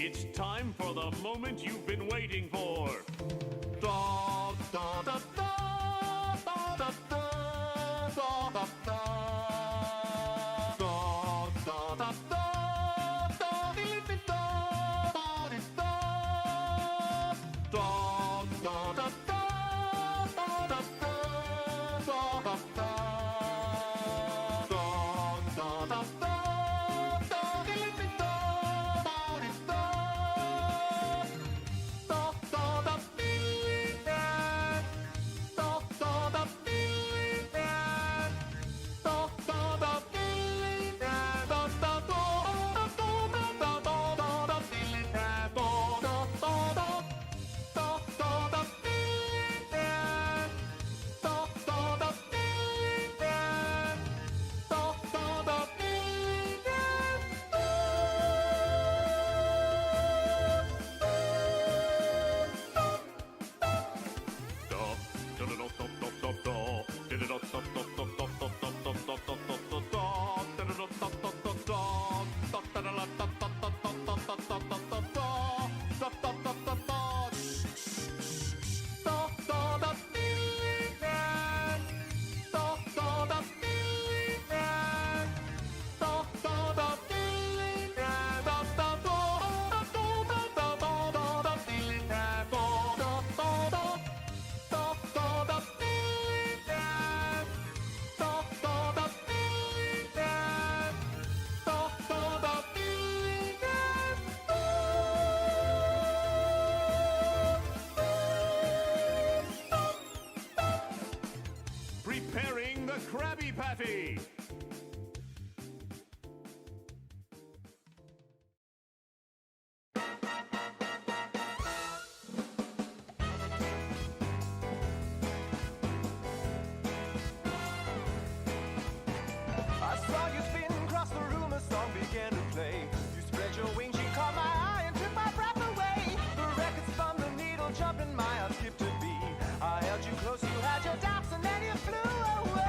It's time for the moment you've been waiting for. Da, da, da, da, da, da, da, da, da, da. Da, da, da, da, da, di, di, da, da, di, da. Da, da, da, da, da, da, da, da, da, da. Da, da, da, da. Preparing the Krabby Patty. I saw you spin across the room, a song began to play. You spread your wings, you caught my eye and took my breath away. The record spun, the needle jumped, and my heart skipped a beat. I held you close, you had your doubts, and then you flew away.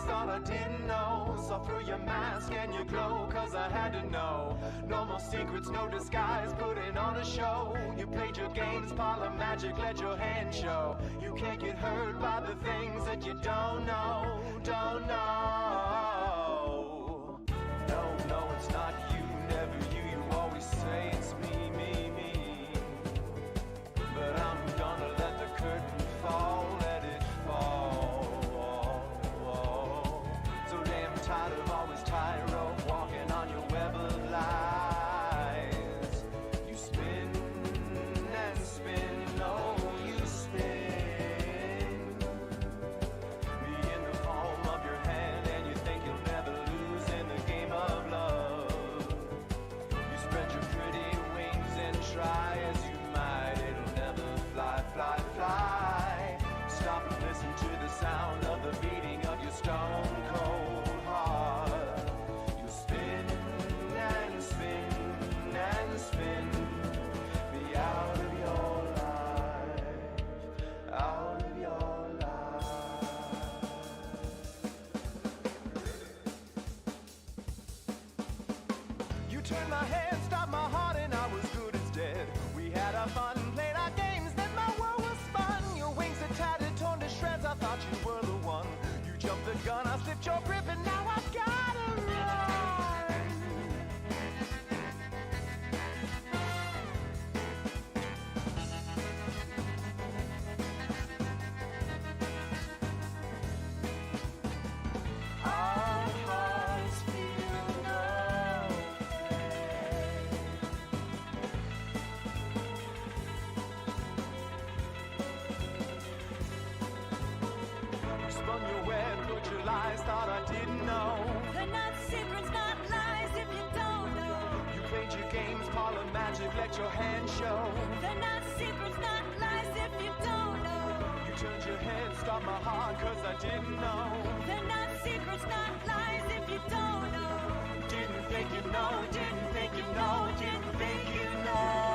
Thought I didn't know. Saw through your mask and your glow, cause I had to know. No more secrets, no disguise, putting on a show. You played your games, parlor magic, let your hand show. You can't get hurt by the things that you don't know, don't know. No, no, it's not you, never you. You always say it's me, me, me. But I'm gonna let the curtain fall, let it fall. Tired of always tightrope walking on your web of lies. You turned my head, stopped my heart, and I was good as dead. We had our fun, played our games, then my world was spun. Your wings are tattered, torn to shreds, I thought you were the one. You jumped the gun, I slipped your grip, and now I've gotta run. Our hearts feel no pain. You spun your web, put your lies, thought I didn't know. They're not secrets, not lies if you don't know. You played your games, parlor magic, let your hand show. They're not secrets, not lies if you don't know. You turned your head, stopped my heart, cause I didn't know. They're not secrets, not lies if you don't know. Didn't think you know, didn't think you know, didn't think you know.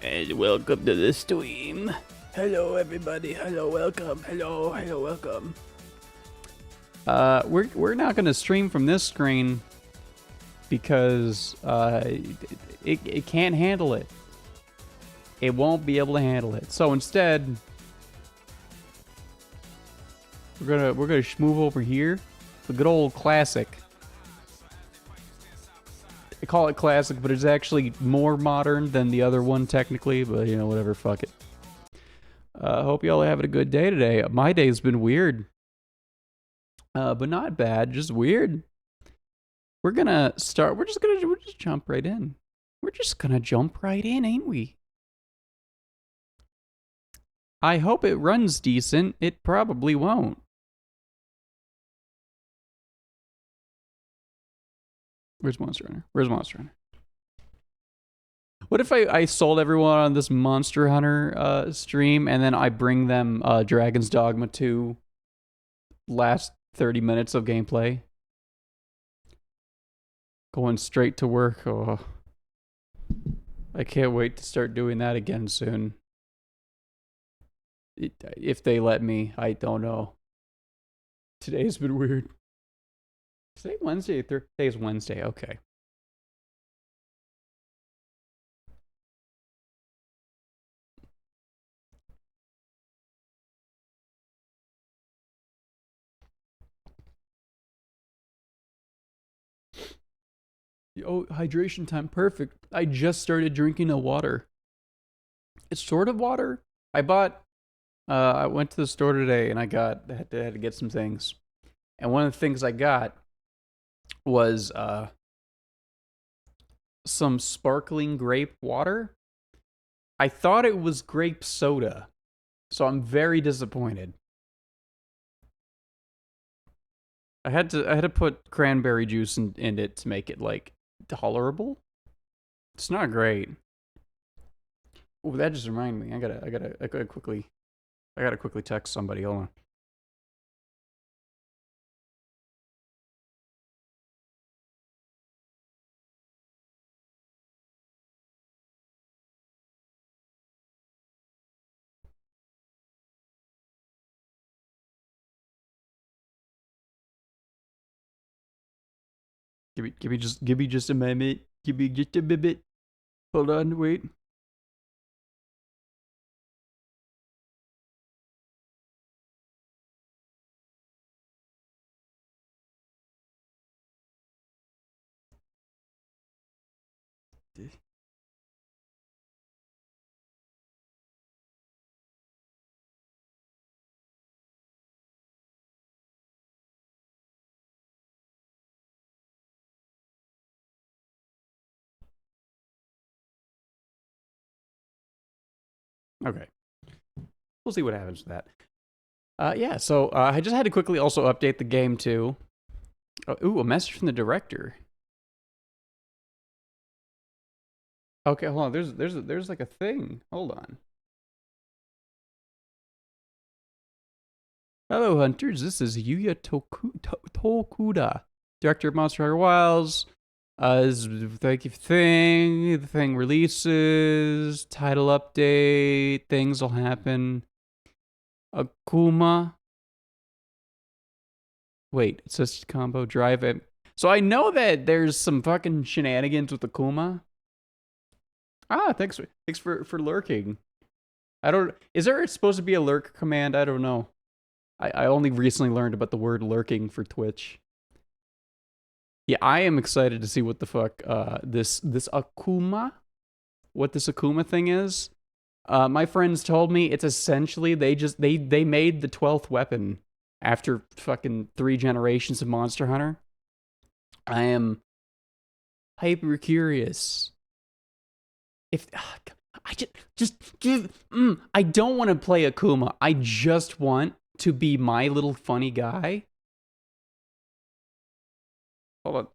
And welcome to the stream. Hello, everybody. Hello, welcome. Hello, welcome. We're not gonna stream from this screen because it can't handle it. It won't be able to handle it. So instead, we're gonna move over here. The good old classic. I call it classic, but it's actually more modern than the other one technically, but you know, whatever, fuck it. Hope y'all are having a good day today. My day's been weird. But not bad, just weird. We're gonna start, we're just jump right in. We're just gonna jump right in, ain't we? I hope it runs decent. It probably won't. Where's Monster Hunter? Where's Monster Hunter? What if I sold everyone on this Monster Hunter stream and then I bring them Dragon's Dogma 2 last 30 minutes of gameplay? Going straight to work. Oh. I can't wait to start doing that again soon. If they let me, I don't know. Today's been weird. Today Wednesday? Today's Wednesday, okay. Oh, hydration time, perfect. I just started drinking a water. It's sort of water. I went to the store today and I had to get some things. And one of the things I got was some sparkling grape water. I thought it was grape soda, so I'm very disappointed. I had to put cranberry juice in it to make it like tolerable. It's not great. Oh, that just reminded me. I gotta quickly text somebody. Hold on. Give me just a minute. Give me just a bit. Hold on, wait. Okay. We'll see what happens with that. Yeah, so I just had to quickly also update the game too. Ooh, a message from the director. Okay, hold on. There's like a thing. Hold on. Hello, hunters. This is Yuya Tokuda, director of Monster Hunter Wilds. Thank you for the thing releases, title update, things will happen. Akuma. Wait, it says combo drive it. So I know that there's some fucking shenanigans with Akuma. Ah, thanks for lurking. Is there supposed to be a lurk command? I don't know. I only recently learned about the word lurking for Twitch. Yeah, I am excited to see what the fuck this Akuma, what this Akuma thing is. My friends told me it's essentially they made the 12th weapon after fucking 3 generations of Monster Hunter. I am hyper curious. If I just give I don't want to play Akuma. I just want to be my little funny guy. Hold on.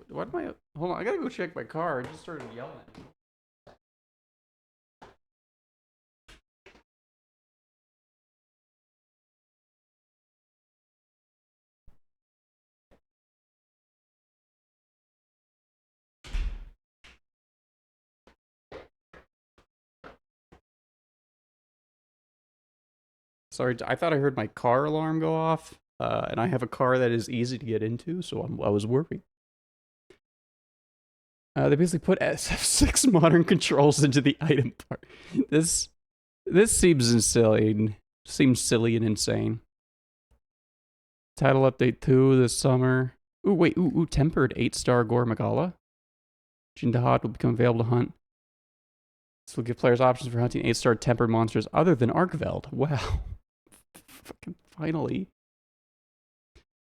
What am I? Hold on. I gotta go check my car. I just started yelling at me. Sorry, I thought I heard my car alarm go off, and I have a car that is easy to get into, so I was worried. They basically put SF6 modern controls into the item part. This seems silly. Seems silly and insane. Title update 2 this summer. Ooh, wait, ooh, tempered 8-star Gore Magala. Jindahad will become available to hunt. This will give players options for hunting 8-star tempered monsters other than Arkveld. Wow. Fucking finally.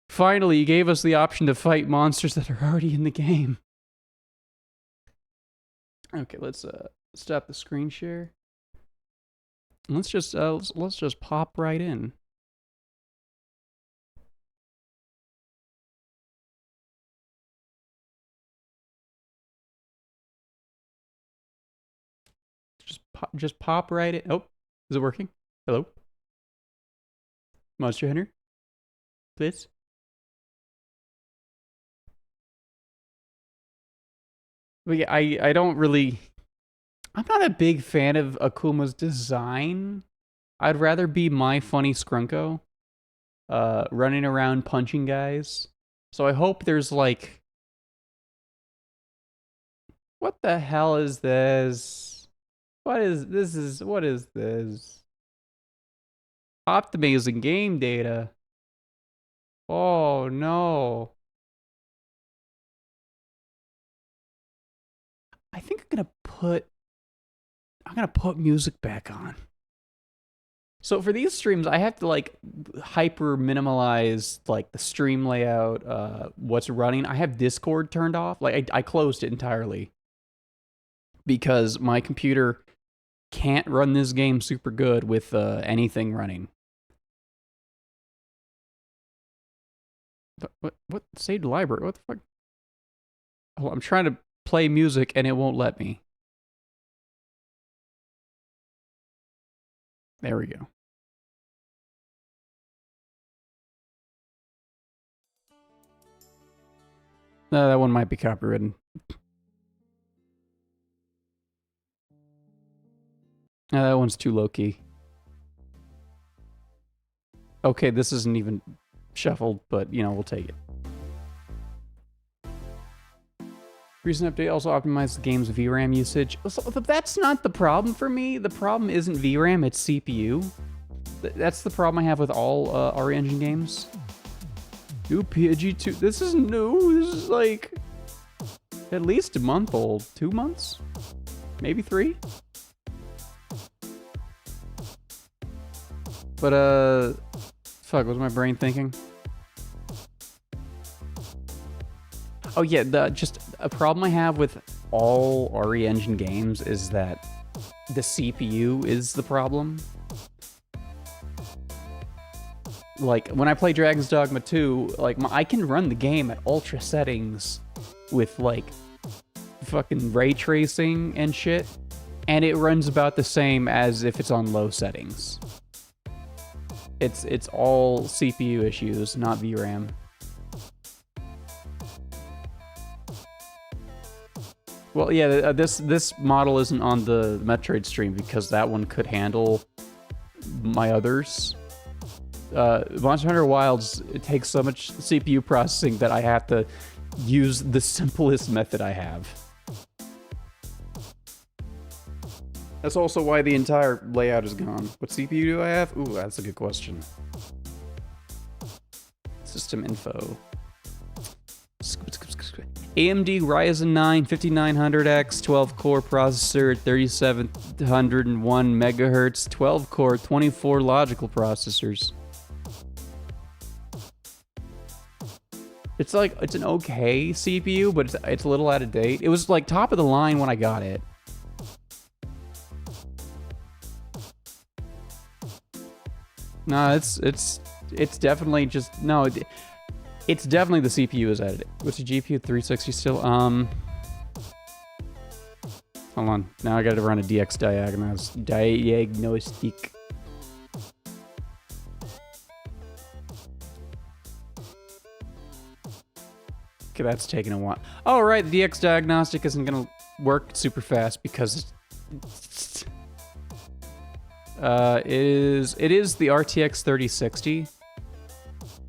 Finally, you gave us the option to fight monsters that are already in the game. Okay, let's stop the screen share. Let's just pop right in. Just pop right in. Oh, is it working? Hello? Monster Hunter? Please? But yeah, I don't really... I'm not a big fan of Akuma's design. I'd rather be my funny Scrunko. Running around punching guys. So I hope there's like... What the hell is this? What is this? Optimizing game data. Oh no. I think I'm gonna put music back on. So for these streams, I have to like hyper minimalize like the stream layout, what's running. I have Discord turned off. Like I closed it entirely because my computer can't run this game super good with anything running. What saved library? What the fuck? Oh, I'm trying to play music and it won't let me. There we go. That one might be copywritten. That one's too low-key. Okay, this isn't even shuffled, but, you know, we'll take it. Recent update also optimized the game's VRAM usage. So that's not the problem for me. The problem isn't VRAM, it's CPU. That's the problem I have with all RE Engine games. New PG2. This is new. This is like at least a month old. 2 months? Maybe 3? But, fuck, what was my brain thinking? Oh yeah, just a problem I have with all RE Engine games is that the CPU is the problem. Like, when I play Dragon's Dogma 2, like, I can run the game at ultra settings with, like, fucking ray tracing and shit, and it runs about the same as if it's on low settings. It's all CPU issues, not VRAM. Well, yeah, this model isn't on the Metroid stream because that one could handle my others. Monster Hunter Wilds, it takes so much CPU processing that I have to use the simplest method I have. That's also why the entire layout is gone. What CPU do I have? Ooh, that's a good question. System info. AMD Ryzen 9 5900X 12-core processor, 3701 megahertz, 12-core, 24 logical processors. It's like, it's an okay CPU, but it's a little out of date. It was like top of the line when I got it. No, it's definitely just, no, it's definitely the CPU is edited. What's the GPU? 360 still? Hold on. Now I gotta run a DX diagnostic. Okay, that's taking a while. Oh, right, the DX diagnostic isn't gonna work super fast because It is the RTX 3060,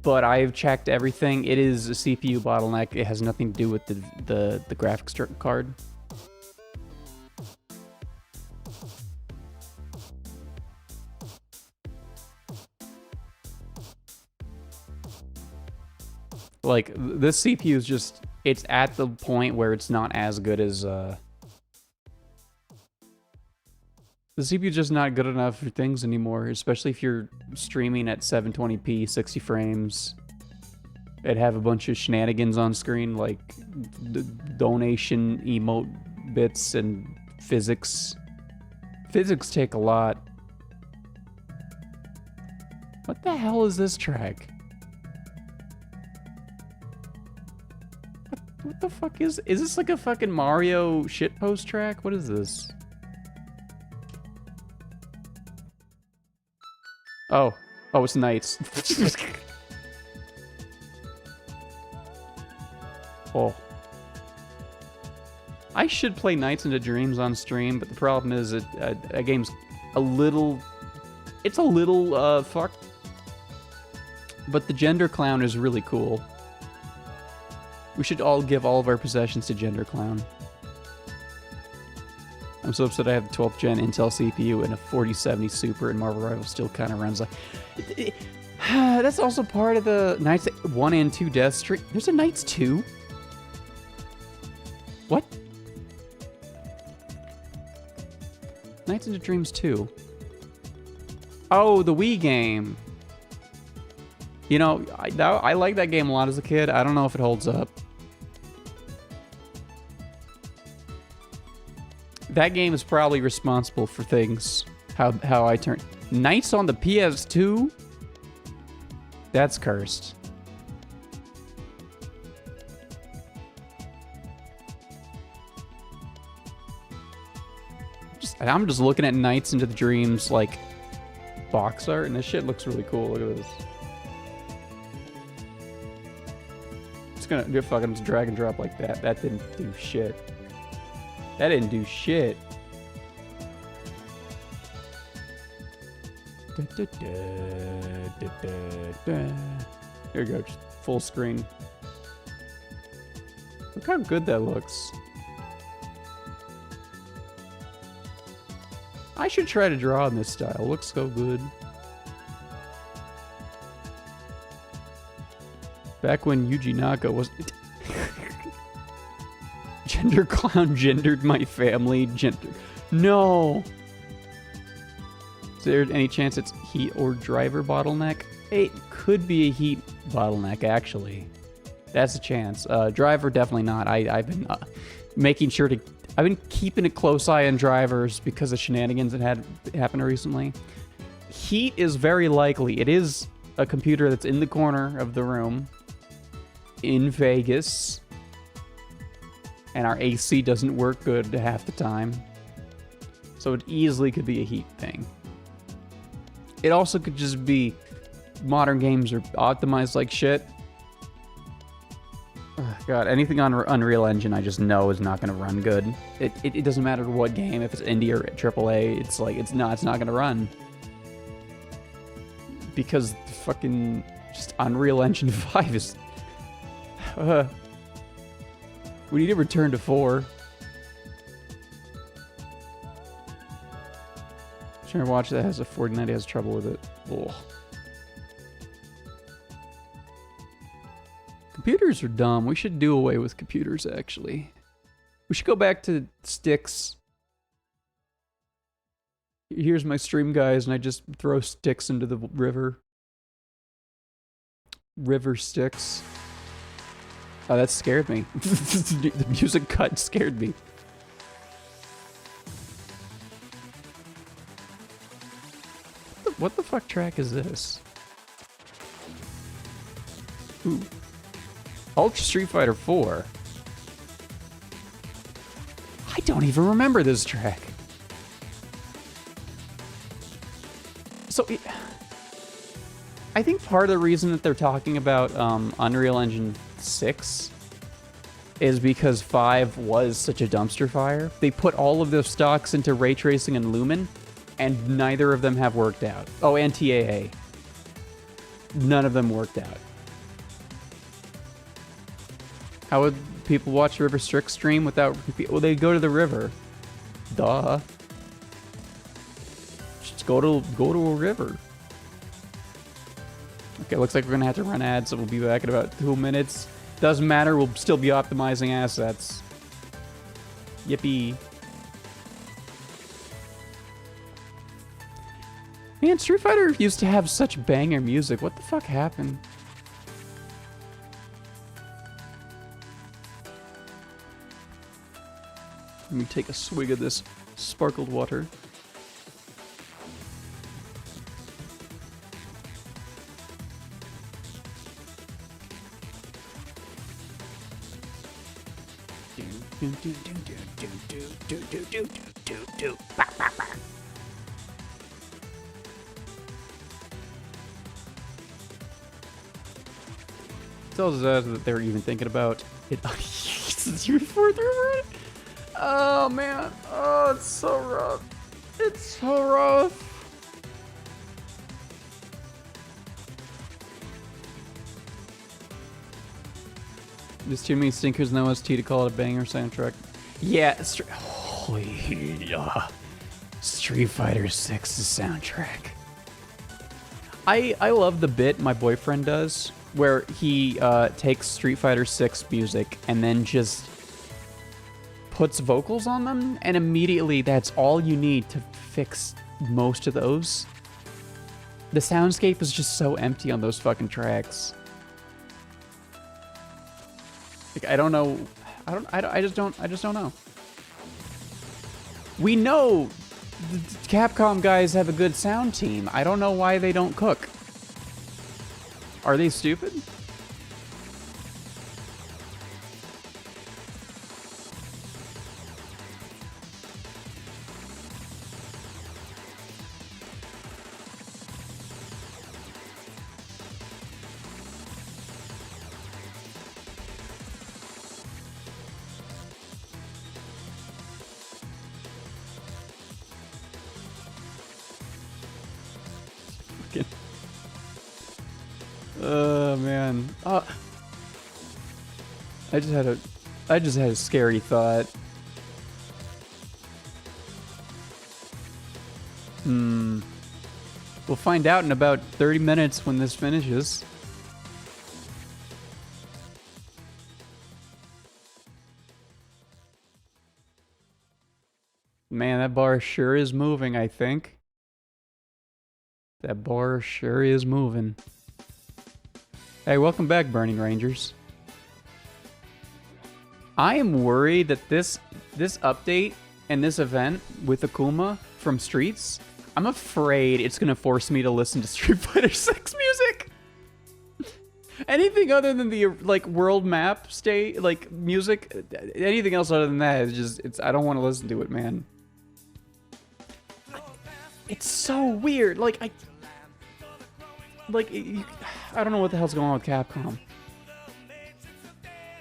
but I've checked everything. It is a CPU bottleneck. It has nothing to do with the graphics card. Like, this CPU is just, it's at the point where it's not as good as, the CPU is just not good enough for things anymore, especially if you're streaming at 720p, 60 frames. It'd have a bunch of shenanigans on screen, like donation emote bits and physics. Physics take a lot. What the hell is this track? What the fuck is this like a fucking Mario shitpost track? What is this? Oh, it's Knights. Oh. I should play Nights into Dreams on stream, but the problem is that game's a little... It's a little, fucked. But the Gender Clown is really cool. We should all give all of our possessions to Gender Clown. I'm so upset I have the 12th gen Intel CPU and a 4070 Super, and Marvel Rivals still kind of runs like... That's also part of the Knights 1 and 2 death streak. There's a Knights 2? What? Nights into Dreams 2. Oh, the Wii game. You know, I liked that game a lot as a kid. I don't know if it holds up. That game is probably responsible for things. How I turned... Nights on the PS2? That's cursed. I'm just looking at Nights into the Dreams, like, box art, and this shit looks really cool. Look at this. Just gonna do fucking drag and drop like that. That didn't do shit. That didn't do shit. Here we go, just full screen. Look how good that looks. I should try to draw in this style. It looks so good. Back when Yuji Naka was... Gender Clown gendered my family. No! Is there any chance it's heat or driver bottleneck? It could be a heat bottleneck, actually. That's a chance. Driver, definitely not. I've been making sure to... I've been keeping a close eye on drivers because of shenanigans that had happened recently. Heat is very likely. It is a computer that's in the corner of the room in Vegas, and our AC doesn't work good half the time. So it easily could be a heat thing. It also could just be modern games are optimized like shit. God, anything on Unreal Engine I just know is not going to run good. It doesn't matter what game, if it's indie or AAA, it's like, it's not going to run. Because the fucking, just Unreal Engine 5 is... we need to return to 4. Trying to watch that has a 4090 has trouble with it. Ugh. Computers are dumb. We should do away with computers, actually. We should go back to sticks. Here's my stream, guys, and I just throw sticks into the river. River sticks. Oh, that scared me. The music cut scared me. What the fuck track is this? Ooh. Ultra Street Fighter 4. I don't even remember this track. So, I think part of the reason that they're talking about Unreal Engine 6 is because 5 was such a dumpster fire. They put all of their stocks into ray tracing and Lumen, and neither of them have worked out. Oh, and TAA. None of them worked out. How would people watch River Strix stream without... Well, they'd go to the river. Duh. Just go to a river. Okay, looks like we're gonna have to run ads, so we'll be back in about 2 minutes. Doesn't matter, we'll still be optimizing assets. Yippee. Man, Street Fighter used to have such banger music. What the fuck happened? Let me take a swig of this sparkled water. Tells us that they're even thinking about it. Since you're further away. Oh man, oh it's so rough. It's so rough. There's too many stinkers in the OST to call it a banger soundtrack. Yeah, holy yeah. Street Fighter 6's soundtrack. I love the bit my boyfriend does where he takes Street Fighter 6 music and then just puts vocals on them, and immediately that's all you need to fix most of those. The soundscape is just so empty on those fucking tracks. Like, I don't know. I just don't know. We know the Capcom guys have a good sound team. I don't know why they don't cook. Are they stupid? Oh man. I just had a scary thought. We'll find out in about 30 minutes when this finishes. Man, that bar sure is moving, I think. That bar sure is moving. Hey, welcome back, Burning Rangers. I am worried that this update and this event with Akuma from Streets, I'm afraid it's gonna force me to listen to Street Fighter 6 music. Anything other than the like world map state like music, anything else other than that is just I don't want to listen to it, man. It's so weird. Like I don't know what the hell's going on with Capcom.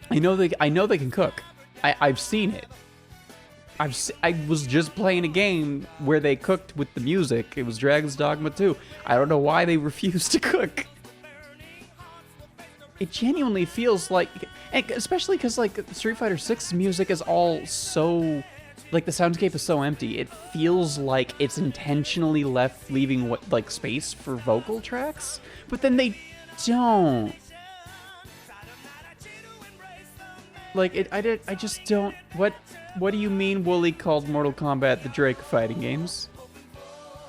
I know they can cook. I've seen it. I was just playing a game where they cooked with the music. It was Dragon's Dogma 2. I don't know why they refused to cook. It genuinely feels like, especially because like Street Fighter 6's music is all so, like the soundscape is so empty. It feels like it's intentionally leaving what like space for vocal tracks, but then they don't. Like I just don't. What do you mean Wooly called Mortal Kombat the Drake of fighting games?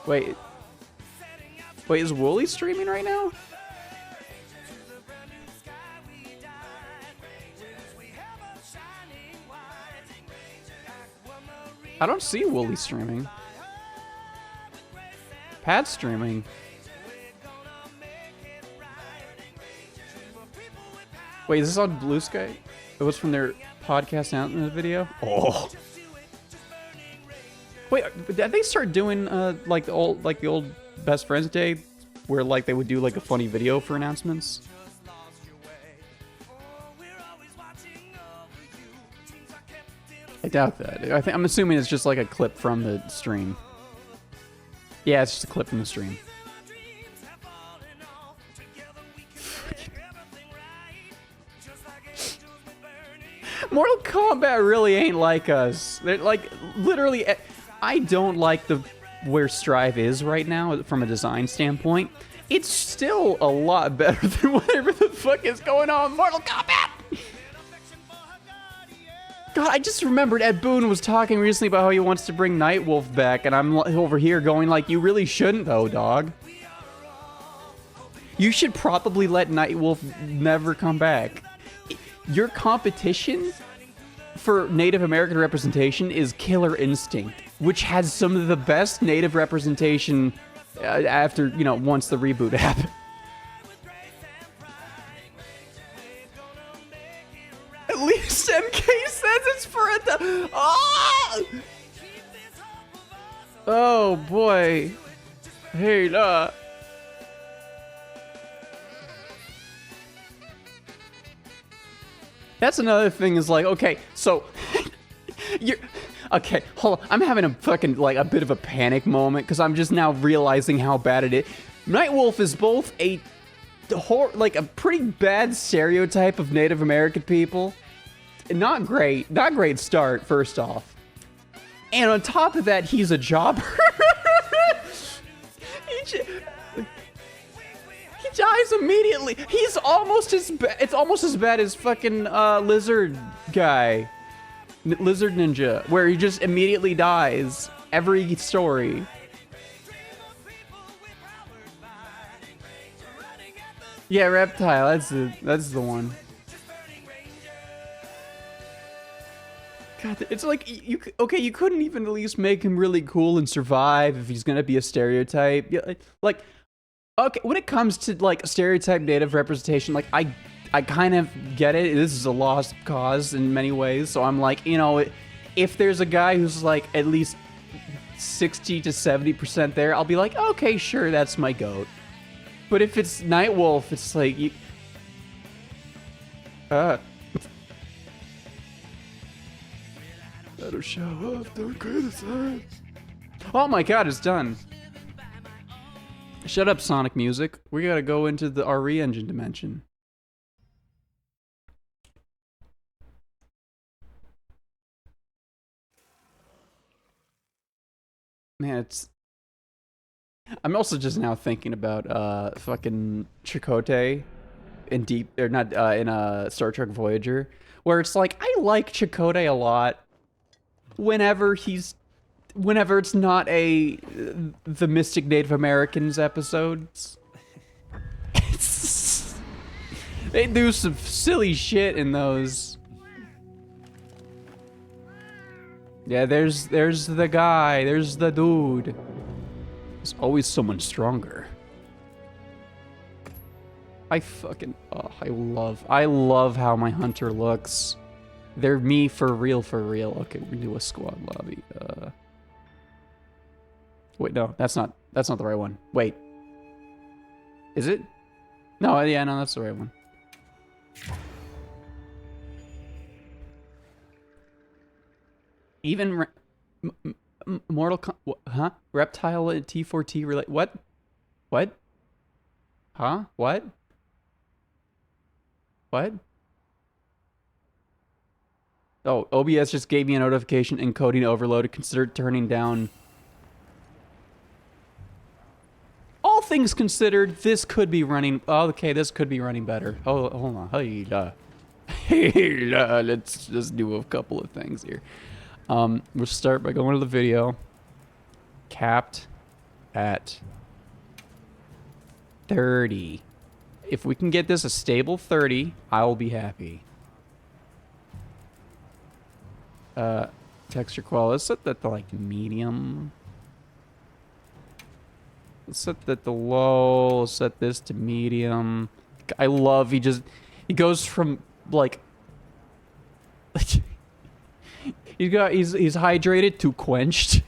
Wait, is Wooly streaming right now? I don't see Wooly streaming. Pat's streaming. Wait, is this on Blue Sky? It was from their podcast announcement video? Oh. Wait, did they start doing like the old Best Friends Day where like they would do like a funny video for announcements? I doubt that. I'm assuming it's just like a clip from the stream. Yeah, it's just a clip from the stream. Mortal Kombat really ain't like us. They're like, literally, I don't like where Strive is right now from a design standpoint. It's still a lot better than whatever the fuck is going on in Mortal Kombat. God, I just remembered Ed Boon was talking recently about how he wants to bring Nightwolf back, and I'm over here going like, you really shouldn't though, dog. You should probably let Nightwolf never come back. Your competition for Native American representation is Killer Instinct, which has some of the best Native representation after, you know, once the reboot happened. At least MK says it's for a... Oh! Oh, boy. Hey, That's another thing is like, okay, so... you're... Okay, hold on. I'm having a fucking, like, a bit of a panic moment because I'm just now realizing how bad it is. Nightwolf is both a... like, a pretty bad stereotype of Native American people. Not great. Not great start, first off. And on top of that, he's a jobber. He dies immediately. He's almost as bad. It's almost as bad as fucking lizard guy, lizard ninja, where he just immediately dies every story. Yeah, reptile. That's the one. God, it's like you couldn't even at least make him really cool and survive if he's gonna be a stereotype. Yeah, like. Okay, when it comes to, like, stereotype Native representation, like, I kind of get it. This is a lost cause in many ways, so I'm like, you know, if there's a guy who's, like, at least 60 to 70% there, I'll be like, okay, sure, that's my goat. But if it's Nightwolf, it's like, That'll show up, don't criticize. Oh my god, it's done. Shut up, Sonic Music. We gotta go into the RE engine dimension. Man, it's... I'm also just now thinking about fucking Chakotay in Star Trek Voyager, where it's like, I like Chakotay a lot whenever it's not the Mystic Native Americans episodes. They do some silly shit in those. Yeah, there's the guy, there's the dude. There's always someone stronger. I love how my hunter looks. They're me for real, for real. Okay, we do a squad lobby. Wait, no, that's not the right one. Wait. Is it? No, yeah, no, that's the right one. Even huh? Reptile T4T relate. What? What? Huh? What? What? Oh, OBS just gave me a notification encoding overload. Consider turning down. All things considered, this could be running. Oh, okay, this could be running better. Oh, hold on. Hey, let's just do a couple of things here. We'll start by going to the video. Capped at 30. If we can get this a stable 30, I will be happy. Texture quality. Let's set that to like medium. Let's set that to low. Let's set this to medium. I love he goes from like he's hydrated to quenched.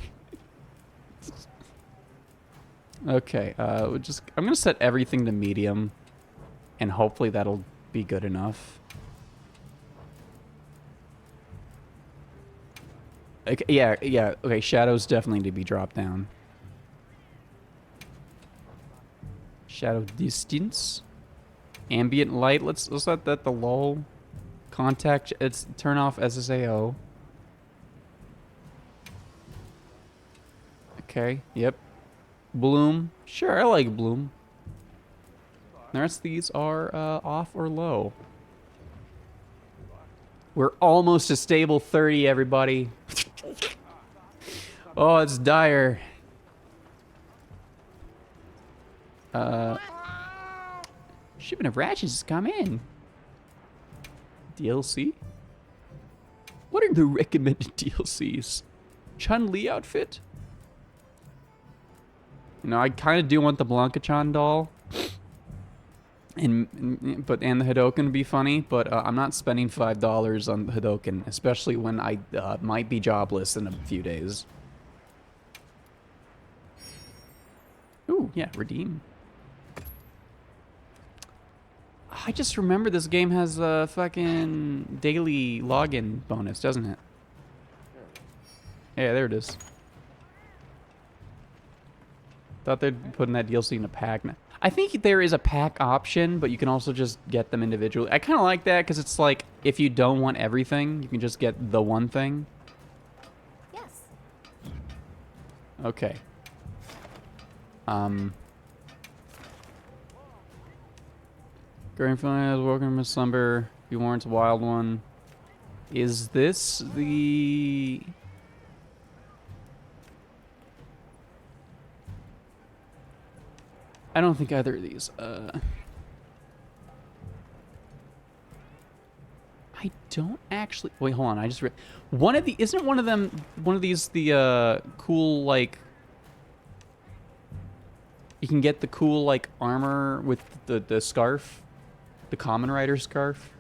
Okay, I'm gonna set everything to medium, and hopefully that'll be good enough. Okay, yeah. Okay, shadows definitely need to be dropped down. Shadow distance. Ambient light. Let's let that the lull. Contact. It's turn off SSAO. Okay. Yep. Bloom. Sure, I like bloom. The rest of these are off or low. We're almost a stable 30, everybody. Oh, it's dire. Shipment of Ratchets has come in. DLC? What are the recommended DLCs? Chun-Li outfit? You know, I kind of do want the Blanca-chan doll. And the Hadoken would be funny, but I'm not spending $5 on the Hadoken, especially when I might be jobless in a few days. Ooh, yeah, redeem. I just remember this game has a fucking daily login bonus, doesn't it? Yeah, there it is. Thought they'd be putting that DLC in a pack. I think there is a pack option, but you can also just get them individually. I kind of like that because it's like if you don't want everything, you can just get the one thing. Yes. Okay. Greenfield is welcome to slumber. He warrants a wild one. Is this the... I don't think either of these. I don't actually... Wait, hold on. I just read... One of the... Isn't one of them... One of these the cool, like... You can get the cool, like, armor with the scarf. The Common Rider scarf.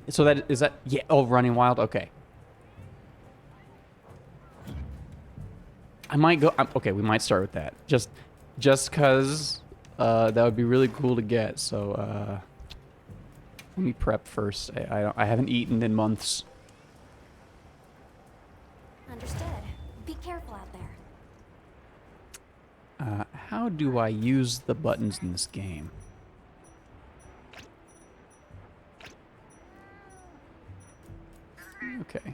So that... Is that... Yeah. Oh, Running Wild? Okay. I might go... okay, we might start with that. Just because that would be really cool to get. So, let me prep first. I haven't eaten in months. Understood. Be careful out there. How do I use the buttons in this game? Okay.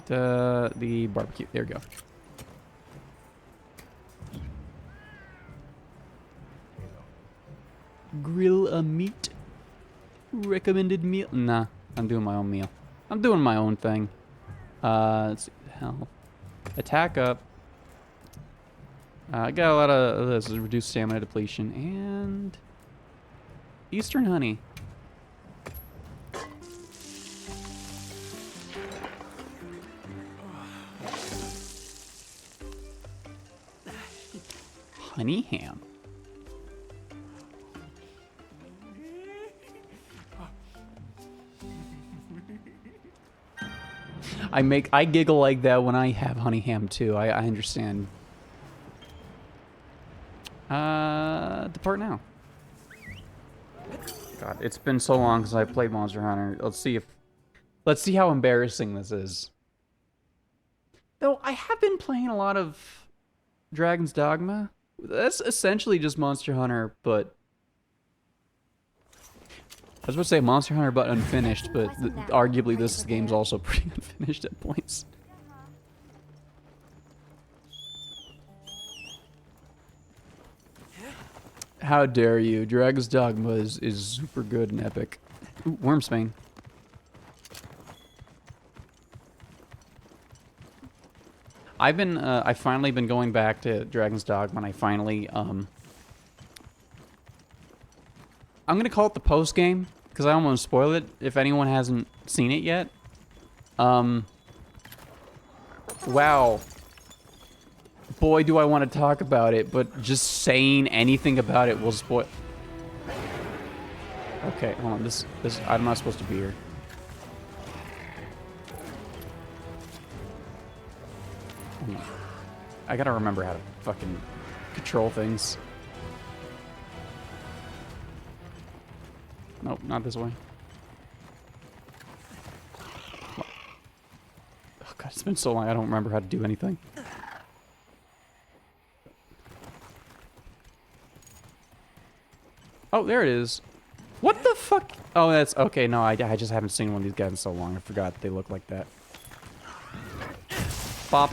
The barbecue. There we go. Grill a meat. Recommended meal. Nah, I'm doing my own meal. I'm doing my own thing. Let's see. Hell. Attack up. I got a lot of this. Reduced stamina depletion. And... Eastern honey. Honey ham. I giggle like that when I have honey ham too. I understand. Depart now. God, it's been so long since I played Monster Hunter. Let's see how embarrassing this is. Though I have been playing a lot of Dragon's Dogma. That's essentially just Monster Hunter, but... I was about to say Monster Hunter, but unfinished, but arguably this game's also pretty unfinished at points. How dare you? Dragon's Dogma is super good and epic. Ooh, Wormsbane. I've finally been going back to Dragon's Dogma, and I finally, I'm gonna call it the post game, because I don't want to spoil it if anyone hasn't seen it yet. Wow. Boy, do I want to talk about it, but just saying anything about it will spoil. Okay, hold on. This, I'm not supposed to be here. I gotta remember how to fucking control things. Nope, not this way. Oh god, it's been so long I don't remember how to do anything. Oh, there it is. What the fuck? Oh, that's okay. No, I just haven't seen one of these guys in so long. I forgot they look like that. Bop.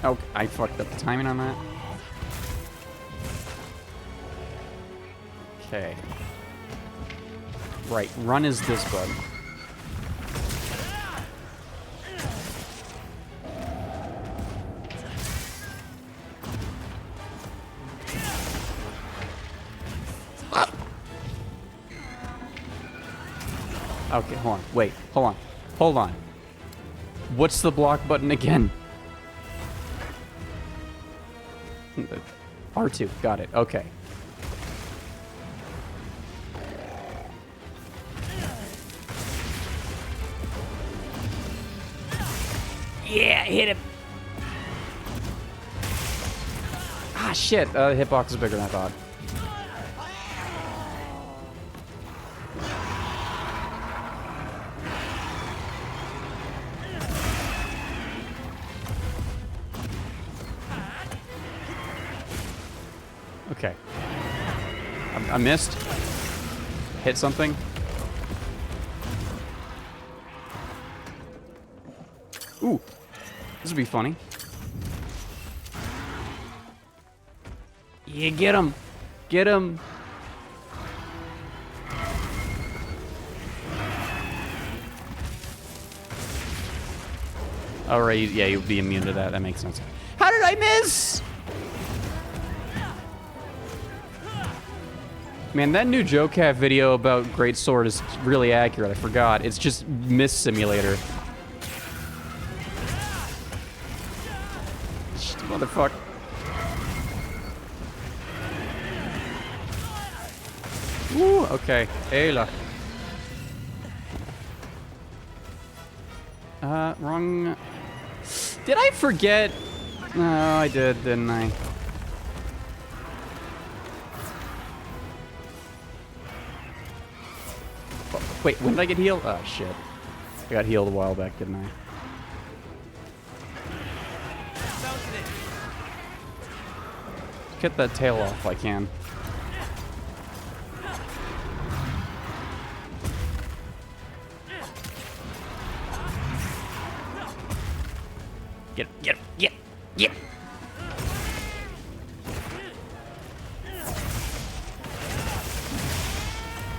Oh, I fucked up the timing on that. Okay. Right, run is this button. Okay, hold on. Wait, hold on. Hold on. What's the block button again? R2, got it. Okay. Yeah, hit him. Ah, shit. The hitbox is bigger than I thought. Okay. I missed. Hit something. Ooh. This would be funny. Yeah, get him. Get him. Alright, yeah, you'll be immune to that. That makes sense. How did I miss? Man, that new JoeCat video about Greatsword is really accurate. I forgot. It's just Miss Simulator. Motherfucker. Woo, okay. Ayla. Wrong. Did I forget? No, I did, didn't I? Oh, wait, when did I get healed? Oh, shit. I got healed a while back, didn't I? Get that tail off if I can. Get him, get him.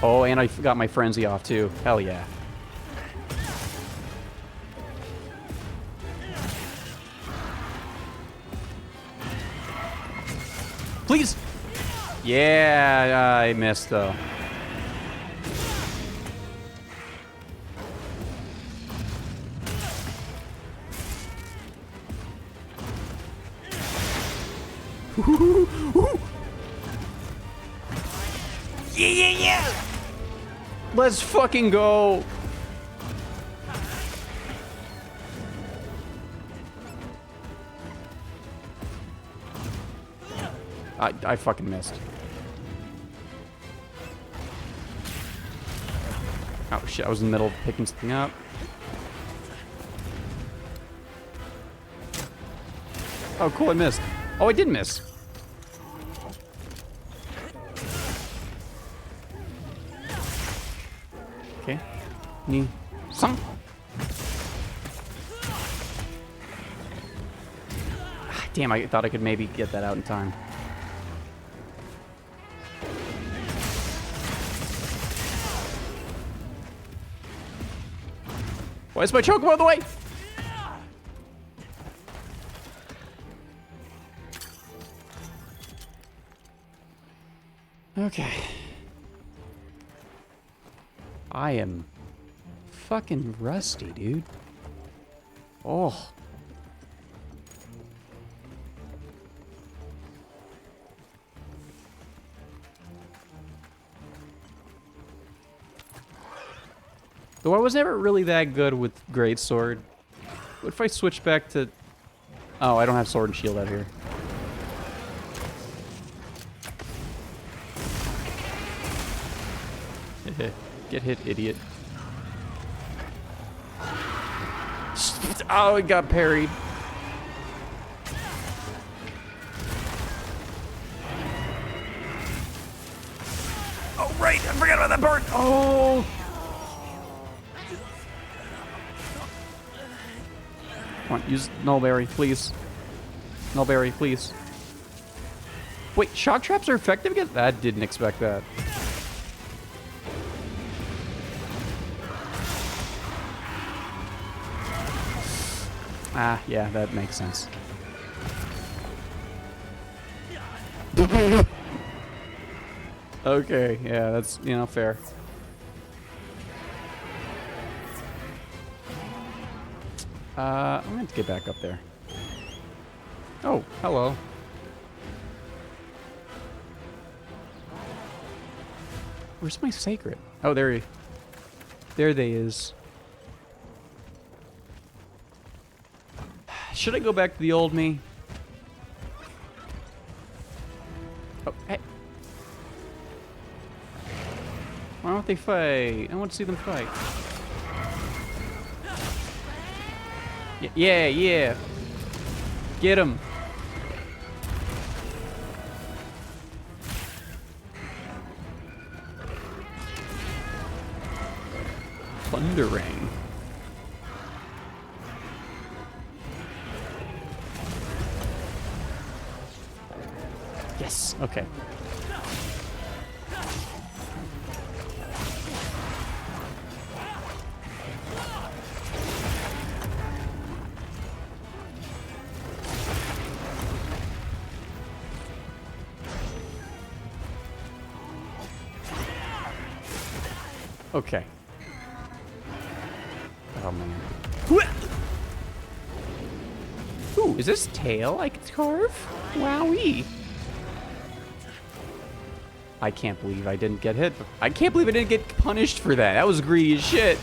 Oh, and I got my frenzy off too. Hell yeah. Please! Yeah, I missed though. Yeah! Let's fucking go! I fucking missed. Oh shit, I was in the middle of picking something up. Oh cool, I missed. Oh, I did miss. Okay. Ni. Sung. Damn, I thought I could maybe get that out in time. Why is my chocobo in the way? Okay. I am fucking rusty, dude. Oh. Though I was never really that good with Greatsword. What if I switch back to... Oh, I don't have Sword and Shield out here. Get hit, idiot. Oh, it got parried. right. I forgot about that part. Oh. Come on, use Nullberry, please. Nullberry, please. Wait, shock traps are effective against that? Didn't expect that. Ah, yeah, that makes sense. Okay, yeah, that's, you know, fair. I'm going to get back up there. Oh, hello. Where's my sacred? Oh, there they is. Should I go back to the old me? Oh, hey. Why don't they fight? I want to see them fight. Yeah. Get him. Thundering. Yes, okay. Okay. Oh man. Ooh, is this tail I can carve? Wowee. I can't believe I didn't get hit. I can't believe I didn't get punished for that. That was greedy as shit.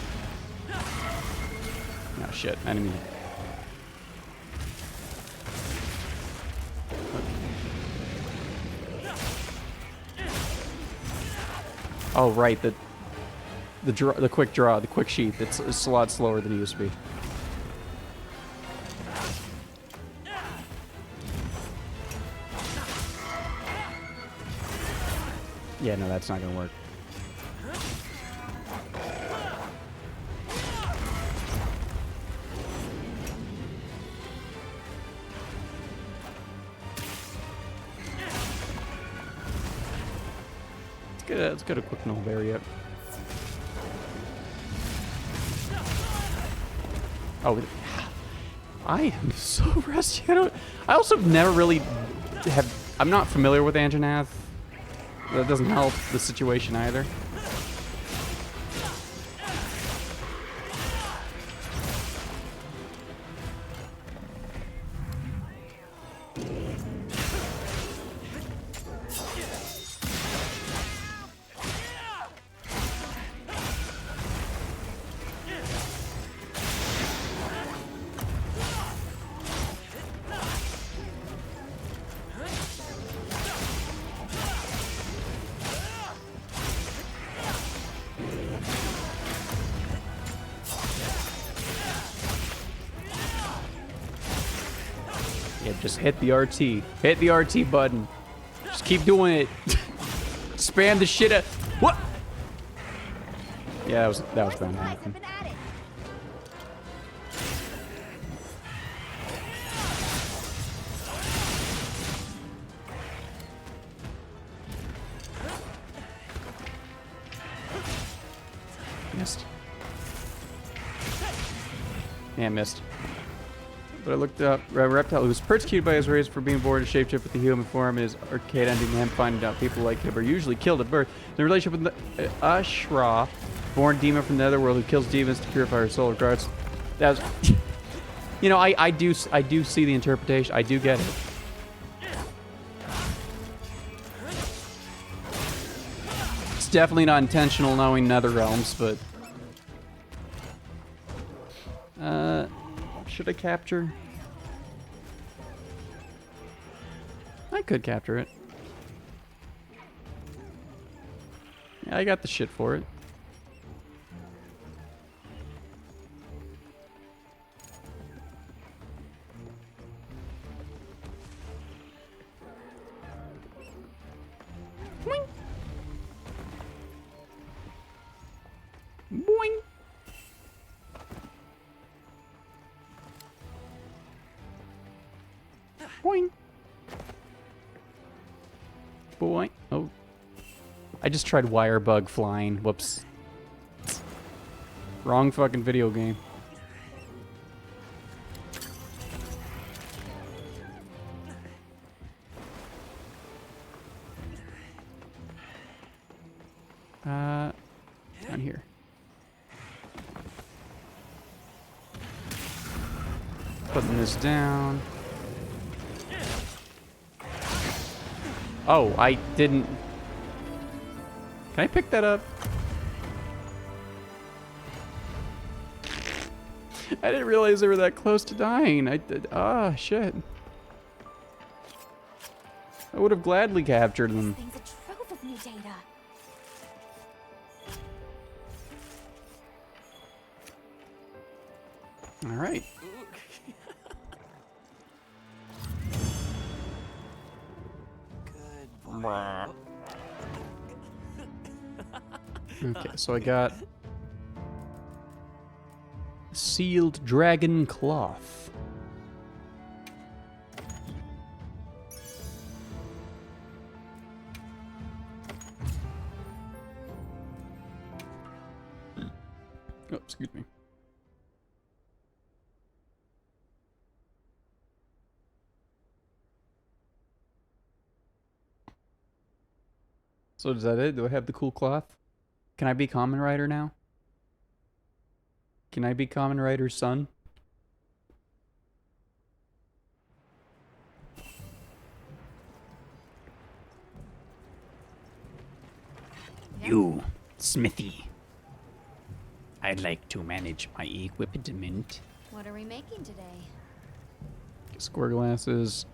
Oh shit, enemy. Oh right, the quick draw, the quick sheath. It's a lot slower than it used to be. Yeah, no, that's not gonna work. Let's get a quick Nullberry up. Oh, I am so rusty. I also never really I'm not familiar with Anjanath. That doesn't help the situation either. Yeah, just hit the RT. Hit the RT button. Just keep doing it. Spam the shit out. What? Yeah, that was bound to happen. Missed. Yeah, missed. But I looked up Reptile, who was persecuted by his race for being born a shapeshift with the human form, is arcade ending him finding out people like him are usually killed at birth. The relationship with the Ashra, born demon from the netherworld who kills demons to purify her soul. Regards. That was, you know, I do see the interpretation. I do get it. It's definitely not intentional knowing nether realms, but should I capture? I could capture it. Yeah, I got the shit for it. Boing. Boing. Oh. I just tried wire bug flying. Whoops. Wrong fucking video game. Down here. Putting this down. Oh, I didn't. Can I pick that up? I didn't realize they were that close to dying. I did. Ah, shit. I would have gladly captured them. This thing's a trove of new data. All right. Good boy. Okay, so I got sealed dragon cloth. Oh, excuse me. So is that it? Do I have the cool cloth? Can I be Common Rider now? Can I be Common Rider's son? You, Smithy. I'd like to manage my equipment. What are we making today? Square glasses,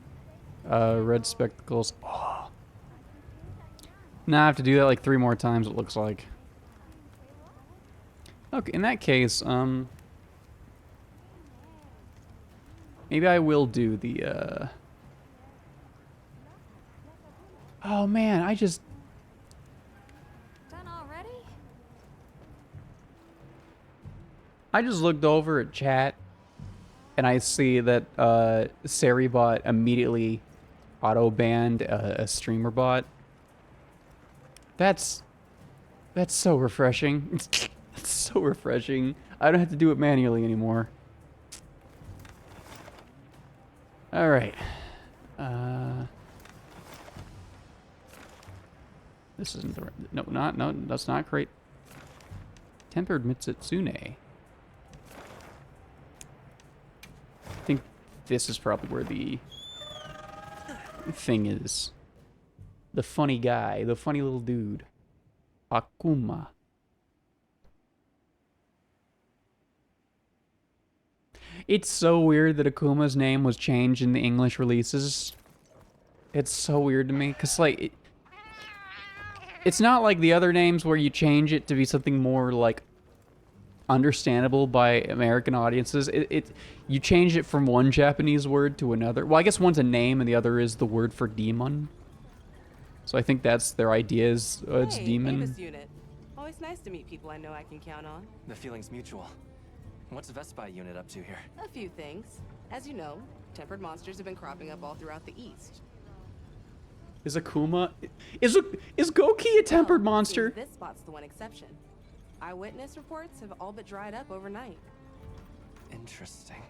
red spectacles. Oh. Now I have to do that like 3 more times, it looks like. Okay, in that case, maybe I will do the, Oh man, I just... Done already? I just looked over at chat, and I see that, Saribot immediately auto-banned a streamer bot. That's so refreshing. It's so refreshing. I don't have to do it manually anymore. All right. This isn't the right... No, that's not great. Tempered Mitsune. I think this is probably where the thing is. The funny guy, the funny little dude. Akuma. It's so weird that Akuma's name was changed in the English releases. It's so weird to me, because, like, it's not like the other names where you change it to be something more, like, understandable by American audiences. You change it from one Japanese word to another. Well, I guess one's a name and the other is the word for demon. So I think that's their idea is it's Hey, demon. Avis unit. Always nice to meet people I know I can count on. The feeling's mutual. What's Vespi unit up to here? A few things. As you know, tempered monsters have been cropping up all throughout the east. Is Akuma... Is Gouki a tempered Well, monster? seems this spot's the one exception. Eyewitness reports have all but dried up overnight. Interesting.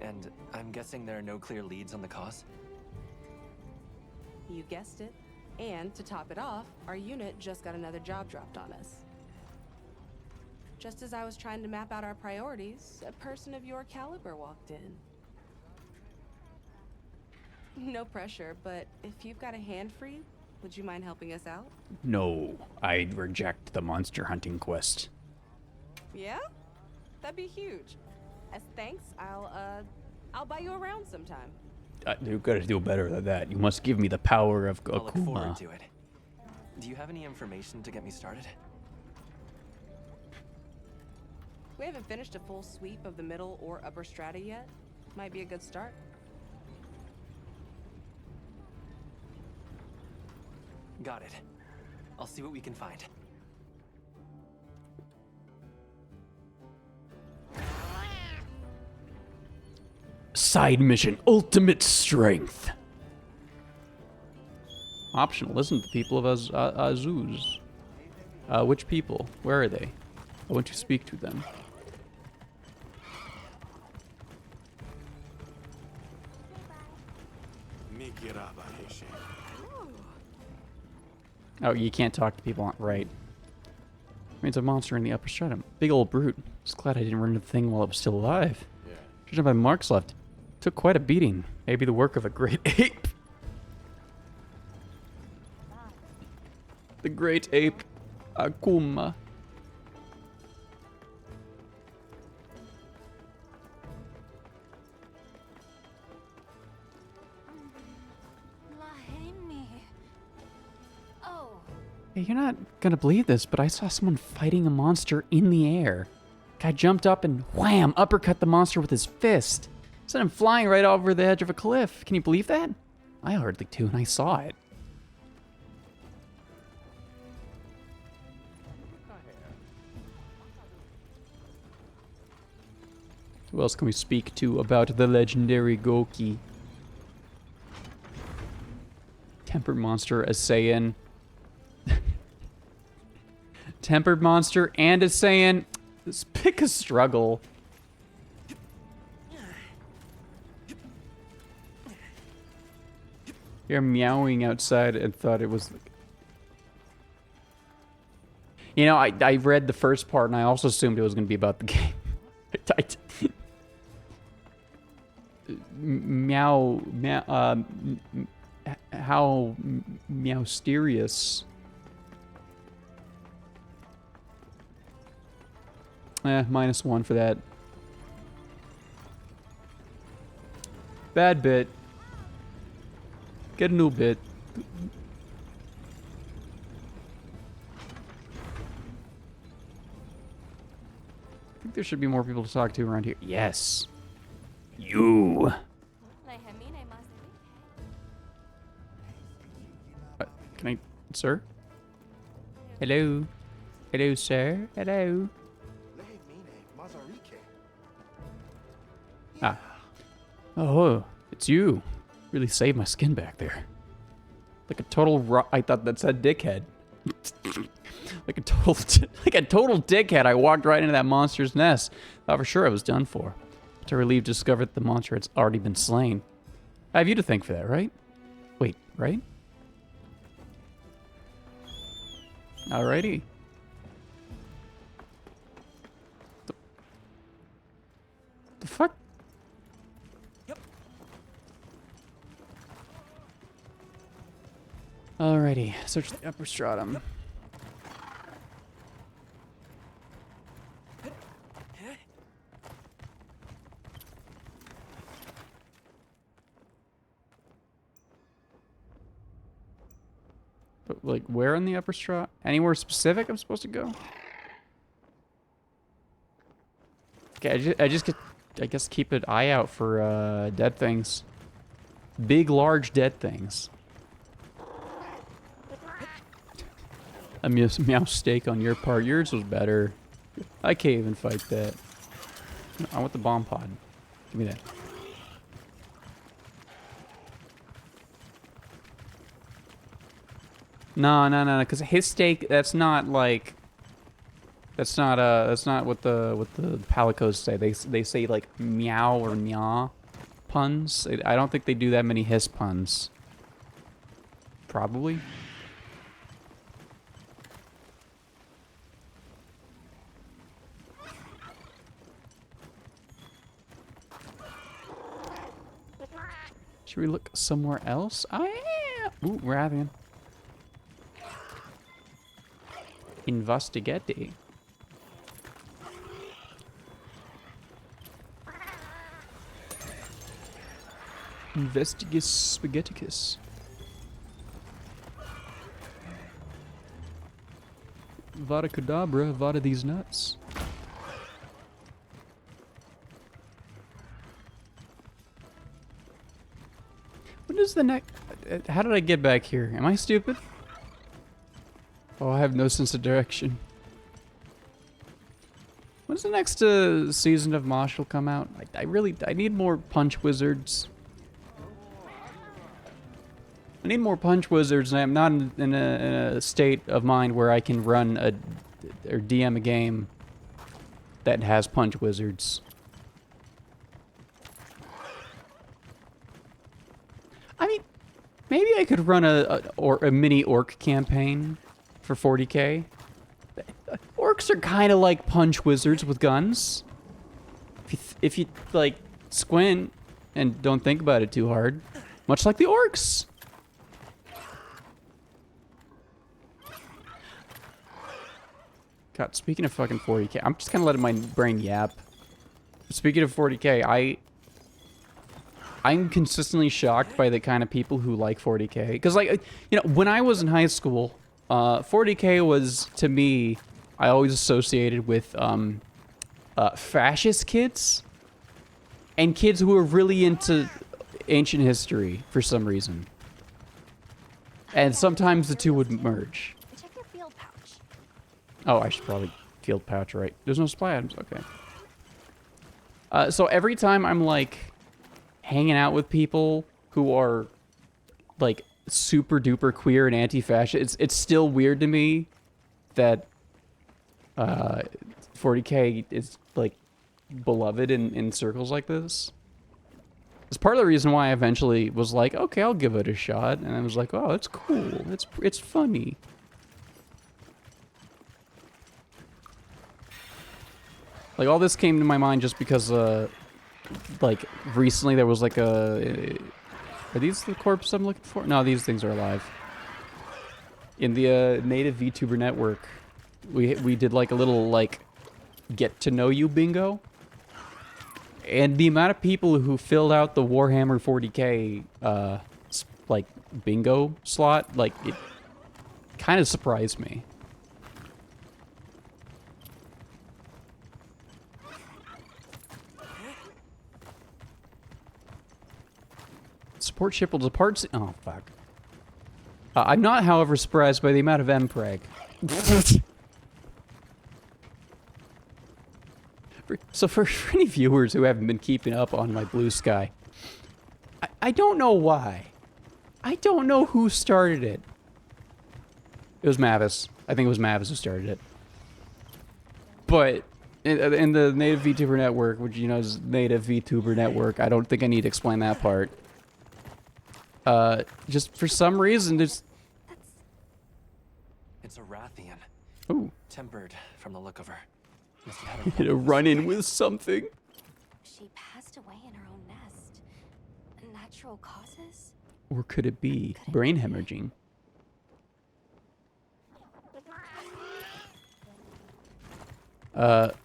And I'm guessing there are no clear leads on the cause? You guessed it. And to top it off, our unit just got another job dropped on us. Just as I was trying to map out our priorities, a person of your caliber walked in. No pressure, but if you've got a hand free, would you mind helping us out? No, I'd reject the monster hunting quest. Yeah? That'd be huge. As thanks, I'll buy you around sometime. You gotta do better than that. You must give me the power of I'll look forward Akuma. to it. Do you have any information to get me started? We haven't finished a full sweep of the middle or upper strata yet. Might be a good start. Got it. I'll see what we can find. Side mission, ultimate strength. Optional. Listen to the people of Azuz. Which people? Where are they? I want to speak to them. Oh, you can't talk to people, right? Means a monster in the upper stratum. Big old brute. Just glad I didn't run into the thing while it was still alive. Judging by marks left, took quite a beating. Maybe the work of a great ape. The great ape, Akuma. Oh, Hey, you're not gonna believe this, but I saw someone fighting a monster in the air. Guy jumped up and wham, uppercut the monster with his fist. Sent him flying right over the edge of a cliff. Can you believe that? I hardly do, and I saw it. Who else can we speak to about the legendary Gouki? Tempered monster, a Saiyan. Tempered monster and a Saiyan. Let's pick a struggle. You're meowing outside and thought it was... You know, I read the first part and I also assumed it was going to be about the game. How meowsterious. -1 for that. Bad bit. Get a new bit. I think there should be more people to talk to around here. Yes. You. Can I, sir? Hello? Hello, sir? Hello? Ah. Oh, it's you. Really saved my skin back there. Like a total I thought that said dickhead. like a total dickhead, I walked right into that monster's nest. Thought for sure I was done for. To relieved, discovered that the monster had already been slain. I have you to thank for that, right? Wait, right? Alrighty. The fuck? Alrighty, search the upper stratum. But, like, where in the upper stratum? Anywhere specific I'm supposed to go? Okay, I guess keep an eye out for dead things. Big, large dead things. A meow steak on your part. Yours was better. I can't even fight that. I want the bomb pod. Give me that. No, because his steak, that's not like... That's not what the palicos say. They say like meow or meow puns. I don't think they do that many hiss puns. Probably. Should we look somewhere else? Ooh, Rathian. Investigate. Investigus Spaghetticus. Vada Kedavra, Vada these nuts. What is the next? How did I get back here? Am I stupid? Oh, I have no sense of direction. When When's the next season of Mosh will come out? I need more Punch Wizards. I need more Punch Wizards, and I'm not in a state of mind where I can run or DM a game that has Punch Wizards. I mean, maybe I could run a mini orc campaign for 40k. Orcs are kind of like Punch Wizards with guns. If you like squint and don't think about it too hard, much like the orcs. God, speaking of fucking 40k, I'm just kind of letting my brain yap. Speaking of 40k, I'm consistently shocked by the kind of people who like 40k. Because, like, you know, when I was in high school, 40k was, to me, I always associated with fascist kids and kids who were really into ancient history for some reason. And sometimes the two would merge. Check your field pouch. Oh, I should probably field pouch, right? There's no supply items. Okay. So every time I'm, like, hanging out with people who are, like, super duper queer and anti-fascist, it's still weird to me that 40k is, like, beloved in circles like this. It's part of the reason why I eventually was like, okay, I'll give it a shot. And I was like, oh, it's cool. It's funny. Like, all this came to my mind just because, like, recently there was, like, are these the corpses I'm looking for? No, these things are alive. In the native VTuber network, we did, like, a little, like, get-to-know-you bingo. And the amount of people who filled out the Warhammer 40k, like, bingo slot, like, it kind of surprised me. Support ship will depart. Oh, fuck. I'm not, however, surprised by the amount of mpreg. So for any viewers who haven't been keeping up on my Blue Sky, I don't know why. I don't know who started it. It was Mavis. I think it was Mavis who started it. But in the native VTuber network, which, you know, is native VTuber network, I don't think I need to explain that part. Just for some reason, there's... It's a Rathian. Ooh. Tempered from the look of her. Hit a run-in with something. She passed away in her own nest. Natural causes? Or could it be brain hemorrhaging? But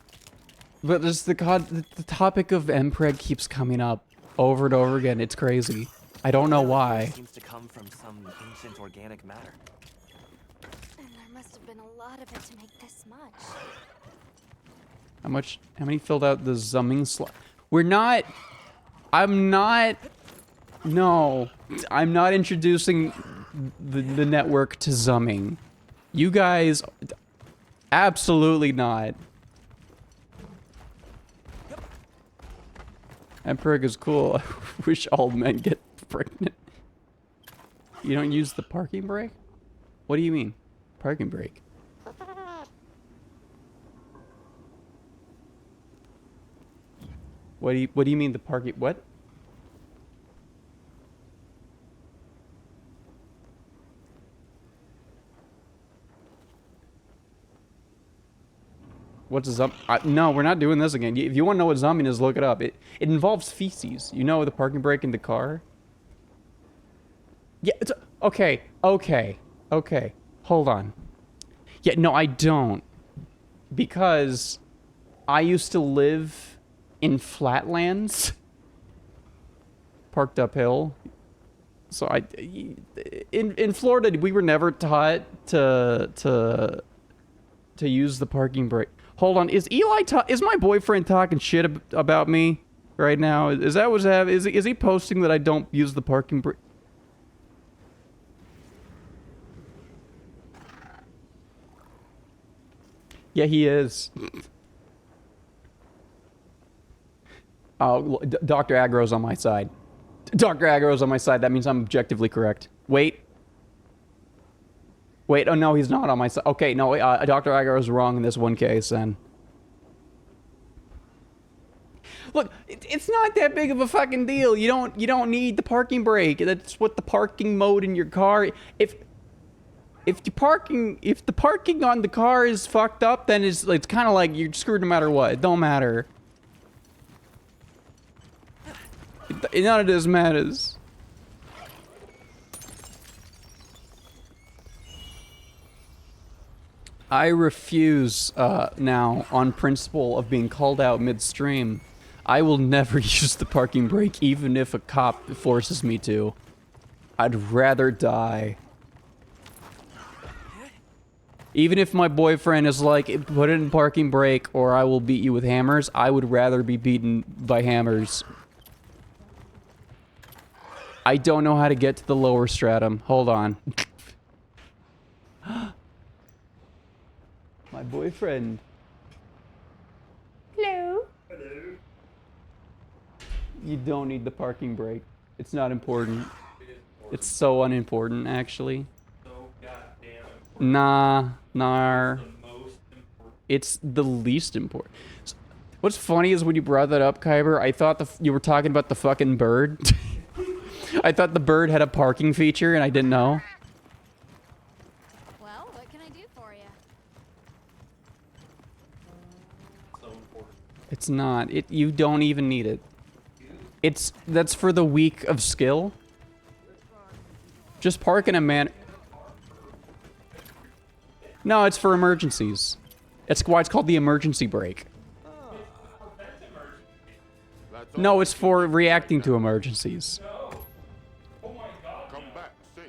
there's the topic of mpreg keeps coming up over and over again. It's crazy. I don't know why. Seems to come from some ancient organic matter. And there must have been a lot of it to make this much. How many filled out the zumming slot? I'm not introducing the network to zumming. You guys, absolutely not. Emperor is cool. I wish all men get pregnant. You don't use the parking brake? What do you mean? Parking brake? What do you mean the parking... What? What's a no, we're not doing this again. If you want to know what zumming is, look it up. It involves feces. You know the parking brake in the car? Yeah, it's... Okay. Hold on. Yeah, no, I don't. Because I used to live in flatlands, parked uphill. So in Florida, we were never taught to use the parking brake. Hold on, is my boyfriend talking shit about me right now? Is that what's happening? Is he posting that I don't use the parking brake? Yeah, he is. Oh, Dr. Aggro's on my side. Dr. Aggro's on my side. That means I'm objectively correct. Wait. Wait, oh no, he's not on my side. Okay, no, Dr. Aggro's wrong in this one case, then. Look, it's not that big of a fucking deal. You don't need the parking brake. That's what the parking mode in your car. If the parking on the car is fucked up, then it's kind of like you're screwed no matter what. It don't matter. None of this matters. I refuse now, on principle of being called out midstream. I will never use the parking brake, even if a cop forces me to. I'd rather die. Even if my boyfriend is like, put it in parking brake or I will beat you with hammers, I would rather be beaten by hammers. I don't know how to get to the lower stratum. Hold on. My boyfriend. Hello. Hello. You don't need the parking brake. It's not important. It's so unimportant, actually. So goddamn Nah. It's the least important. What's funny is when you brought that up, Kyber, I thought you were talking about the fucking bird. I thought the bird had a parking feature and I didn't know. Well, what can I do for you? so important. It's not. You don't even need it. That's for the weak of skill. Just park in a man. No, it's for emergencies. It's why it's called the emergency brake. No, it's for reacting to emergencies. Come back safe.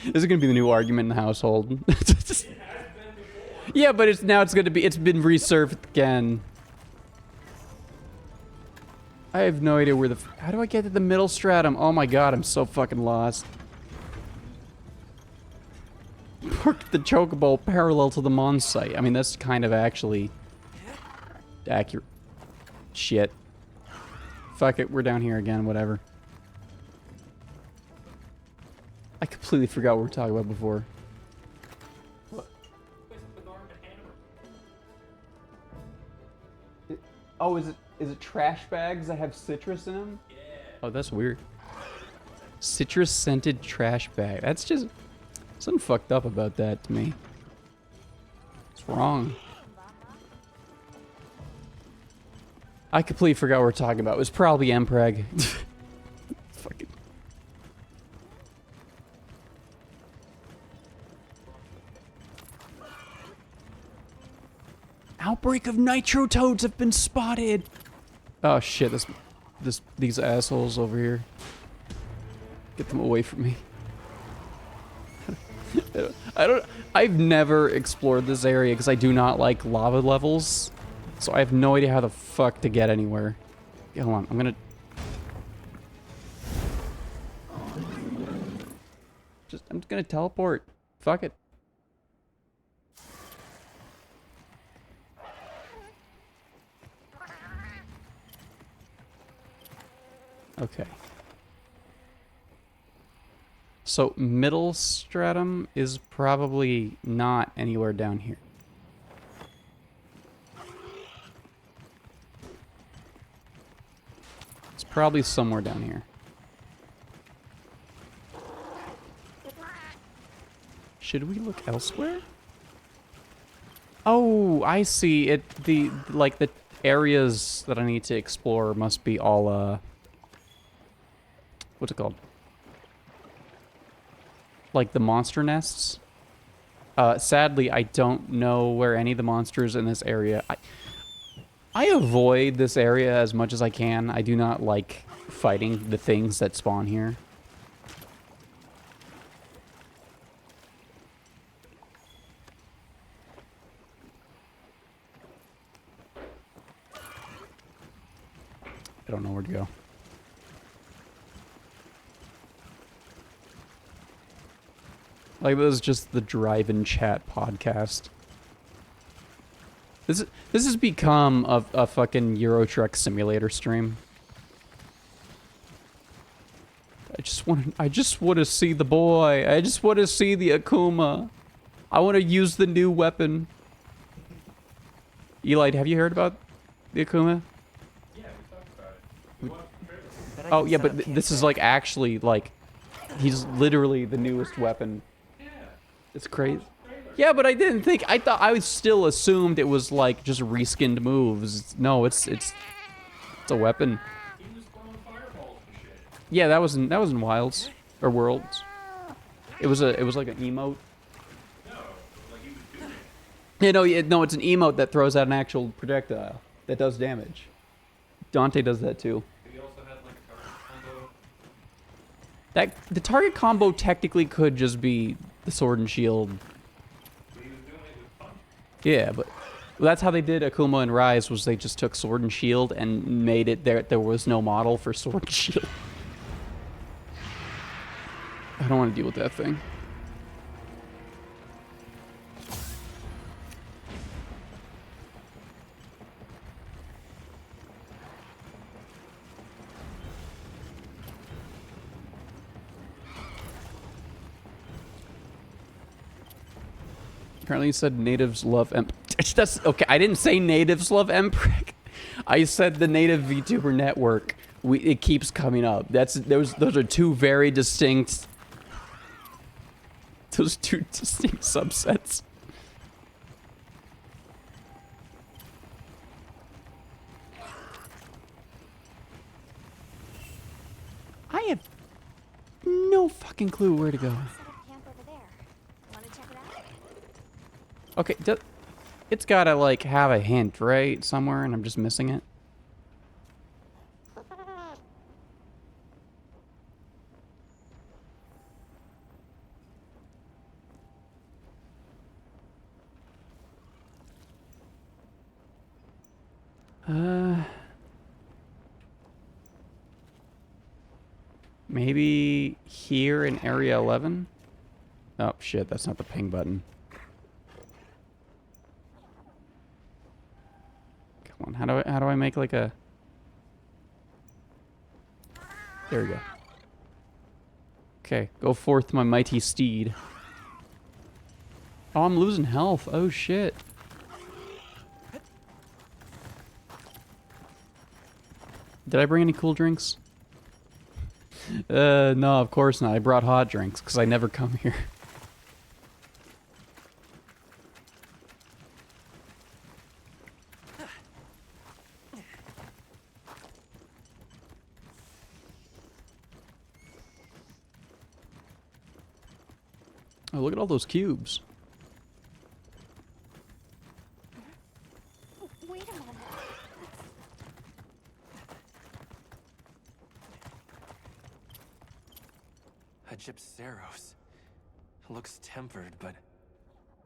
This is gonna be the new argument in the household. Yeah, but it's been resurfaced again. I have no idea where how do I get to the middle stratum? Oh my god, I'm so fucking lost. Park the chocobo parallel to the Mon site. I mean, that's kind of actually accurate. Shit. Fuck it, we're down here again, whatever. I completely forgot what we were talking about before. Oh, is it trash bags that have citrus in them? Yeah. Oh, that's weird. Citrus scented trash bag. That's just something fucked up about that to me. What's wrong? I completely forgot what we're talking about. It was probably Mpreg. Fucking. Outbreak of nitro toads have been spotted. Oh shit! These assholes over here. Get them away from me. I've never explored this area because I do not like lava levels. So I have no idea how the fuck to get anywhere. Yeah, hold on, I'm just gonna teleport. Fuck it. Okay. So middle stratum is probably not anywhere down here. It's probably somewhere down here. Should we look elsewhere? Oh, I see. The areas that I need to explore must be all what's it called? Like the monster nests. Sadly, I don't know where any of the monsters in this area. I avoid this area as much as I can. I do not like fighting the things that spawn here. I don't know where to go. Like, this is just the Drive-In Chat podcast. This has become a fucking Euro Truck Simulator stream. I just want to see the boy. I just want to see the Akuma. I want to use the new weapon. Eli, have you heard about the Akuma? Yeah, we talked about it. We watched the trailer. Bet I Oh can yeah, set but up camp this is there. like actually like he's literally the newest weapon. Yeah. It's crazy. Trailer. Yeah, but I didn't think. I was still assumed it was like just reskinned moves. No, it's a weapon. He was throwing fireballs and shit. Yeah, that was in Wilds or Worlds. It was like an emote. No, like he was doing it. No, it's an emote that throws out an actual projectile that does damage. Dante does that too. He also had like a target combo. The target combo technically could just be the sword and shield. But he was doing it with punch. Yeah, but that's how they did Akuma and Rise. Was they just took sword and shield and made it there was no model for sword and shield. I don't want to deal with that thing. Apparently you said natives love That's okay. I didn't say natives love Emprick. I said the native VTuber network. It keeps coming up. Those are two very distinct. Those two distinct subsets. I have no fucking clue where to go. Set up camp over there. Want to check it out? Okay, it's gotta like have a hint, right? Somewhere, and I'm just missing it. Maybe here in Area 11? Oh shit, that's not the ping button. Come on, how do I make like a... There we go. Okay, go forth my mighty steed. Oh, I'm losing health. Oh shit. Did I bring any cool drinks? No, of course not. I brought hot drinks because I never come here. Oh, look at all those cubes. Wait a moment. A Gypceros. Looks tempered, but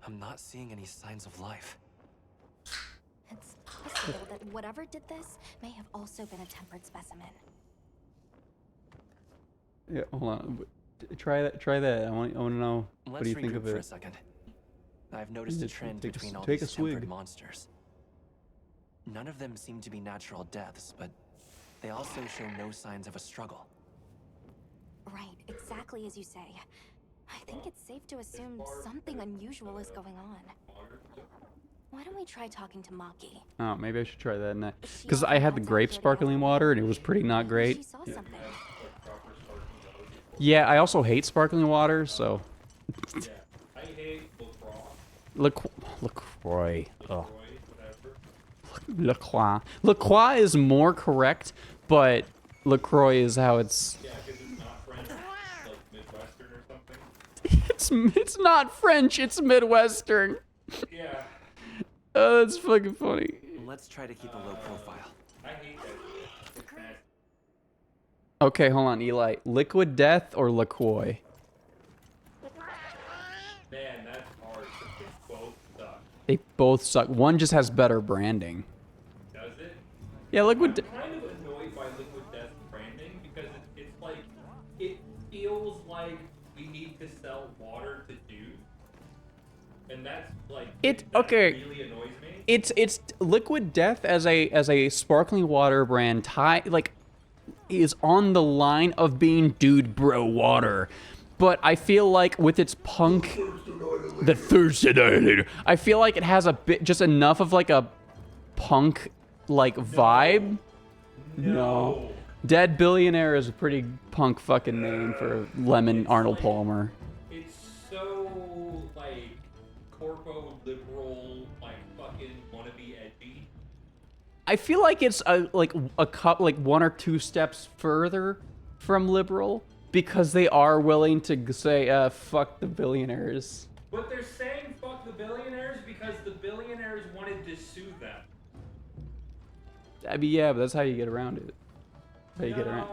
I'm not seeing any signs of life. It's possible that whatever did this may have also been a tempered specimen. Yeah, hold on. Try that. I want to know. Let's What do you think regroup of for a it? second. I've noticed a Just trend take a between all take these a swig. tempered monsters. None of them seem to be natural deaths, but they also show no signs of a struggle. Right, exactly as you say. I think it's safe to assume something unusual is going on. Why don't we try talking to Maki? Oh, maybe I should try that next. She Because often I had the heads out grape here to sparkling gather water and it was information. pretty not Maybe great. She saw something. Yeah, I also hate sparkling water, so. Yeah. I hate LaCroix. LaCroix. Oh. Whatever. LaCroix. LaCroix is more correct, but LaCroix is how it's. Yeah, because it's not French. It's like Midwestern or something. It's not French, it's Midwestern. Yeah. Oh, that's fucking funny. Let's try to keep a low profile. I hate that shit. It's nasty. Okay, hold on, Eli. Liquid Death or LaCroix? Man, that's hard. They both suck. They both suck. One just has better branding. Does it? Yeah, Liquid. I'm kind of annoyed by Liquid Death branding because it's like it feels like we need to sell water to dudes, and that's like It- that okay. really annoys me. it's Liquid Death as a sparkling water brand is on the line of being dude bro water. But I feel like with its punk, the Thirst Annihilator, I feel like it has a bit, just enough of like a punk like vibe. No. Dead Billionaire is a pretty punk fucking name for Lemon Arnold Palmer. It's so like corpo liberal, like fucking wannabe edgy. I feel like it's like one or two steps further from liberal because they are willing to say fuck the billionaires. But they're saying fuck the billionaires because the billionaires wanted to sue them. I mean, yeah, but that's how you get around it. How you get around.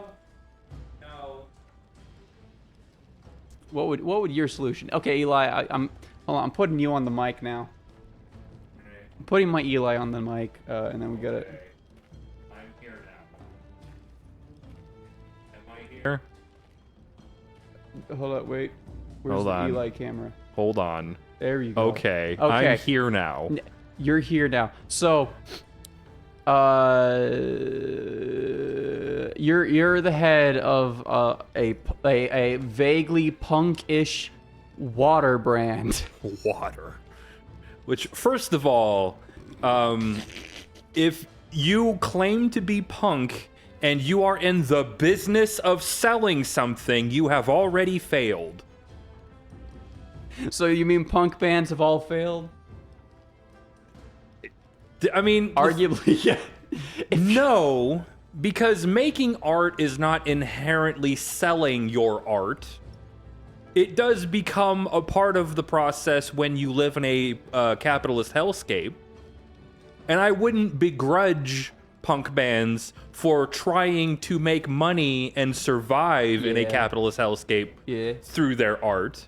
No. What would your solution? Okay, Eli, hold on, I'm putting you on the mic now. Okay. I'm putting my Eli on the mic, and then we gotta. Okay. I'm here now. Am I here? Hold up, wait. Where's Hold the on. Eli camera? Hold on. There you go. Okay. Okay. I'm here now. You're here now. So, you're the head of a vaguely punk-ish water brand. Water. Which, first of all, if you claim to be punk and you are in the business of selling something, you have already failed. So you mean punk bands have all failed? I mean, Arguably, yeah. no, because making art is not inherently selling your art. It does become a part of the process when you live in a capitalist hellscape. And I wouldn't begrudge punk bands for trying to make money and survive in a Yeah. capitalist hellscape Yeah. through their art.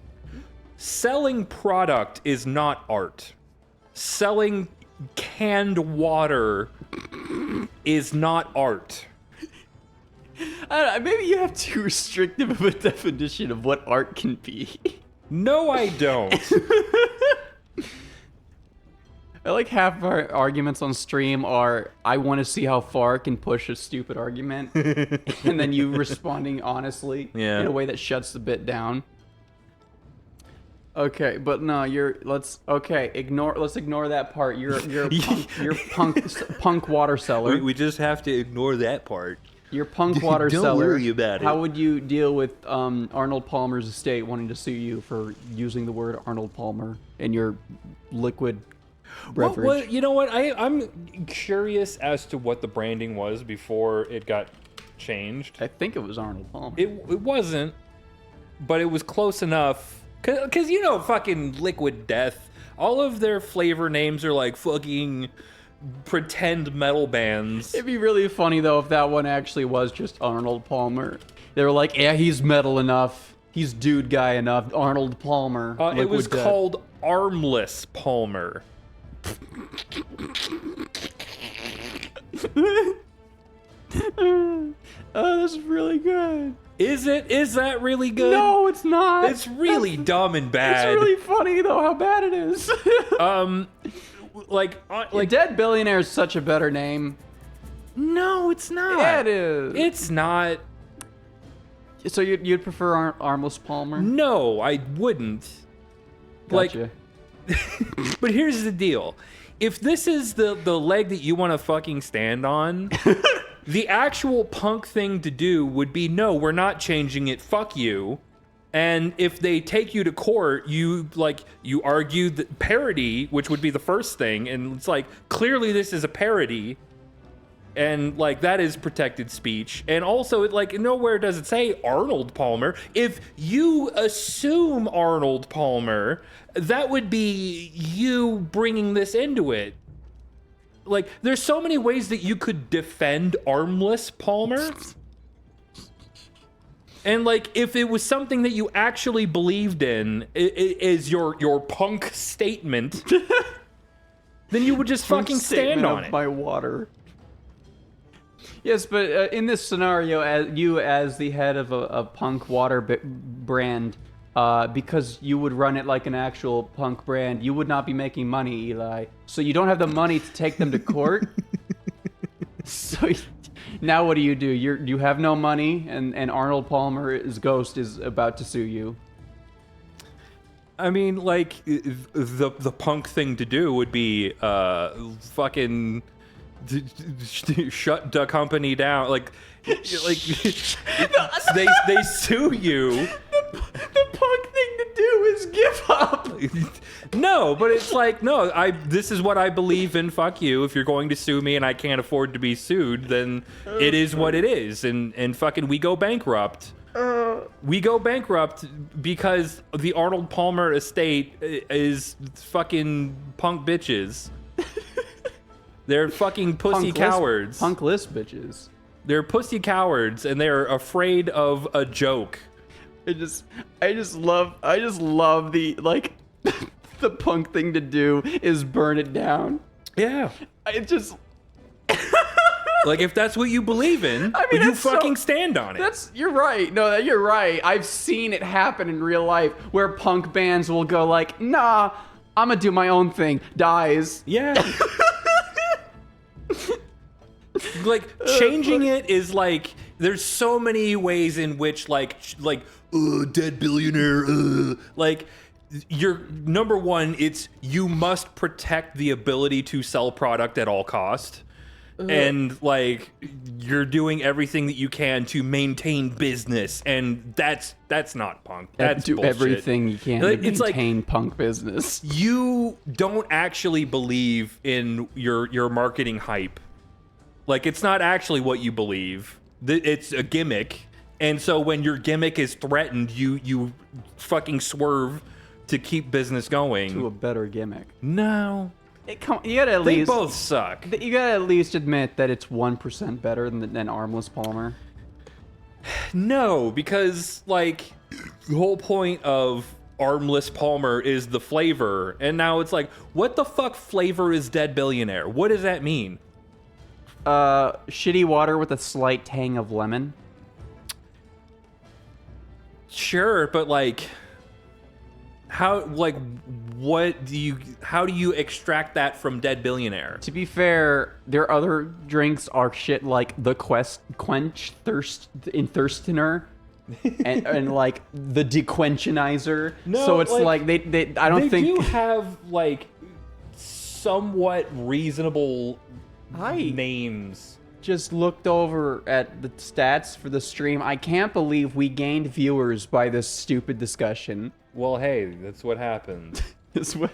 Selling product is not art. Selling canned water is not art. I don't know, maybe you have too restrictive of a definition of what art can be. No, I don't. I like half of our arguments on stream are, I want to see how far I can push a stupid argument, and then you responding honestly Yeah. in a way that shuts the bit down. Okay, but no, let's ignore that part. You're punk water seller. We just have to ignore that part. You're punk water Don't seller. worry about it. How would you deal with Arnold Palmer's estate wanting to sue you for using the word Arnold Palmer in your liquid beverage? Well, you know what? I'm curious as to what the branding was before it got changed. I think it was Arnold Palmer. It wasn't, but it was close enough. Cause you know, fucking Liquid Death. All of their flavor names are like fucking pretend metal bands. It'd be really funny though if that one actually was just Arnold Palmer. They were like, yeah, he's metal enough. He's dude guy enough. Arnold Palmer. It was Liquid Death. called Armless Palmer. Oh, that's really good. Is it? Is that really good? No, it's not. It's really dumb and bad. It's really funny though how bad it is. Like Dead Billionaire is such a better name. no, it's not. Yeah, it is. It's not. So you'd prefer Armless Palmer? No, I wouldn't. Gotcha. But here's the deal. If this is the leg that you want to fucking stand on, the actual punk thing to do would be, no, we're not changing it, fuck you. And if they take you to court, you argue the parody, which would be the first thing, and it's like, clearly this is a parody, and like that is protected speech. And also, it like nowhere does it say Arnold Palmer. If you assume Arnold Palmer, that would be you bringing this into it. Like, there's so many ways that you could defend Armless Palmer. And like, if it was something that you actually believed in, is your punk statement, then you would just fucking stand on it. By water. Yes, but in this scenario, as the head of a punk water brand, because you would run it like an actual punk brand, you would not be making money, Eli. So you don't have the money to take them to court. So now what do? You have no money, and Arnold Palmer's ghost is about to sue you. I mean, like, the punk thing to do would be fucking shut the company down. Like they sue you. The punk thing to do is give up. No, but it's like, no, this is what I believe in, fuck you. If you're going to sue me and I can't afford to be sued, then it is what it is. And fucking we go bankrupt. We go bankrupt because the Arnold Palmer estate is fucking punk bitches. They're fucking pussy cowards. Punkless bitches. They're pussy cowards, and they're afraid of a joke. I just love the, like, the punk thing to do is burn it down. Yeah. It just... Like, if that's what you believe in, I mean, you fucking stand on it. You're right. No, you're right. I've seen it happen in real life where punk bands will go like, nah, I'm gonna do my own thing. Dies. Yeah. Like, changing it is like, there's so many ways in which dead billionaire, like, you're number one, it's you must protect the ability to sell product at all cost. And like, you're doing everything that you can to maintain business, and that's not punk. That's do bullshit. Everything you can to maintain punk business. You don't actually believe in your marketing hype. Like, it's not actually what you believe. It's a gimmick. And so when your gimmick is threatened, you fucking swerve to keep business going. To a better gimmick. No. You gotta at least... They both suck. You gotta at least admit that it's 1% better than Armless Palmer. No, because, like, the whole point of Armless Palmer is the flavor. And now it's like, what the fuck flavor is Dead Billionaire? What does that mean? Shitty water with a slight tang of lemon. Sure, but like, how do you extract that from Dead Billionaire? To be fair, their other drinks are shit like the quench thirst in thirstener. and like the dequenchinizer. No, so it's like they I don't think they do have like somewhat reasonable names. Just looked over at the stats for the stream. I can't believe we gained viewers by this stupid discussion. Well, hey, that's what happens. That's what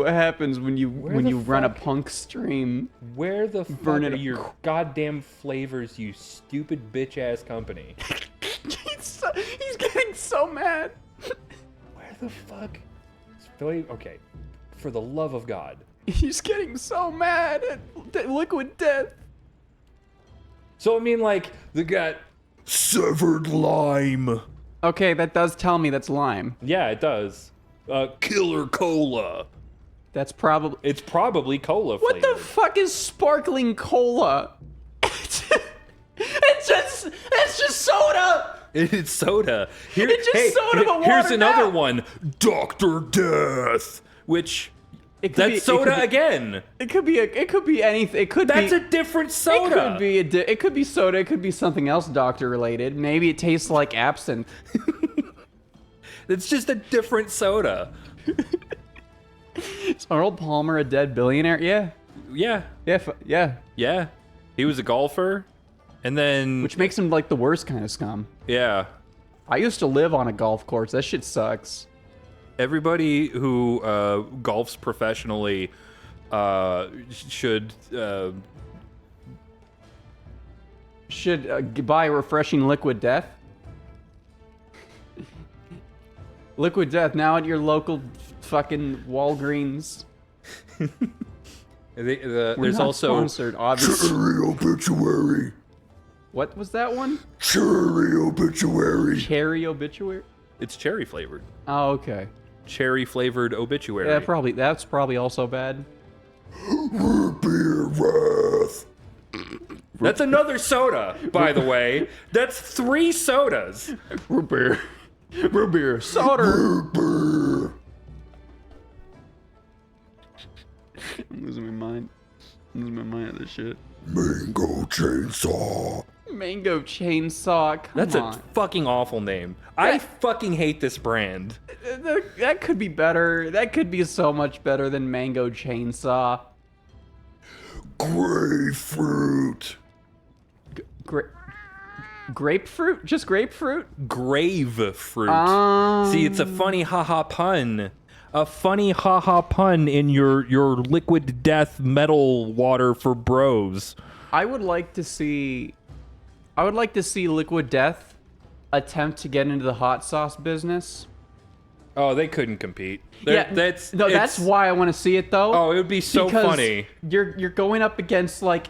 happens when you run a punk stream. Where the fuck are your goddamn flavors, you stupid bitch ass company? He's getting so mad. Where the fuck? Okay, for the love of God. He's getting so mad at Liquid Death. So I mean, like, they got severed lime. Okay, that does tell me that's lime. Yeah, it does. Killer Cola. It's probably cola flavored. What the fuck is sparkling cola? It's just soda. It's soda. Soda, but here's another down. one. Dr. Death, which that's soda again. It could be anything. That's a different soda. It could be soda. It could be something else doctor related. Maybe it tastes like absinthe. It's just a different soda. Is Arnold Palmer a dead billionaire? Yeah. Yeah. He was a golfer, and then which makes him like the worst kind of scum. Yeah. I used to live on a golf course. That shit sucks. Everybody who golfs professionally should buy refreshing Liquid Death. Liquid Death now at your local fucking Walgreens. There's also sponsored, obviously. Cherry Obituary. What was that one? Cherry Obituary. Cherry Obituary? It's cherry flavored. Oh, okay. Cherry flavored obituary. Yeah, that's probably also bad. Root beer wrath. That's another soda, by the way. That's 3 sodas. Root beer. Root beer. Solder. I'm losing my mind. I'm losing my mind at this shit. Mango chainsaw. Mango chainsaw. Come That's on. a fucking awful name. I fucking hate this brand. That could be better. That could be so much better than mango chainsaw. Grapefruit. Grapefruit? Just grapefruit? Grave fruit. See, it's a funny haha pun. A funny haha pun in your liquid death metal water for bros. I would like to see Liquid Death attempt to get into the hot sauce business. Oh, they couldn't compete. That's why I want to see it though. Oh, it would be so because funny. You're going up against like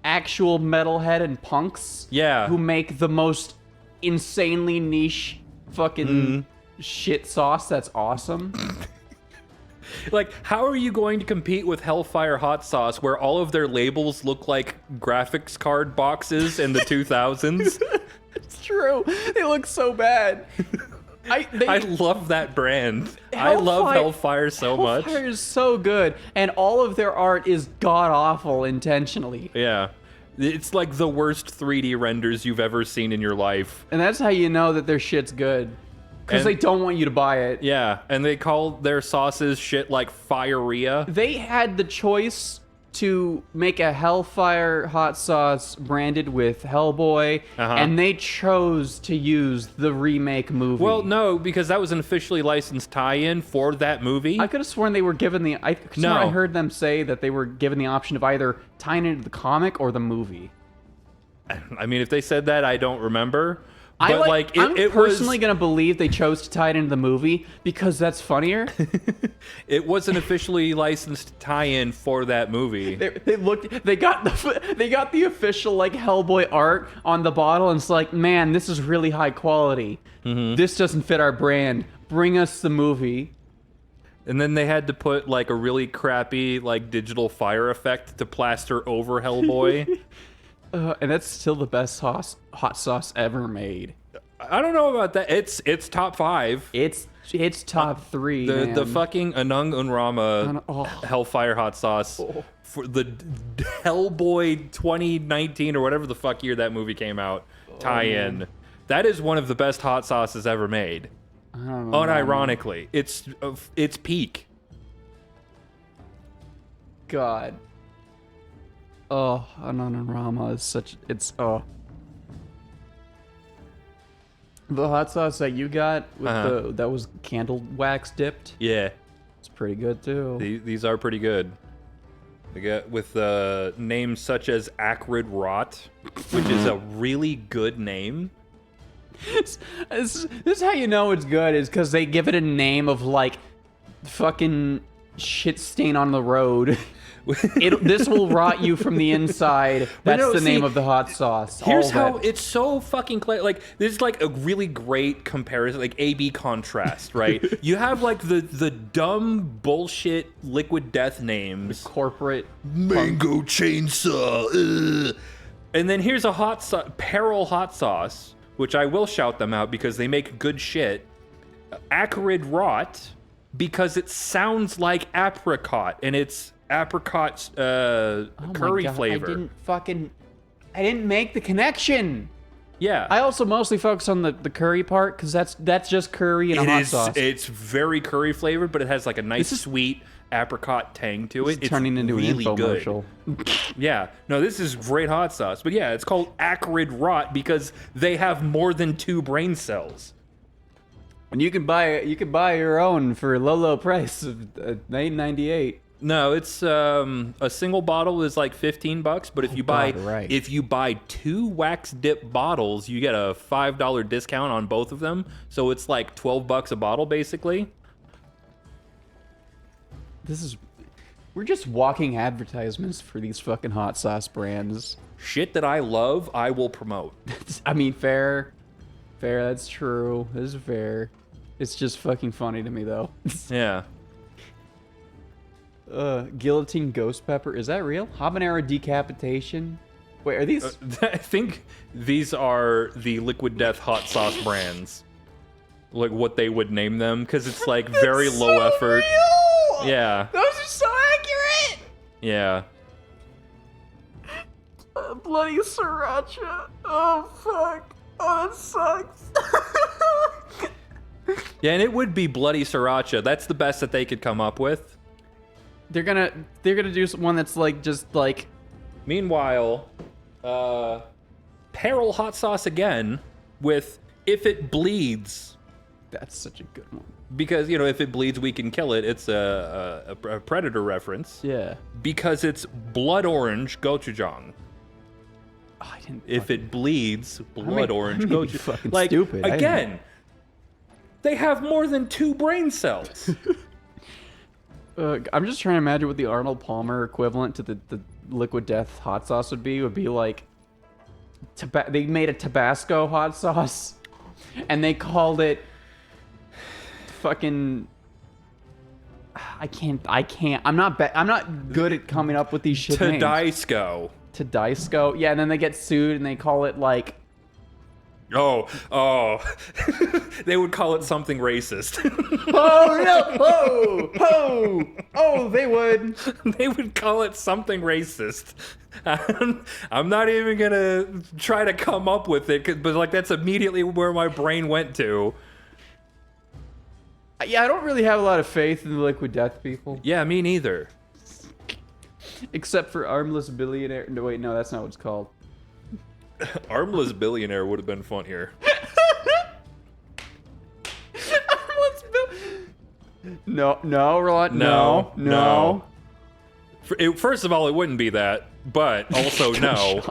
actual metalhead and punks. Yeah. Who make the most insanely niche fucking shit sauce that's awesome. Like, how are you going to compete with Hellfire Hot Sauce where all of their labels look like graphics card boxes in the 2000s? It's true. They look so bad. I love that brand. I love Hellfire so much. Hellfire is so good, and all of their art is god-awful intentionally. Yeah. It's like the worst 3D renders you've ever seen in your life. And that's how you know that their shit's good. Because they don't want you to buy it. Yeah, and they call their sauces shit like Firea. They had the choice to make a Hellfire hot sauce branded with Hellboy, and they chose to use the remake movie. Well, no, because that was an officially licensed tie-in for that movie. I could have sworn they were given the... I heard them say that they were given the option of either tying into the comic or the movie. I mean, if they said that, I don't remember. I'm it personally going to believe they chose to tie it into the movie because that's funnier. It was an officially licensed tie-in for that movie. They got the official like Hellboy art on the bottle, and it's like, man, this is really high quality. This doesn't fit our brand. Bring us the movie. And then they had to put like a really crappy like digital fire effect to plaster over Hellboy. And that's still the best hot sauce ever made. I don't know about that. It's top 5. It's top 3. The fucking Anung Unrama Hellfire hot sauce for the Hellboy 2019 or whatever the fuck year that movie came out tie-in. That is one of the best hot sauces ever made. I don't know. Unironically, it's peak. God. Oh, Ananarama is the hot sauce that you got with that was candle wax dipped. Yeah, it's pretty good too. These are pretty good. They get with names such as Acrid Rot, which is a really good name. This is how you know it's good, is because they give it a name of like fucking shit stain on the road. This will rot you from the inside. That's the name of the hot sauce. Here's how it's so fucking clear. Like, this is like a really great comparison, like A/B contrast, right? You have like the dumb bullshit liquid death names, corporate mango chainsaw, and then here's a Peril hot sauce, which I will shout them out because they make good shit. Acrid Rot, because it sounds like apricot, and it's apricot curry flavor. I didn't make the connection. Yeah. I also mostly focus on the curry part because that's just curry and a hot sauce. It's very curry flavored, but it has like a nice sweet apricot tang to it. It's turning into really an good. infomercial. Yeah. No, this is great hot sauce. But yeah, it's called Acrid Rot because they have more than 2 brain cells. And you can buy your own for a low price of $9.98. No, it's a single bottle is like $15, but if you buy 2 wax dip bottles, you get a $5 discount on both of them. So it's like $12 a bottle, basically. We're just walking advertisements for these fucking hot sauce brands. Shit that I love, I will promote. I mean, fair. That's true. This is fair. It's just fucking funny to me though. Yeah. Guillotine ghost pepper. Is that real? Habanero decapitation. Wait, are these? I think these are the Liquid Death hot sauce brands. like what they would name them, because it's like very low effort. Real! Yeah. Those are so accurate. Yeah. Bloody sriracha. Oh fuck. Oh, that sucks. Yeah, and it would be bloody sriracha. That's the best that they could come up with. They're gonna do one that's like just like. Meanwhile, Peril hot sauce again with if it bleeds. That's such a good one. Because, you know, if it bleeds, we can kill it. It's a Predator reference. Yeah. Because it's blood orange gochujang. Oh, I didn't. If it bleeds, blood orange I may be gochujang. fucking Like, stupid. again, they have more than 2 brain cells. I'm just trying to imagine what the Arnold Palmer equivalent to the Liquid Death hot sauce would be. Would be like, they made a Tabasco hot sauce, and they called it fucking. I can't. I'm not good at coming up with these shit names. Tedisco. Yeah, and then they get sued and they call it like. Oh. They would call it something racist. Oh no! Oh, they would. They would call it something racist. I'm not even gonna try to come up with it, but like that's immediately where my brain went to. Yeah, I don't really have a lot of faith in the Liquid Death people. Yeah, me neither. Except for Armless Billionaire. No, wait, no, that's not what it's called. Armless Billionaire would have been funnier. No, Roland. No. First of all, it wouldn't be that, but also no.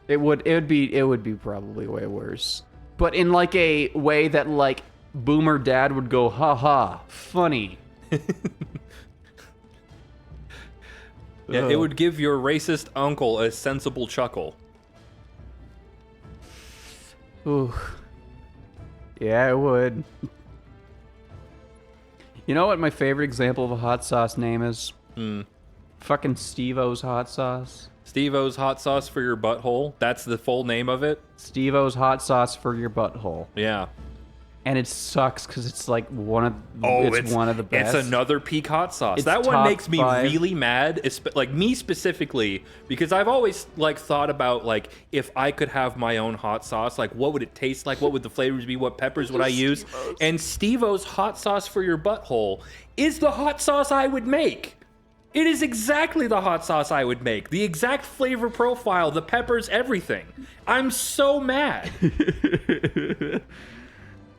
It would be probably way worse. But in like a way that like Boomer Dad would go, ha ha, funny. Yeah, it would give your racist uncle a sensible chuckle. Ooh. Yeah, it would. You know what my favorite example of a hot sauce name is? Fucking Steve-O's hot sauce. Steve-O's hot sauce for your butthole? That's the full name of it? Steve-O's hot sauce for your butthole. Yeah. And it sucks because it's like one of the best. It's another peak hot sauce. It's that one top makes me 5. really mad, like me specifically, because I've always like thought about like if I could have my own hot sauce, like what would it taste like? What would the flavors be? What peppers would I use? Steve-O's. And Steve-O's hot sauce for your butthole is the hot sauce I would make. It is exactly the hot sauce I would make. The exact flavor profile, the peppers, everything. I'm so mad.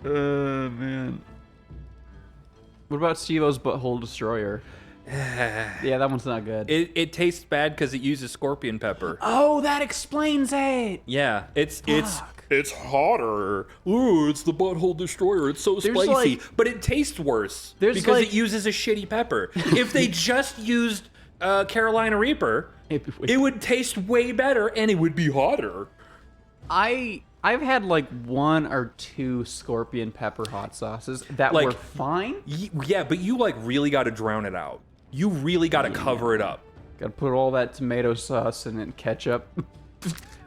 Man. What about Steve-O's Butthole Destroyer? Yeah, that one's not good. It tastes bad because it uses scorpion pepper. Oh, that explains it. Yeah, it's hotter. Ooh, it's the Butthole Destroyer. It's so spicy, but it tastes worse because it uses a shitty pepper. If they just used Carolina Reaper, it would taste way better and it would be hotter. I've had like 1 or 2 scorpion pepper hot sauces that like, were fine. Yeah, but you like really got to drown it out. You really got to cover it up. Got to put all that tomato sauce and then ketchup.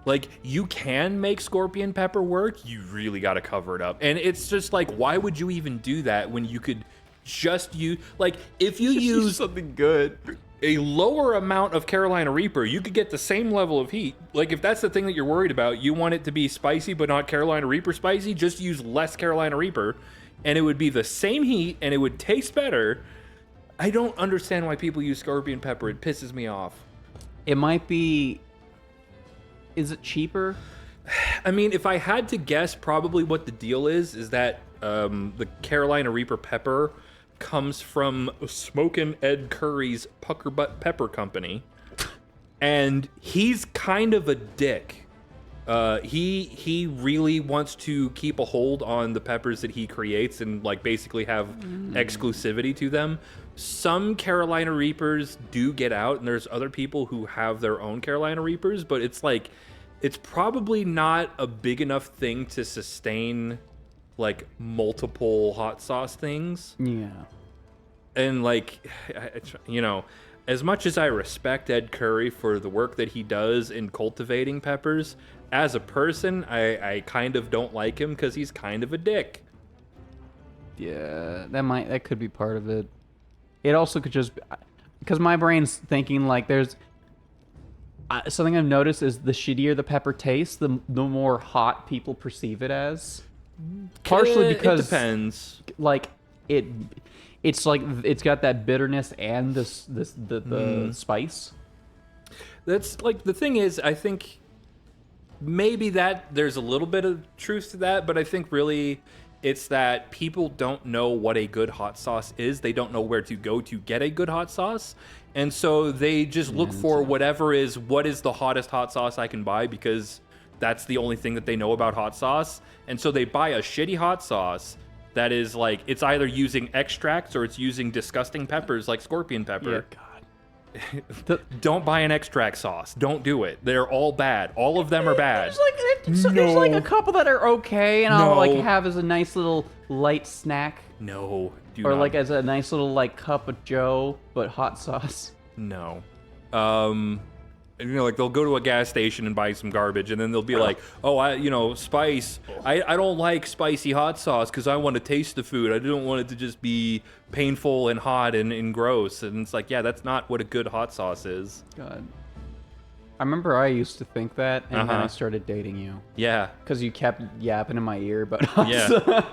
Like, you can make scorpion pepper work. You really got to cover it up. And it's just like, why would you even do that when you could just use, like, if you use something good, a lower amount of Carolina Reaper, you could get the same level of heat. Like, if that's the thing that you're worried about, you want it to be spicy but not Carolina Reaper spicy, just use less Carolina Reaper, and it would be the same heat, and it would taste better. I don't understand why people use scorpion pepper. It pisses me off. It might be... Is it cheaper? I mean, if I had to guess, probably what the deal is that the Carolina Reaper pepper comes from Smokin' Ed Curry's Pucker Butt Pepper Company, and he's kind of a dick. He really wants to keep a hold on the peppers that he creates and like basically have exclusivity to them. Some Carolina Reapers do get out, and there's other people who have their own Carolina Reapers, but it's like it's probably not a big enough thing to sustain like multiple hot sauce things. Yeah. And like, you know, as much as I respect Ed Curry for the work that he does in cultivating peppers, as a person, I kind of don't like him because he's kind of a dick. Yeah, that could be part of it. It also could just because my brain's thinking like there's something I've noticed is the shittier the pepper tastes, the more hot people perceive it as. Partially because it depends. Like it's like it's got that bitterness and the spice. That's like the thing is, I think maybe that there's a little bit of truth to that, but I think really it's that people don't know what a good hot sauce is. They don't know where to go to get a good hot sauce. And so they just look for what is the hottest hot sauce I can buy because that's the only thing that they know about hot sauce. And so they buy a shitty hot sauce that is like, it's either using extracts or it's using disgusting peppers like scorpion pepper. Yeah, God. Don't buy an extract sauce. Don't do it. They're all bad. All of them are bad. There's like a couple that are okay, and I'll like have as a nice little light snack. No, or like as a nice little like cup of Joe, but hot sauce. No. You know, like they'll go to a gas station and buy some garbage, and then they'll be like, "Oh, spice. I don't like spicy hot sauce because I want to taste the food. I don't want it to just be painful and hot and gross." And it's like, yeah, that's not what a good hot sauce is. God. I remember I used to think that, and then I started dating you. Yeah. Because you kept yapping in my ear about hot sauce.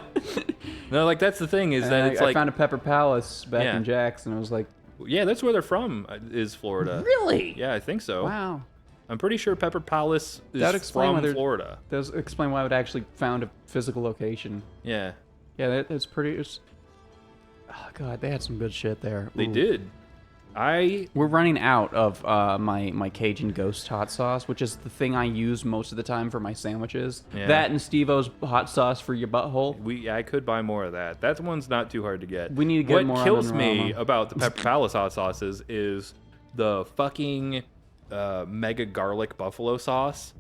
No, like that's the thing is that it's like I found a Pepper Palace back in Jackson. I was like, yeah, that's where they're from, is Florida. Really? Yeah, I think so. Wow. I'm pretty sure Pepper Palace is from Florida. Does explain why I would actually found a physical location. Yeah. Yeah, that's pretty... Oh, God, they had some good shit there. They did. We're running out of my Cajun Ghost hot sauce, which is the thing I use most of the time for my sandwiches. Yeah. That and Steve-O's hot sauce for your butthole. I could buy more of that. That one's not too hard to get. We need to get more. What kills me about the Pepper Palace hot sauces is the fucking mega garlic buffalo sauce.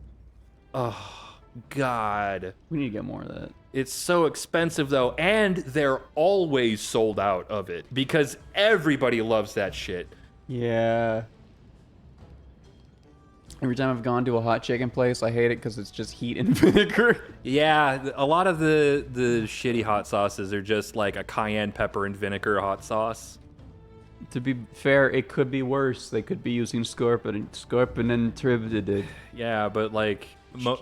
Oh, God. We need to get more of that. It's so expensive, though, and they're always sold out of it because everybody loves that shit. Yeah. Every time I've gone to a hot chicken place, I hate it because it's just heat and vinegar. Yeah, a lot of the shitty hot sauces are just like a cayenne pepper and vinegar hot sauce. To be fair, it could be worse. They could be using scorpion and tribute. Yeah, but like...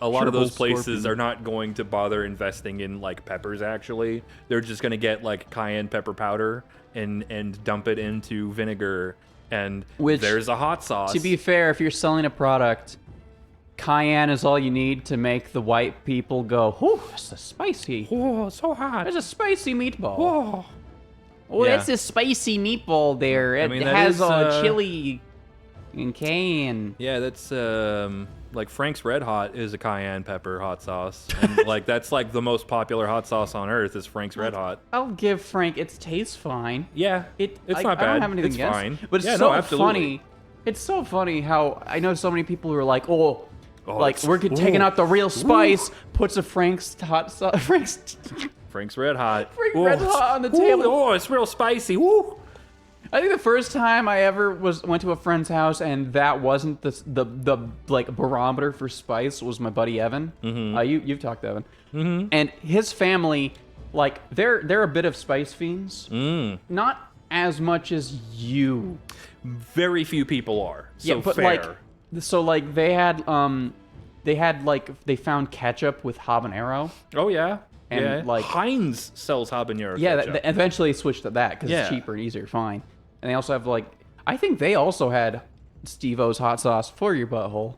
a lot of those places are not going to bother investing in like peppers. Actually, they're just going to get like cayenne pepper powder and dump it into vinegar, and there's a hot sauce. To be fair, if you're selling a product, cayenne is all you need to make the white people go, "Whew, it's a spicy. Oh, so hot. It's a spicy meatball. Whoa. Oh, that's a spicy meatball there. It has chili and cayenne." Yeah, that's like Frank's Red Hot is a cayenne pepper hot sauce, and like that's like the most popular hot sauce on earth is Frank's Red Hot. I'll give Frank, it tastes fine. Yeah, it's not bad. I don't have anything it's against fine. But it's so funny. It's so funny how I know so many people who are like, like we're taking out the real spice, puts a Frank's hot sauce, Frank's Red Hot, Red Hot on the table. Oh, it's real spicy. Woo. I think the first time I ever went to a friend's house and that wasn't the like barometer for spice was my buddy Evan. Mm-hmm. You've talked to Evan, mm-hmm. and his family, like they're a bit of spice fiends. Not as much as you. Very few people are. So yeah, but fair. like they found ketchup with habanero. Oh yeah. And like Heinz sells habanero. Yeah, ketchup. They eventually switched to that because it's cheaper and easier to find. And they also have I think they also had Steve-O's hot sauce for your butthole.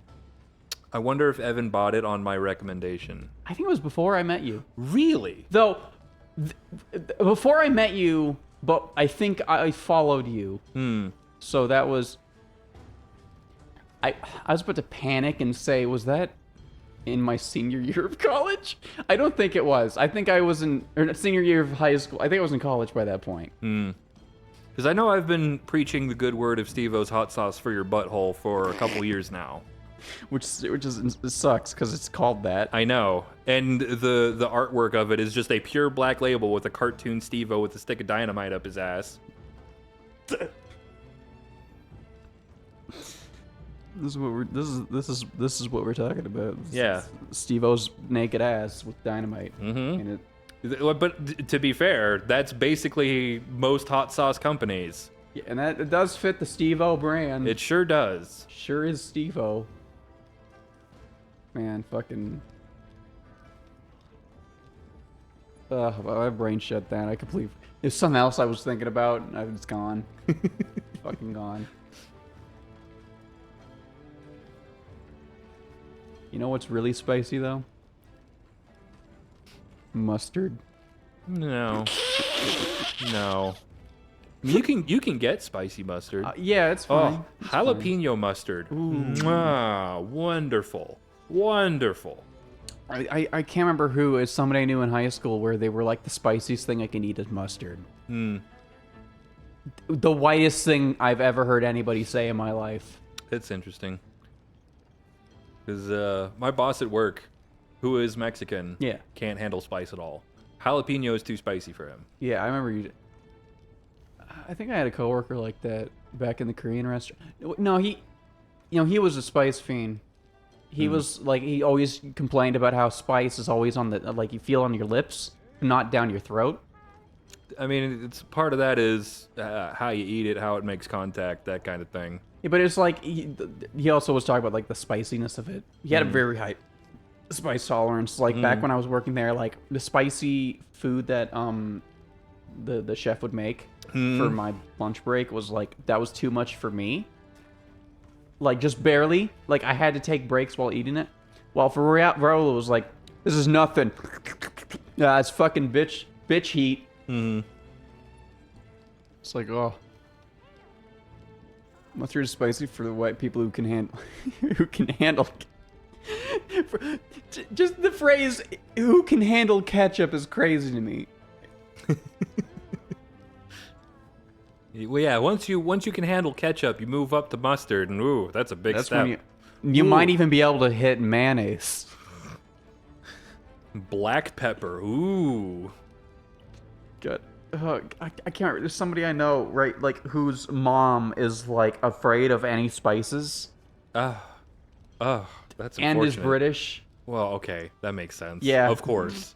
I wonder if Evan bought it on my recommendation. I think it was before I met you. Really? Though, before I met you, but I think I followed you. So that was... I was about to panic and say, was that in my senior year of college? I don't think it was. I think I was or senior year of high school. I think I was in college by that point. Because I know I've been preaching the good word of Steve-O's hot sauce for your butthole for a couple years now. Which sucks because it's called that. I know. And the artwork of it is just a pure black label with a cartoon Steve-O with a stick of dynamite up his ass. This is what we're this is what we're talking about. Yeah. Steve-O's naked ass with dynamite. In it. But to be fair, that's basically most hot sauce companies. Yeah, and that it does fit the Steve-O brand. It sure does. Sure is Steve-O. Man, fucking. Well, my brain shut down. I completely. There's something else I was thinking about, and it's gone. Fucking gone. You know what's really spicy though? Mustard. No. No. You can get spicy mustard. Yeah, it's fine. Oh, It's jalapeno mustard. Mwah, wonderful. Wonderful. I can't remember who is somebody I knew in high school where they were like the spiciest thing I can eat is mustard. The whitest thing I've ever heard anybody say in my life. It's interesting. Because my boss at work, who is Mexican, Yeah. can't handle spice at all. Jalapeno is too spicy for him. Yeah, I remember you. I think I had a coworker like that back in the Korean restaurant. No, he was a spice fiend. He was like, he always complained about how spice is always on the, like you feel on your lips, not down your throat. I mean, it's part of that is how you eat it, how it makes contact, that kind of thing. Yeah, but it's like, he also was talking about like the spiciness of it. He had a very high spice tolerance. Like back when I was working there, like the spicy food that the chef would make for my lunch break was like, that was too much for me. Like just barely. Like I had to take breaks while eating it. While for Raul it was like, this is nothing. It's fucking bitch heat. It's like, oh. Mustard is spicy for the white people who can handle just the phrase "who can handle ketchup" is crazy to me. Well, yeah, once you can handle ketchup, you move up to mustard, and ooh, that's a big step. When you might even be able to hit mayonnaise. Black pepper, ooh. God, I can't. There's somebody I know, right? Like whose mom is like afraid of any spices. That's unfortunate. And is British. Well, okay, that makes sense. Yeah, of course.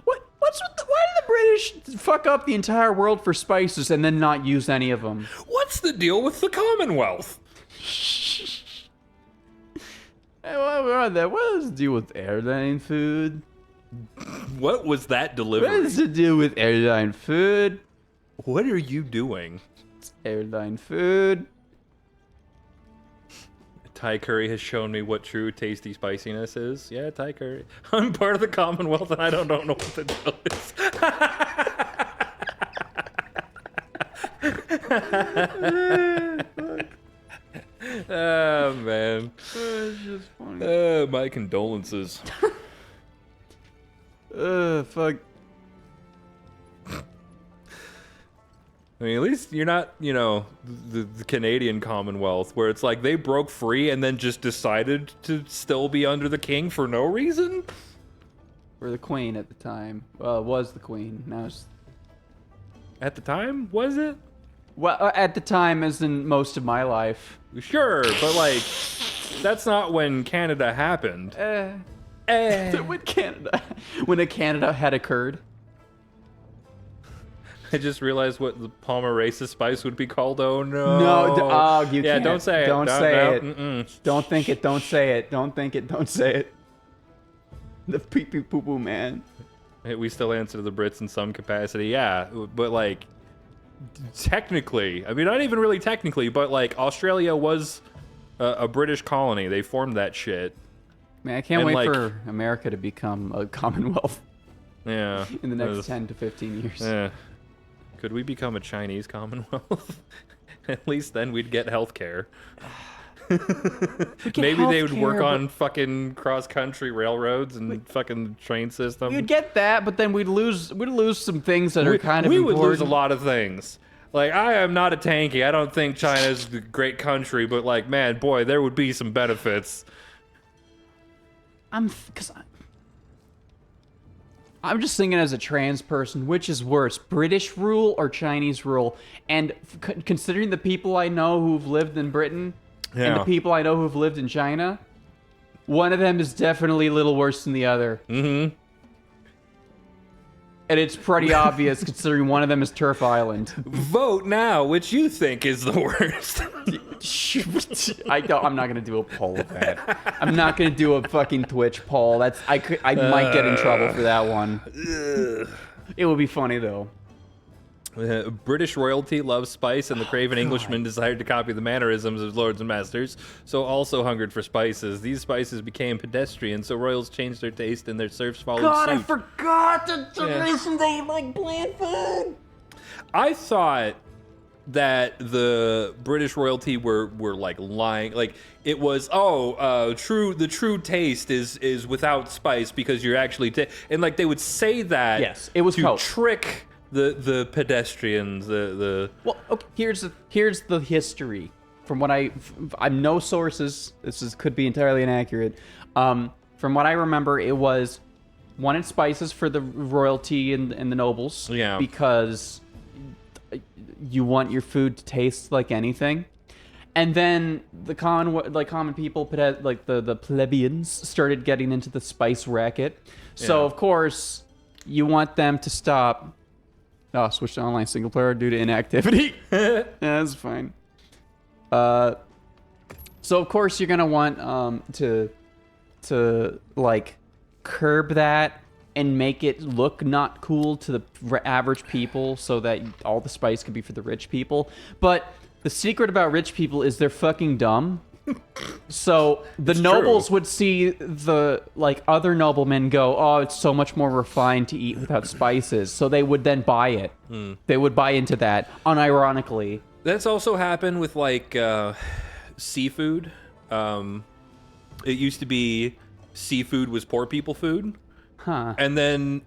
What's with why do the British fuck up the entire world for spices and then not use any of them? What's the deal with the Commonwealth? Hey, what does it do with airline food? What was that delivery? What does it do with airline food? What are you doing? It's airline food. Thai curry has shown me what true tasty spiciness is. Yeah, Thai curry. I'm part of the Commonwealth and I don't know what the deal is. Oh, man. It's just funny. My condolences. Fuck. I mean, at least you're not, the Canadian Commonwealth, where it's like they broke free and then just decided to still be under the king for no reason. Or the Queen at the time. Well, it was the Queen. Now it's... At the time, was it? Well, at the time, as in most of my life. Sure, but like, that's not when Canada happened. When Canada had occurred. I just realized what the Pomeranian spice would be called. Oh no! No, you can't. Don't say it. Don't say it. Mm-mm. Don't think it. Don't say it. Don't think it. Don't say it. The pee pee poo poo man. Hey, we still answer to the Brits in some capacity, yeah. But like, technically, I mean, not even really technically, but like, Australia was a British colony. They formed that shit. Man, I can't wait for America to become a Commonwealth. Yeah. In the next 10 to 15 years. Yeah. Could we become a Chinese Commonwealth? At least then we'd get healthcare. Maybe they would work on fucking cross-country railroads and fucking train system. We'd get that, but then we'd lose some things that are kind of important. We would lose a lot of things. Like, I am not a tanky. I don't think China's a great country, but like, man, boy, there would be some benefits. I'm just thinking as a trans person, which is worse, British rule or Chinese rule? And considering the people I know who've lived in Britain, and the people I know who've lived in China, one of them is definitely a little worse than the other. Mm-hmm. And it's pretty obvious considering one of them is Turf Island. Vote now which you think is the worst. I'm not gonna do a poll of that. I'm not gonna do a fucking Twitch poll. I might get in trouble for that one. It would be funny though. British royalty loves spice, and the craven Englishman desired to copy the mannerisms of lords and masters, so also hungered for spices. These spices became pedestrian, so royals changed their taste, and their serfs followed suit. I forgot the reason they like bland food. I thought that the British royalty were like lying, like it was the true taste is without spice because you're actually and like they would say that it was to trick the pedestrians. Well, okay, here's the history from what I'm no sources. Could be entirely inaccurate. From what I remember, it was wanted spices for the royalty and the nobles. Yeah. Because you want your food to taste like anything. And then the common people, like the plebeians, started getting into the spice racket. So of course you want them to stop. Oh, switch to online single player due to inactivity. Yeah, that's fine. So of course you're gonna want to like curb that and make it look not cool to the average people, so that all the spice could be for the rich people. But the secret about rich people is they're fucking dumb. So the nobles would see the other noblemen go, oh, it's so much more refined to eat without spices. So they would then buy it. They would buy into that, unironically. That's also happened with seafood. It used to be seafood was poor people food. Huh. And then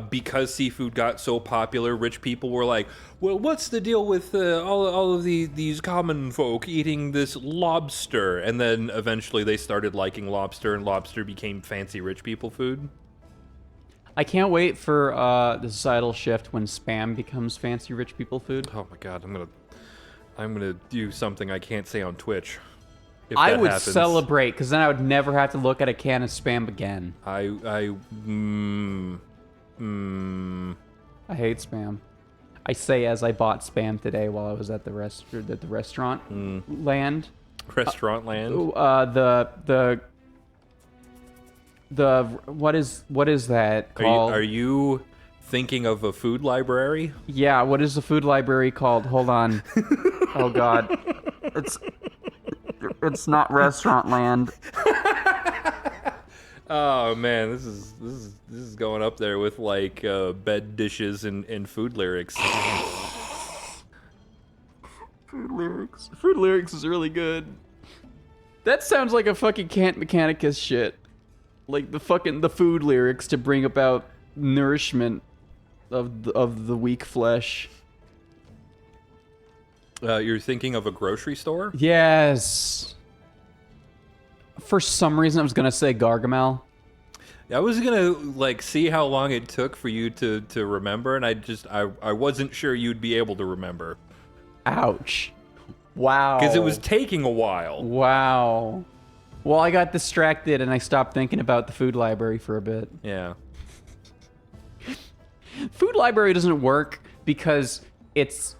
because seafood got so popular, rich people were like, well, what's the deal with all of these common folk eating this lobster? And then eventually they started liking lobster, and lobster became fancy rich people food. I can't wait for the societal shift when Spam becomes fancy rich people food. Oh my god, I'm gonna do something I can't say on Twitch. I would celebrate, because then I would never have to look at a can of Spam again. I hate Spam. I say as I bought Spam today while I was at the restaurant land. Restaurant land. What is that called? Are you thinking of a food library? Yeah. What is the food library called? Hold on. Oh God. It's not Restaurant Land. Oh man, this is going up there with bed dishes and food lyrics. Food lyrics is really good. That sounds like a fucking Cant Mechanicus shit. Like the food lyrics to bring about nourishment of the weak flesh. You're thinking of a grocery store? Yes. For some reason, I was gonna say Gargamel. I was gonna see how long it took for you to remember, and I wasn't sure you'd be able to remember. Ouch. Wow. Because it was taking a while. Wow. Well, I got distracted and I stopped thinking about the food library for a bit. Yeah. Food library doesn't work because it's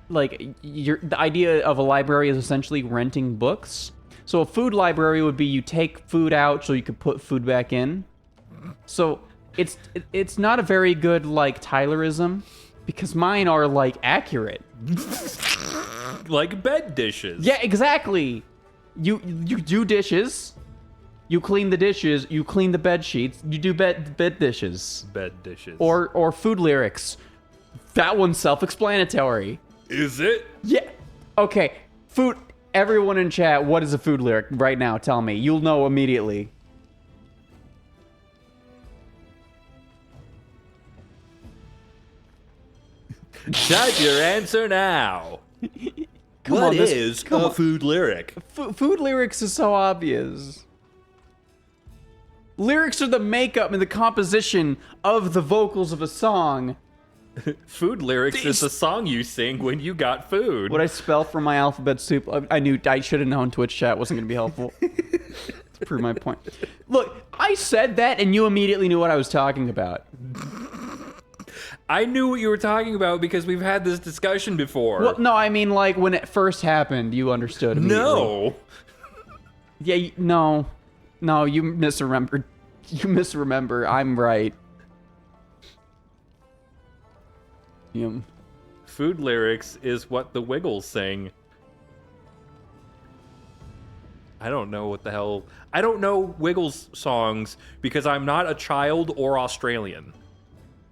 the idea of a library is essentially renting books. So a food library would be you take food out so you could put food back in. So it's not a very good Tylerism, because mine are accurate. Like bed dishes. Yeah, exactly. You do dishes. You clean the dishes. You clean the bed sheets. You do bed dishes. Bed dishes. Or food lyrics. That one's self-explanatory. Is it? Yeah. Okay. Food. Everyone in chat, what is a food lyric right now? Tell me. You'll know immediately. Type your answer now. What is a food lyric? Food lyrics is so obvious. Lyrics are the makeup and the composition of the vocals of a song. Food lyrics is the song you sing when you got food. What I spell for my alphabet soup, I knew I should have known Twitch chat wasn't going to be helpful. To prove my point. Look, I said that and you immediately knew what I was talking about. I knew what you were talking about because we've had this discussion before. Well, no, I mean like when it first happened, you understood immediately. No. Yeah, no, you misremembered. You misremember. I'm right. Food lyrics is what the Wiggles sing. I don't know what the hell. I don't know Wiggles songs because I'm not a child or Australian.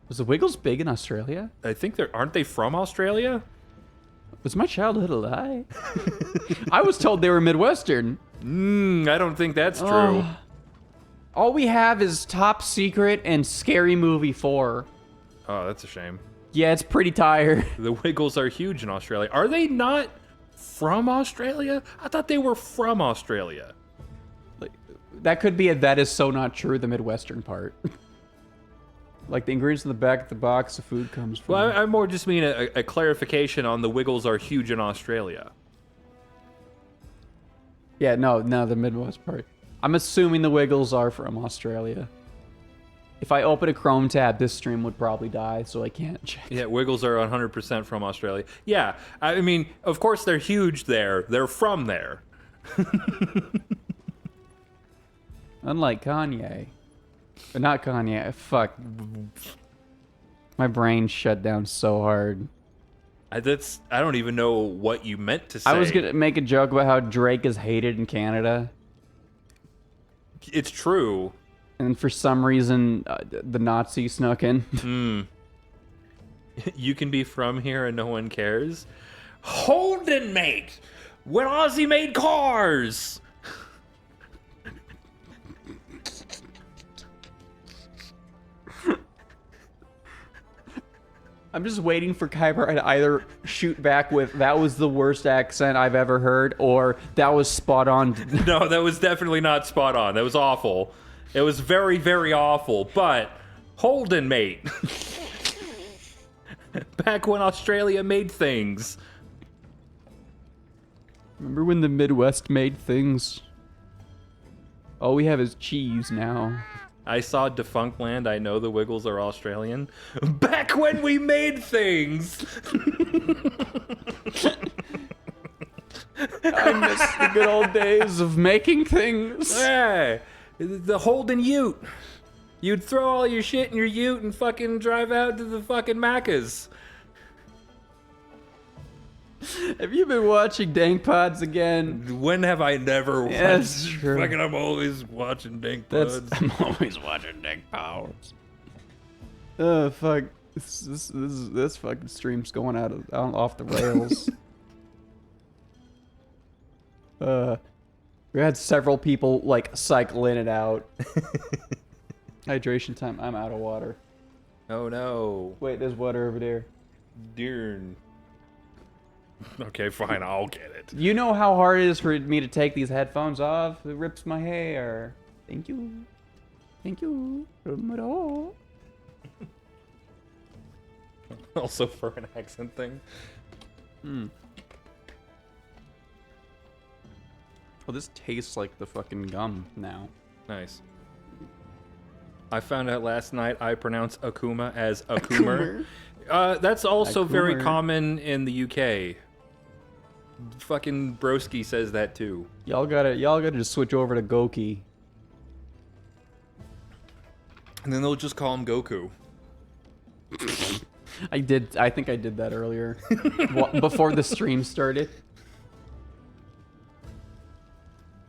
Was the Wiggles big in Australia? I think aren't they from Australia? Was my childhood a lie? I was told they were Midwestern. I don't think that's true. All we have is Top Secret and Scary Movie 4. Oh, that's a shame. Yeah, it's pretty tired. The Wiggles are huge in Australia. Are they not from Australia? I thought they were from Australia. That could be that is so not true, the Midwestern part. Like the ingredients in the back of the box the food comes from. Well, I more just mean a clarification on the Wiggles are huge in Australia. Yeah, no, the Midwest part. I'm assuming the Wiggles are from Australia. If I open a Chrome tab, this stream would probably die, so I can't check. Yeah, Wiggles are 100% from Australia. Yeah, I mean, of course they're huge there. They're from there. Unlike Kanye. But not Kanye. Fuck. My brain shut down so hard. I don't even know what you meant to say. I was going to make a joke about how Drake is hated in Canada. It's true. And for some reason, the Nazi snuck in. You can be from here and no one cares? Holden, mate! When Ozzy made cars! I'm just waiting for Kyber to either shoot back with, that was the worst accent I've ever heard, or that was spot on. No, that was definitely not spot on. That was awful. It was very, very awful, but Holden, mate. Back when Australia made things. Remember when the Midwest made things? All we have is cheese now. I saw Defunctland. I know the Wiggles are Australian. Back when we made things. I miss the good old days of making things. Hey, the Holden Ute. You'd throw all your shit in your Ute and fucking drive out to the fucking Maccas. Have you been watching Dank Pods again? When have I never watched? That's true. Fucking, I'm always watching Dank Pods. I'm always watching Dank Pods. Oh fuck! This fucking stream's going off the rails. We had several people like cycle in and out. Hydration time. I'm out of water. Oh no. Wait, there's water over there. Dear. Okay, fine, I'll get it. You know how hard it is for me to take these headphones off? It rips my hair. Thank you. Thank you. Also for an accent thing. Oh, this tastes like the fucking gum now. Nice. I found out last night I pronounce Akuma as Akumer. That's also very common in the UK. Fucking Broski says that too. Y'all gotta just switch over to Gouki. And then they'll just call him Goku. I think I did that earlier. Before the stream started.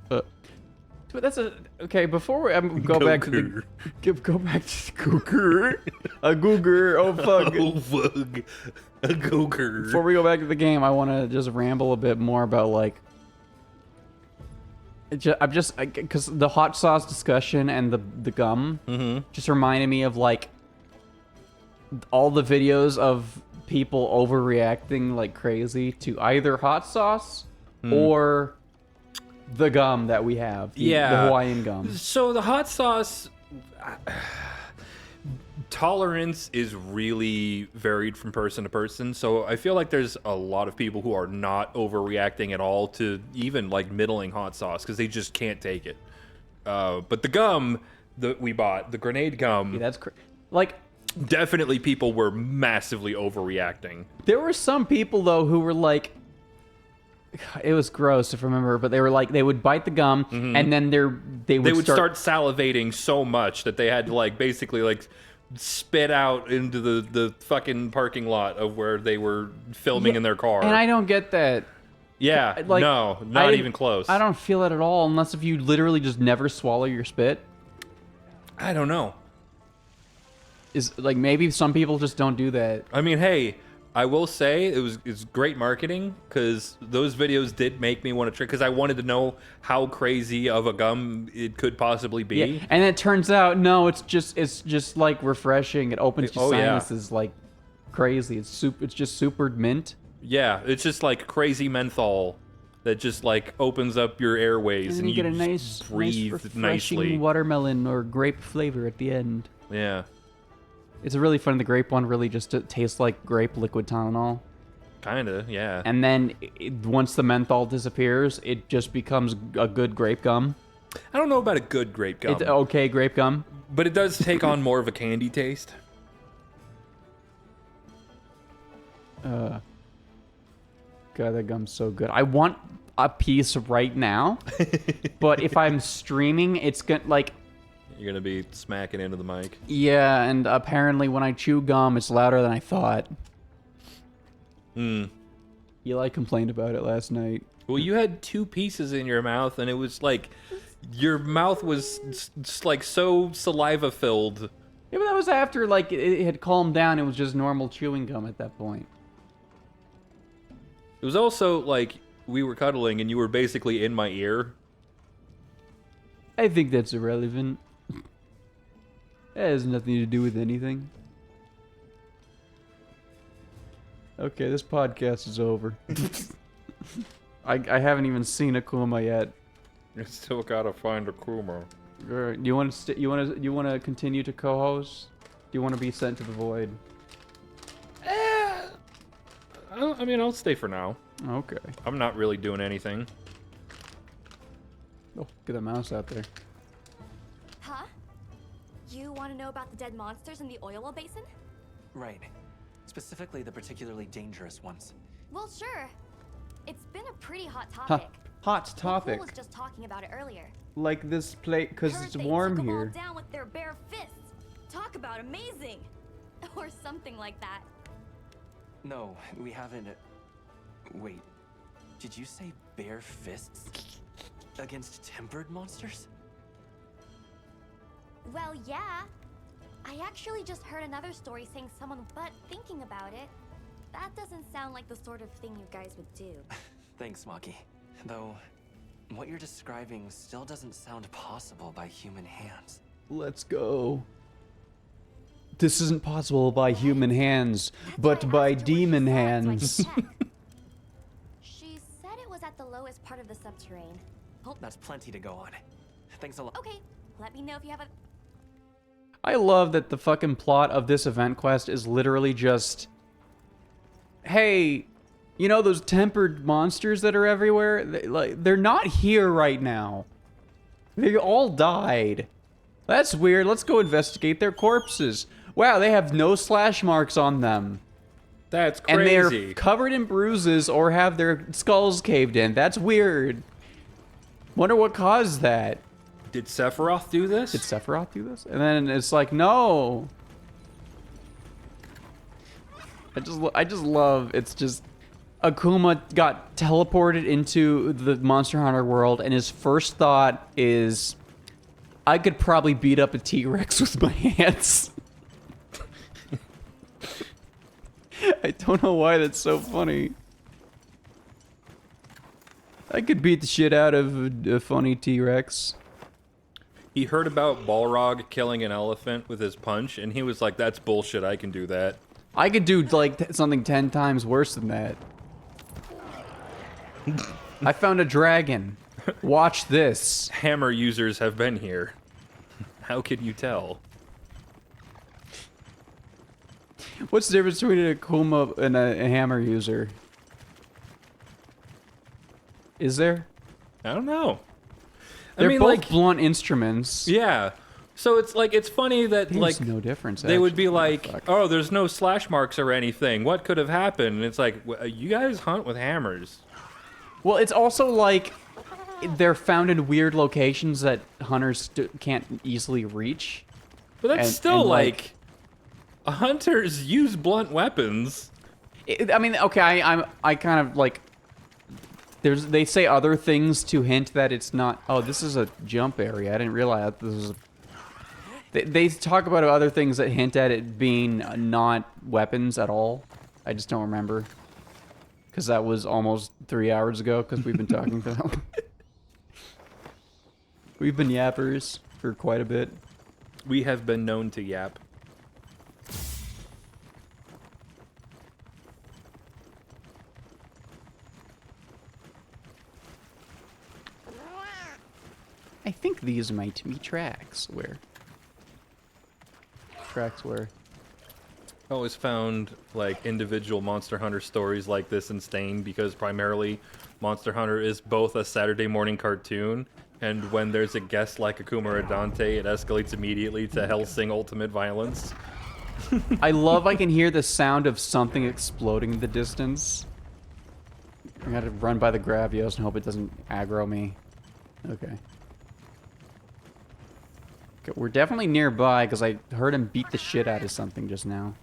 But that's okay. Before we go back to the Googer, a Googer. Oh fuck! Oh fuck! A Googer. Before we go back to the game, I want to just ramble a bit more about like. Because the hot sauce discussion and the gum just reminded me of like all the videos of people overreacting like crazy to either hot sauce or the gum that we have. The Hawaiian gum. So the hot sauce, tolerance is really varied from person to person. So I feel like there's a lot of people who are not overreacting at all to even like middling hot sauce because they just can't take it. But the gum that we bought, the grenade gum, Yeah, that's like definitely people were massively overreacting. there were some people though who were like, it was gross if I remember, but they were like they would bite the gum and then they would start salivating so much that they had to like basically like spit out into the fucking parking lot of where they were filming in their car. And I don't get that. Yeah, Like, no, not even close. I don't feel it at all unless if you literally just never swallow your spit. I don't know. Is like maybe some people just don't do that. I mean, hey, I will say it's great marketing because those videos did make me want to try because I wanted to know how crazy of a gum it could possibly be. Yeah, and it turns out no, it's just like refreshing. It opens your sinuses like crazy. It's just super mint. Yeah, it's just like crazy menthol that just like opens up your airways And and you get a nice refreshing nicely. watermelon or grape flavor at the end. Yeah, It's really fun. The grape one really just tastes like grape liquid Tylenol. kinda. Yeah. And then once the menthol disappears, it just becomes a good grape gum. I don't know about a good grape gum, It's okay grape gum. but it does take on more of a candy taste. God, that gum's so good. I want a piece right now, but if I'm streaming, it's gonna like. You're gonna be smacking into the mic. Yeah, and apparently when I chew gum, it's louder than I thought. Eli complained about it last night. Well, you had 2 pieces in your mouth, and it was like your mouth was like so saliva filled. Yeah, but that was after like it had calmed down. It was just normal chewing gum at that point. It was also like we were cuddling, and you were basically in my ear. I think that's irrelevant. That has nothing to do with anything. Okay, this podcast is over. I haven't even seen Akuma yet. You still gotta find Akuma. Do you want to you want to continue to co-host? Do you want to be sent to the void? I mean, I'll stay for now. Okay. I'm not really doing anything. Oh, get that mouse out there. Huh? You want to know about the dead monsters in the oil well basin? Right. Specifically the particularly dangerous ones. Well, sure. It's been a pretty hot Huh. topic. Hot Nicole topic. was just talking about it earlier. Like this plate, because Heard it's they warm took 'em all here. down with their bare fists. Talk about amazing, or something like that. No, we haven't. Wait. Did you say bare fists? Against tempered monsters? Well, yeah. I actually just heard another story saying someone, but thinking about it, that doesn't sound like the sort of thing you guys would do. Thanks, Maki. Though, what you're describing still doesn't sound possible by human hands. Let's go. This isn't possible by human hands, That's but why I by asked her where she demon saw it so I hands. could check. She said it was at the lowest part of the subterrane. Oh, That's plenty to go on. Thanks a lot. okay. Let me know if you have a... I love that the fucking plot of this event quest is literally just, hey, you know those tempered monsters that are everywhere? They're not here right now. They all died. That's weird. Let's go investigate their corpses. Wow, they have no slash marks on them. That's And crazy. they're covered in bruises or have their skulls caved in. That's weird. Wonder what caused that. Did Sephiroth do this? Did Sephiroth do this? And then it's like, no. I just love, it's just, Akuma got teleported into the Monster Hunter world, and his first thought is, I could probably beat up a T-Rex with my hands. I don't know why that's so funny. I could beat the shit out of a funny T-Rex. He heard about Balrog killing an elephant with his punch, and he was like, that's bullshit, I can do that. I could do like something 10 times worse than that. I found a dragon. Watch this. Hammer users have been here. How could you tell? What's the difference between a Kuma and a hammer user? Is there? I don't know. They're I mean, both like, blunt instruments. yeah. So it's like, it's funny that There's like no difference. they would be actually. like, Fuck. oh, there's no slash marks or anything. What could have happened? And it's like, you guys hunt with hammers. Well, it's also like they're found in weird locations that hunters can't easily reach. But that's And- still and, like, hunters use blunt weapons. I mean, okay, I kind of like. They say other things to hint that it's not. Oh, this is a jump area. I didn't realize this was. They talk about other things that hint at it being not weapons at all. I just don't remember. Because that was almost 3 hours ago, because we've been talking for that long. We've been yappers for quite a bit. We have been known to yap. I think these might be tracks. Where? Tracks where? I always found like individual Monster Hunter stories like this insane because primarily Monster Hunter is both a Saturday morning cartoon, and when there's a guest like Akuma or Dante, it escalates immediately to Hellsing Ultimate Violence. I love I can hear the sound of something exploding in the distance. I gotta run by the Gravios and hope it doesn't aggro me. Okay. Okay, we're definitely nearby because I heard him beat the shit out of something just now.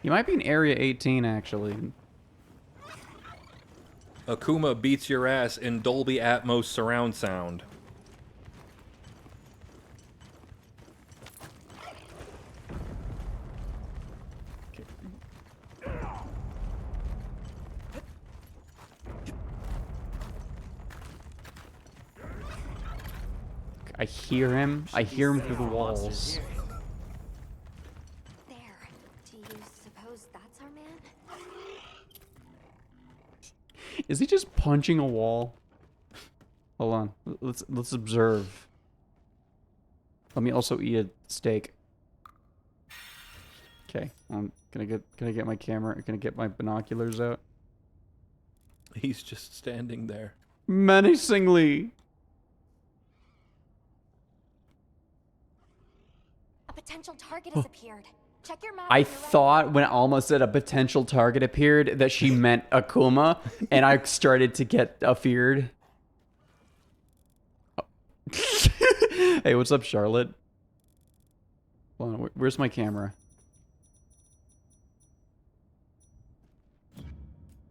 He might be in Area 18, actually. Akuma beats your ass in Dolby Atmos surround sound. I hear him. I hear him through the walls. There. Do you suppose that's our man? Is he just punching a wall? Hold on. Let's observe. Let me also eat a steak. Okay. Can I get my camera? Can I get my binoculars out? He's just standing there. Menacingly. A potential target has appeared. Check your map. I on your right. thought when Alma said a potential target appeared that she meant Akuma, and I started to get afeared. Oh. Hey, what's up, Charlotte? Hold on, where's my camera?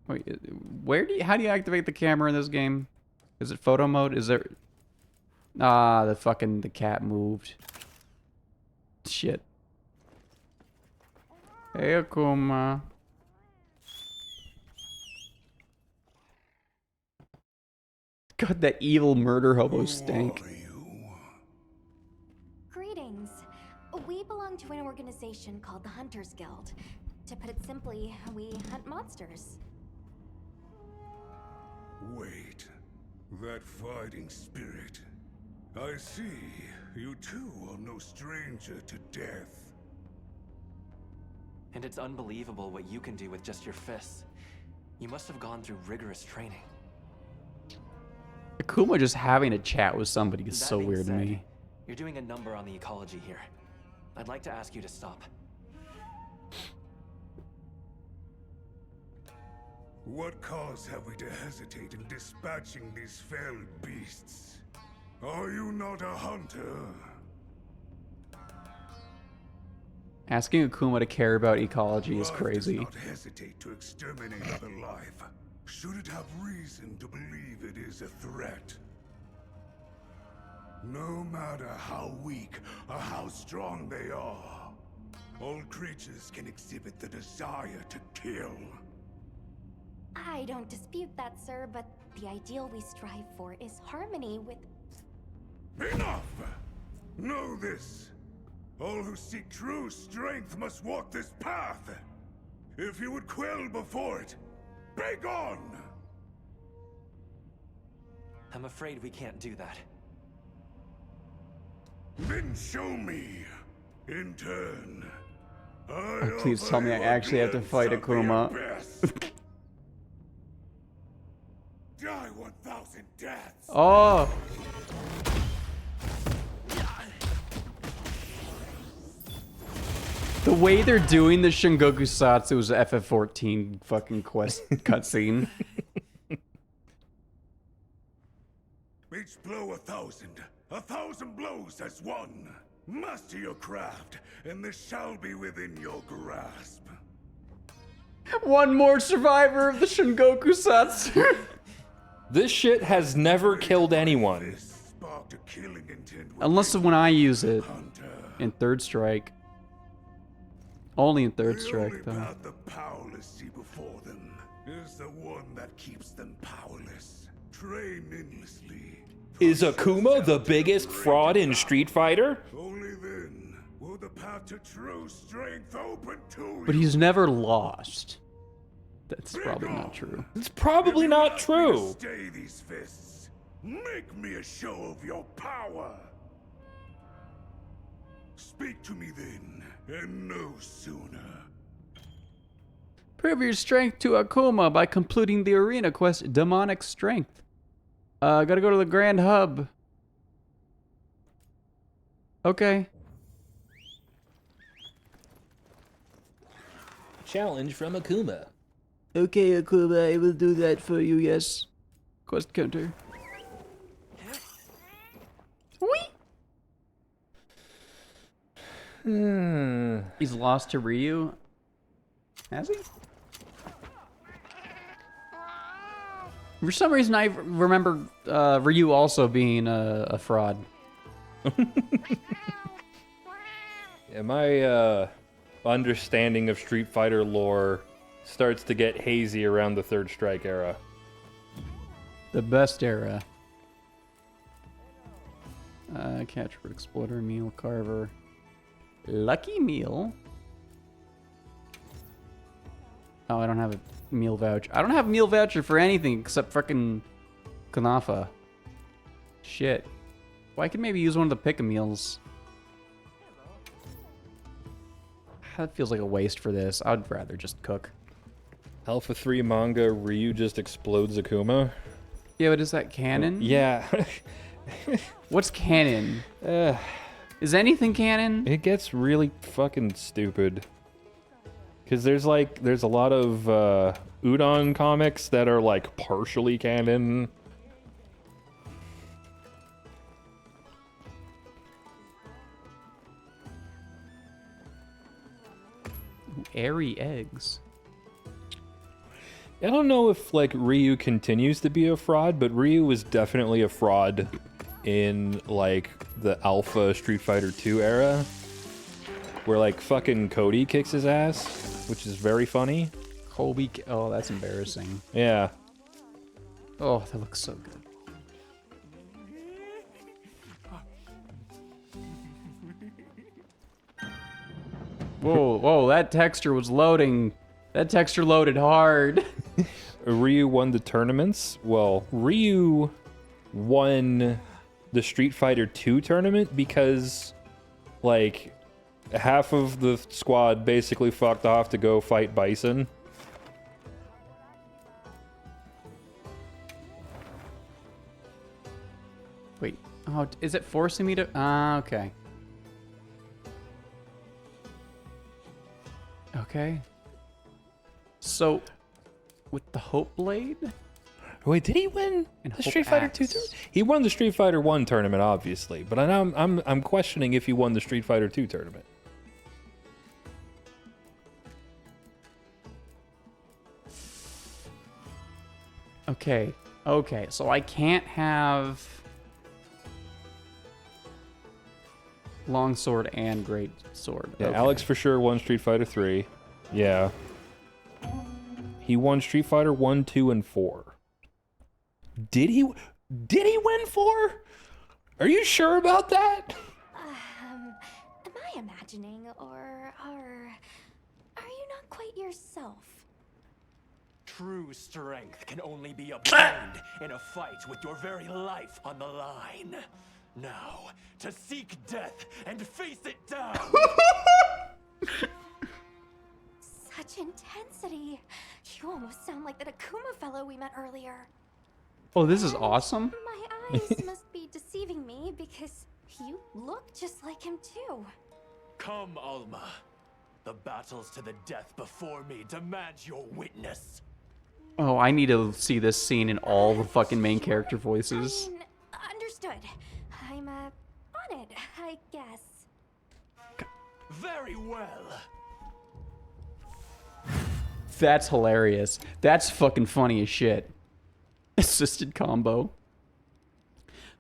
Wait, how do you activate the camera in this game? Is it photo mode? Is there... Ah, the cat moved. Shit. Hey, Akuma. God, that evil murder hobo stank. Greetings. We belong to an organization called the Hunters Guild. To put it simply, we hunt monsters. Wait, that fighting spirit. I see. You too are no stranger to death. And it's unbelievable what you can do with just your fists. You must have gone through rigorous training. Akuma just having a chat with somebody is That so being weird to said, me. You're doing a number on the ecology here. I'd like to ask you to stop. What cause have we to hesitate in dispatching these fell beasts? Are you not a hunter? Asking Akuma to care about ecology is Life crazy. does not hesitate to exterminate other life. Should it have reason to believe it is a threat? No matter how weak or how strong they are, all creatures can exhibit the desire to kill. I don't dispute that, sir, but the ideal we strive for is harmony with... Enough! Know this. All who seek true strength must walk this path. If you would quail before it, begone! I'm afraid we can't do that. Then show me. In turn, Oh, please tell me I actually have to fight Akuma. Die 1,000 deaths. Oh. The way they're doing the Shingoku Satsu's FF14 fucking quest cutscene. Each blow 1,000. 1,000 blows as one. Master your craft, and this shall be within your grasp. One more survivor of the Shingoku Satsu. This shit has never killed anyone. This sparked a killing intent Unless when I use it in Third Strike. Only in Third Strike, The though. only path the powerless see before them is the one that keeps them powerless. Train endlessly. Is Akuma the biggest fraud in Street Fighter? Only then will the path to true strength open to But you. he's never lost. That's probably not true. It's probably not true. Stay these fists. Make me a show of your power. Speak to me then, and no sooner. Prove your strength to Akuma by completing the arena quest Demonic Strength. Gotta go to the Grand Hub. Okay. Challenge from Akuma. Okay, Akuma, I will do that for you, yes. Quest counter. Whee! He's lost to Ryu. Has he? For some reason, I remember Ryu also being a fraud. Yeah, my understanding of Street Fighter lore starts to get hazy around the Third Strike era. The best era. Catchword Exploder, Meal Carver. Lucky Meal? Oh, I don't have a meal voucher. I don't have a meal voucher for anything except frickin' Kanafa. Shit. Well, I could maybe use one of the pick-a-meals. That feels like a waste for this. I'd rather just cook. Alpha 3 manga, Ryu just explodes Akuma. Yeah, but is that canon? Yeah. What's canon? Is anything canon? It gets really fucking stupid. Because there's a lot of Udon comics that are like partially canon. Airy eggs. I don't know if like Ryu continues to be a fraud, but Ryu was definitely a fraud in like the Alpha Street Fighter 2 era, where like fucking Cody kicks his ass, which is very funny. Kobe. Oh, that's embarrassing. Yeah. Oh, that looks so good. Whoa, whoa, that texture was loading. That texture loaded hard. Ryu won the tournaments. Well, Ryu won the Street Fighter 2 tournament because, like, half of the squad basically fucked off to go fight Bison. Wait, oh, is it forcing me to? Ah, okay. Okay. So, with the Hope Blade? Wait, did he win And the Hope Street Fighter Axe. 2 tournament? He won the Street Fighter 1 tournament, obviously, but I'm questioning if he won the Street Fighter 2 tournament. Okay, okay, so I can't have Longsword and Great Sword. Yeah, Okay. Alex for sure won Street Fighter 3. Yeah. He won Street Fighter 1, 2, and 4. Did he win 4? Are you sure about that? Am I imagining, or are you not quite yourself? True strength can only be obtained in a fight with your very life on the line. Now, to seek death and face it down! Such intensity. You almost sound like that Akuma fellow we met earlier. Oh, this is awesome. My eyes must be deceiving me because you look just like him too. Come, Alma. The battles to the death before me demand your witness. Oh, I need to see this scene in all the fucking main character voices. I mean, understood. I'm, on it, I guess. Very well. That's hilarious. That's fucking funny as shit. Assisted combo.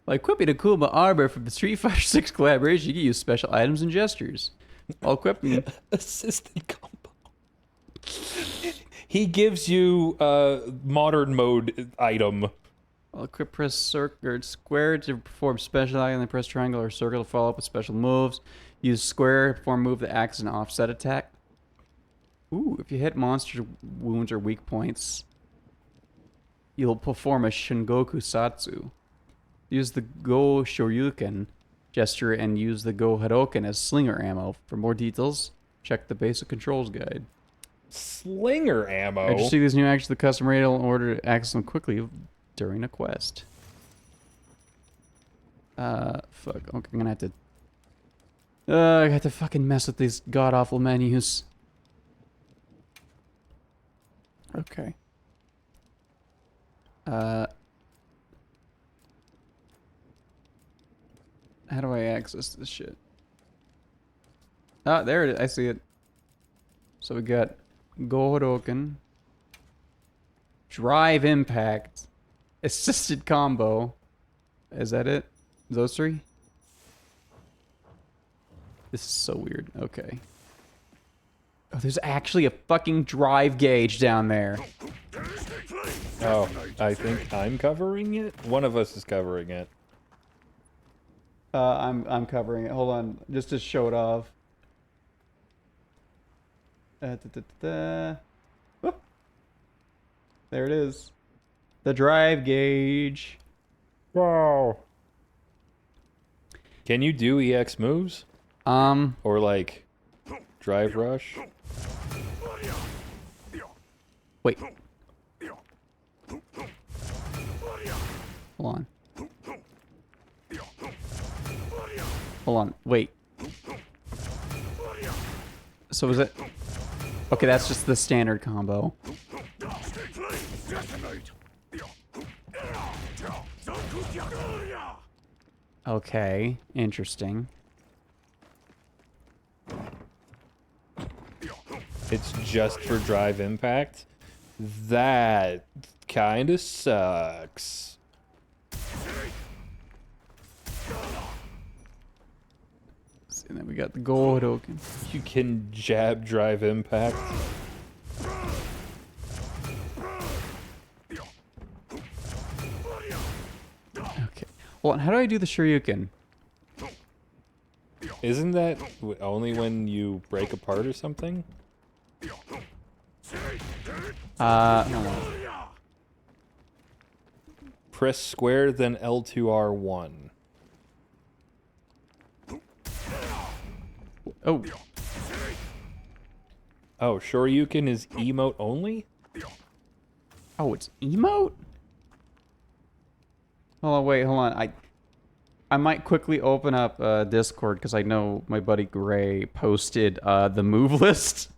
By equipping a Akuma Arbor from the Street Fighter 6 collaboration, you can use special items and gestures. While equipping Assisted combo. He gives you a modern mode item. While equip, press circle or square to perform special item, then press triangle or circle to follow up with special moves. Use square to perform a move that acts as an offset attack. Ooh, if you hit monster wounds or weak points, you'll perform a Shingoku Satsu. Use the Go Shoryuken gesture and use the Go Hadoken as slinger ammo. For more details, check the basic controls guide. Slinger ammo? I just see these new actions the customer in order to access them quickly during a quest. Fuck. Okay, I'm gonna have to... I got to fucking mess with these god-awful menus. Okay. How do I access this shit? Ah, there it is. I see it. So we got Goroken, Drive Impact, Assisted Combo. Is that it? Those three? This is so weird. Okay. Oh, there's actually a fucking drive gauge down there. Oh, I think I'm covering it? One of us is covering it. I'm covering it. Hold on, just to show it off. Whoop. There it is. The drive gauge. Wow. Can you do EX moves? Or like drive rush? Wait. Hold on. Hold on. Wait. So is it? Okay, that's just the standard combo. Okay, interesting. It's just for drive impact? That kinda sucks. And then we got the gold token. You can jab drive impact. Okay. Well, how do I do the Shoryuken? Isn't that only when you break apart or something? No. Press square, then L2R1. Oh. Oh, Shoryuken is emote only? Oh, it's emote? Hold on, wait, hold on. I might quickly open up Discord because I know my buddy Gray posted the move list.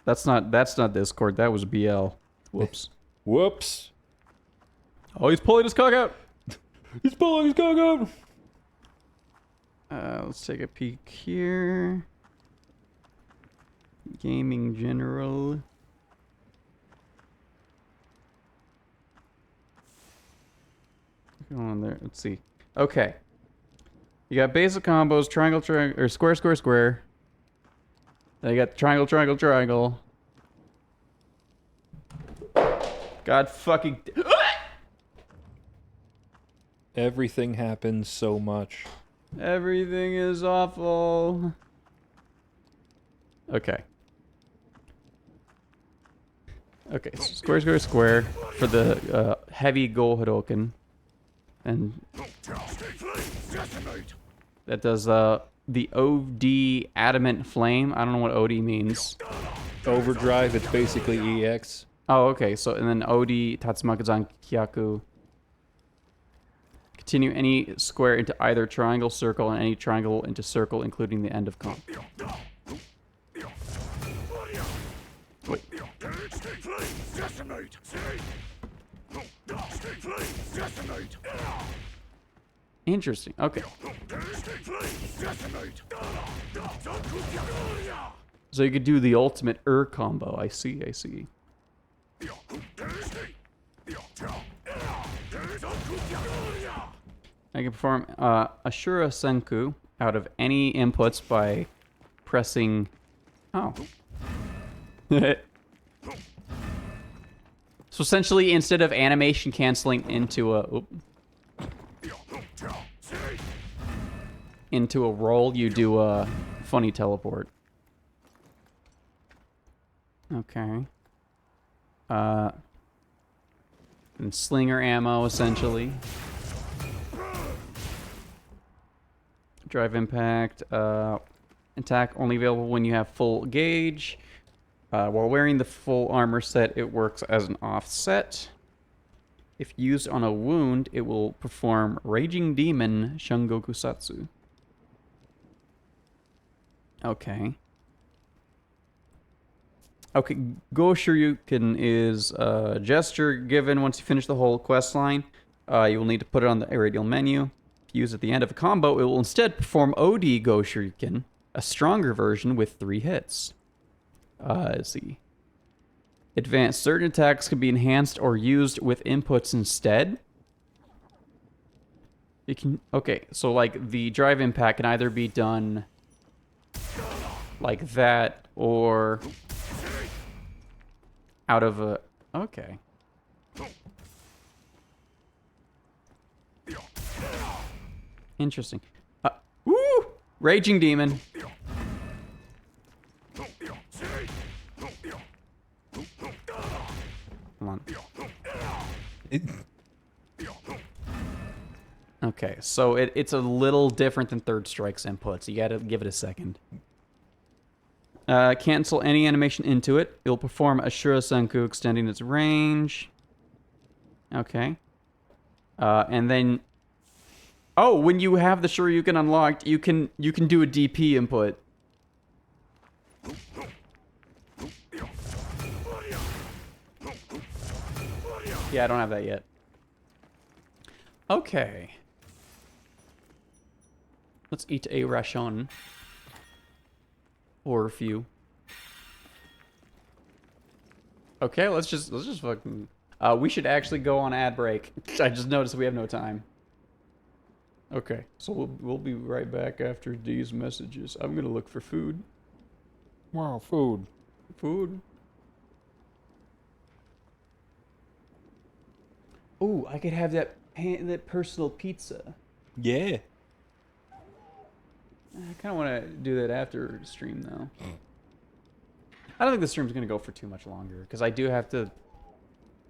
That's not Discord. That was BL. Whoops. Whoops. Oh, he's pulling his cock out. He's pulling his cock out. Let's take a peek here. Gaming general. Go on there. Let's see. Okay. You got basic combos, triangle, triangle, or square, square, square. Then you got triangle, triangle, triangle. God fucking. Everything happens so much. Everything is awful. Okay. Okay, so square, square, square for the heavy goal Hadoken. And that does the OD Adamant Flame. I don't know what OD means. Overdrive, it's basically EX. Oh, okay. So, and then OD Tatsumakazan Kyaku. Continue any square into either triangle, circle, and any triangle into circle, including the end of comp. Wait. Interesting. Okay. So you could do the ultimate combo. I see, I see. I can perform Ashura Senku out of any inputs by pressing... Oh. So essentially, instead of animation canceling into a... into a roll, you do a funny teleport. Okay. And slinger ammo, essentially. Drive impact. Attack only available when you have full gauge. While wearing the full armor set, it works as an offset. If used on a wound, it will perform Raging Demon Shungoku Satsu. Okay. Okay, Go Shoryuken is a gesture given once you finish the whole quest line. You will need to put it on the radial menu. If used at the end of a combo, it will instead perform OD Go Shoryuken, a stronger version with 3 hits. Let's see. Advanced certain attacks can be enhanced or used with inputs instead. You can... Okay, so like the drive impact can either be done like that or... out of a... Okay. Interesting. Woo! Raging Demon. Come on. Okay, so it's a little different than Third Strike's inputs. You gotta give it a second. Cancel any animation into it. It'll perform Ashura Senku, extending its range. Okay. And then... Oh, when you have the Shoryuken unlocked, you can do a DP input. Yeah, I don't have that yet. Okay. Let's eat a ration. Or a few. Okay, let's just fucking... we should actually go on ad break. I just noticed we have no time. Okay, so we'll be right back after these messages. I'm gonna look for food. Wow, food. Food. Ooh, I could have that personal pizza. Yeah. I kind of want to do that after stream, though. I don't think the stream's going to go for too much longer, because I do have to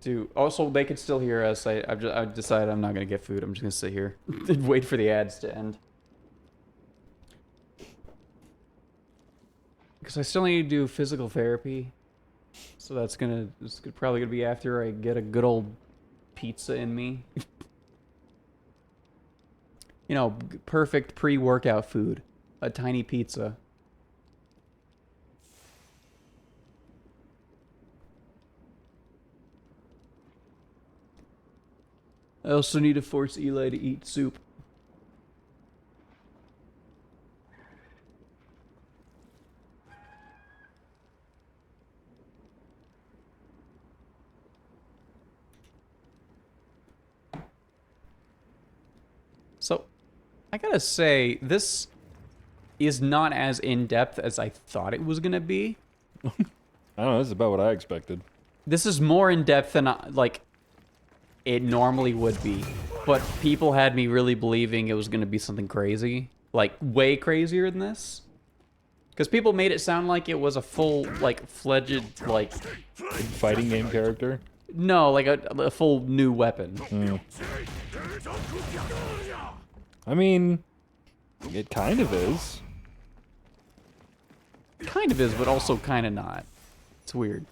do... Also, they could still hear us. I've decided I'm not going to get food. I'm just going to sit here and wait for the ads to end. Because I still need to do physical therapy. So that's probably going to be after I get a good old pizza in me. You know, perfect pre-workout food. A tiny pizza. I also need to force Eli to eat soup. So, I gotta say, this is not as in-depth as I thought it was gonna be. I don't know, this is about what I expected. This is more in-depth than, like, it normally would be. But people had me really believing it was gonna be something crazy. Like, way crazier than this. Because people made it sound like it was a full, like, fledged, like... Fighting game character? No, like a full new weapon. I mean, it kind of is. Kind of is, but also kind of not. It's weird.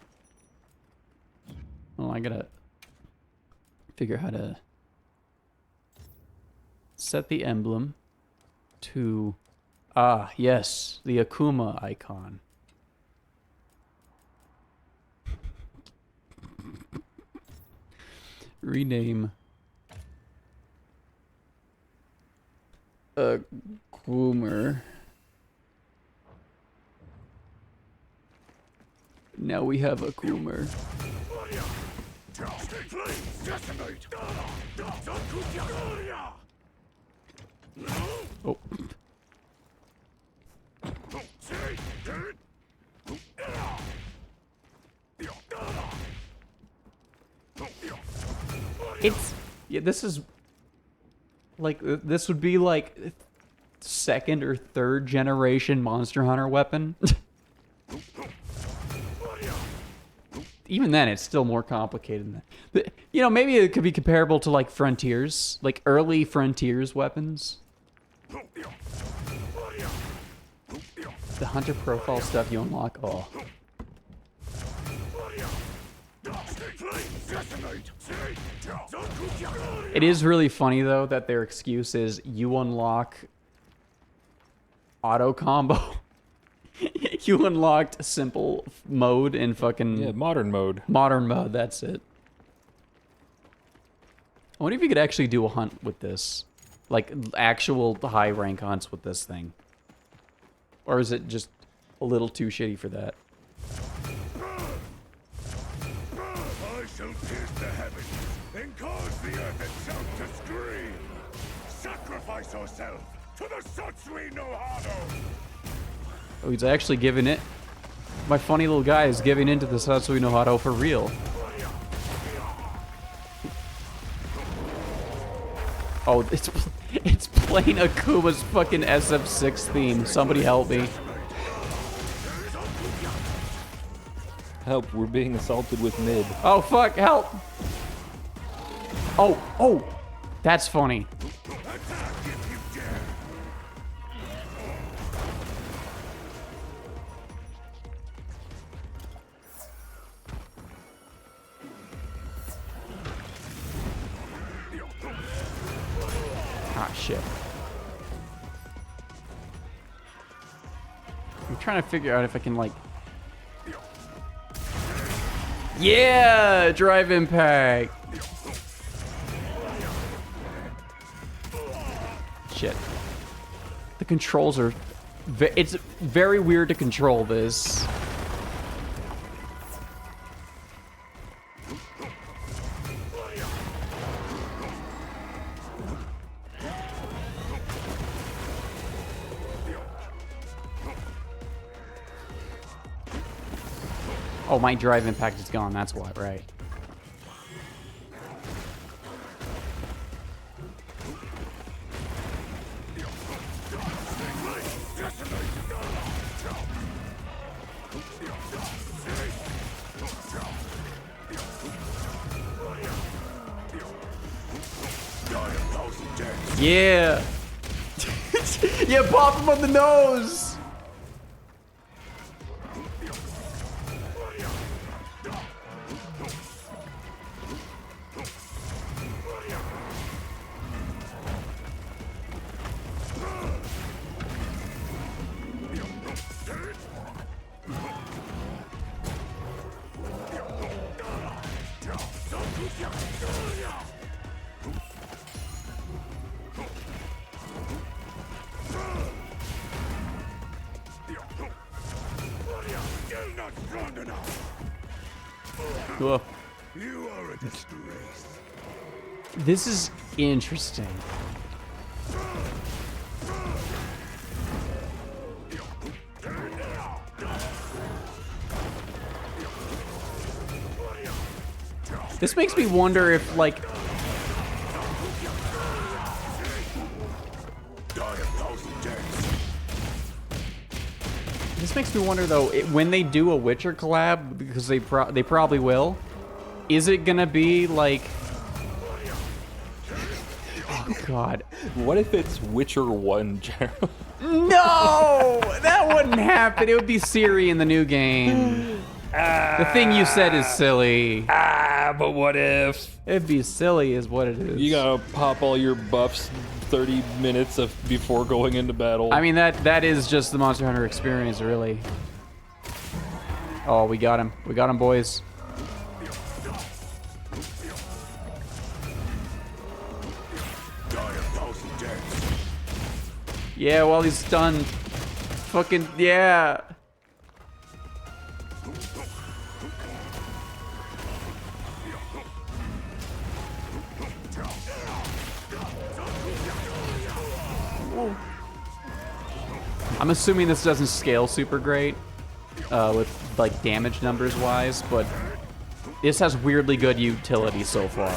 Well, I gotta figure out how to set the emblem to... Ah, yes, the Akuma icon. Rename Akumer. Now we have Akumer. Oh. It's... Yeah, this is... Like, this would be like... second or third generation Monster Hunter weapon. Even then, it's still more complicated than that. You know, maybe it could be comparable to, like, Frontiers. Like, early Frontiers weapons. The Hunter profile stuff you unlock. Oh. It is really funny, though, that their excuse is you unlock auto combo. You unlocked simple mode in fucking... Yeah, modern mode. Modern mode, that's it. I wonder if you could actually do a hunt with this. Like, actual high rank hunts with this thing. Or is it just a little too shitty for that? I shall pierce the heavens and cause the earth itself to scream. Sacrifice yourself to the Satsui no Hado. Oh, he's actually giving it. My funny little guy is giving into the Satsui no Hado for real. Oh, it's playing Akuma's fucking SF6 theme. Somebody help me. Help, we're being assaulted with mid. Oh, fuck, help! Oh, that's funny. Ah, shit. I'm trying to figure out if I can, like... Yeah! Drive impact! Shit. The controls are... It's very weird to control this. Oh, my drive impact is gone, that's what, right. Yeah! Yeah, pop him on the nose! Whoa. You are a disgrace. This is interesting. This makes me wonder if, like... makes me wonder though, when they do a Witcher collab, because they probably will, is it gonna be like? Oh God! What if it's Witcher 1, Gerald? No, that wouldn't happen. It would be Ciri in the new game. The thing you said is silly. But what if? It'd be silly, is what it is. You gotta pop all your buffs 30 minutes before going into battle. I mean, that is just the Monster Hunter experience, really. Oh, we got him. We got him, boys. Yeah, while he's stunned. Fucking, yeah. I'm assuming this doesn't scale super great with like damage numbers wise, but this has weirdly good utility so far.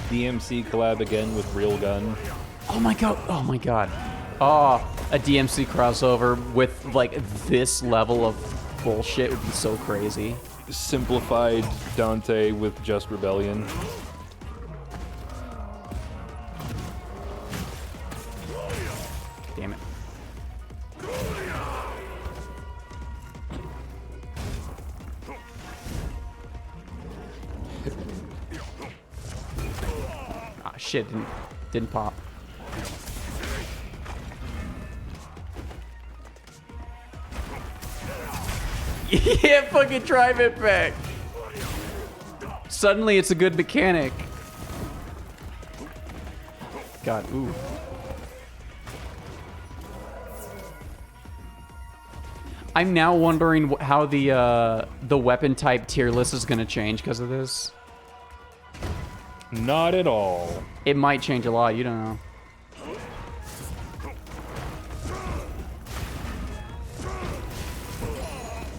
DMC collab again with Real Gun. Oh my god, oh my god. Oh, a DMC crossover with like this level of bullshit would be so crazy. Simplified Dante with Just Rebellion. Damn it. Ah, shit, didn't pop. Yeah, fucking drive it back. Suddenly it's a good mechanic. God, ooh. I'm now wondering how the weapon type tier list is gonna change because of this. Not at all. It might change a lot, you don't know.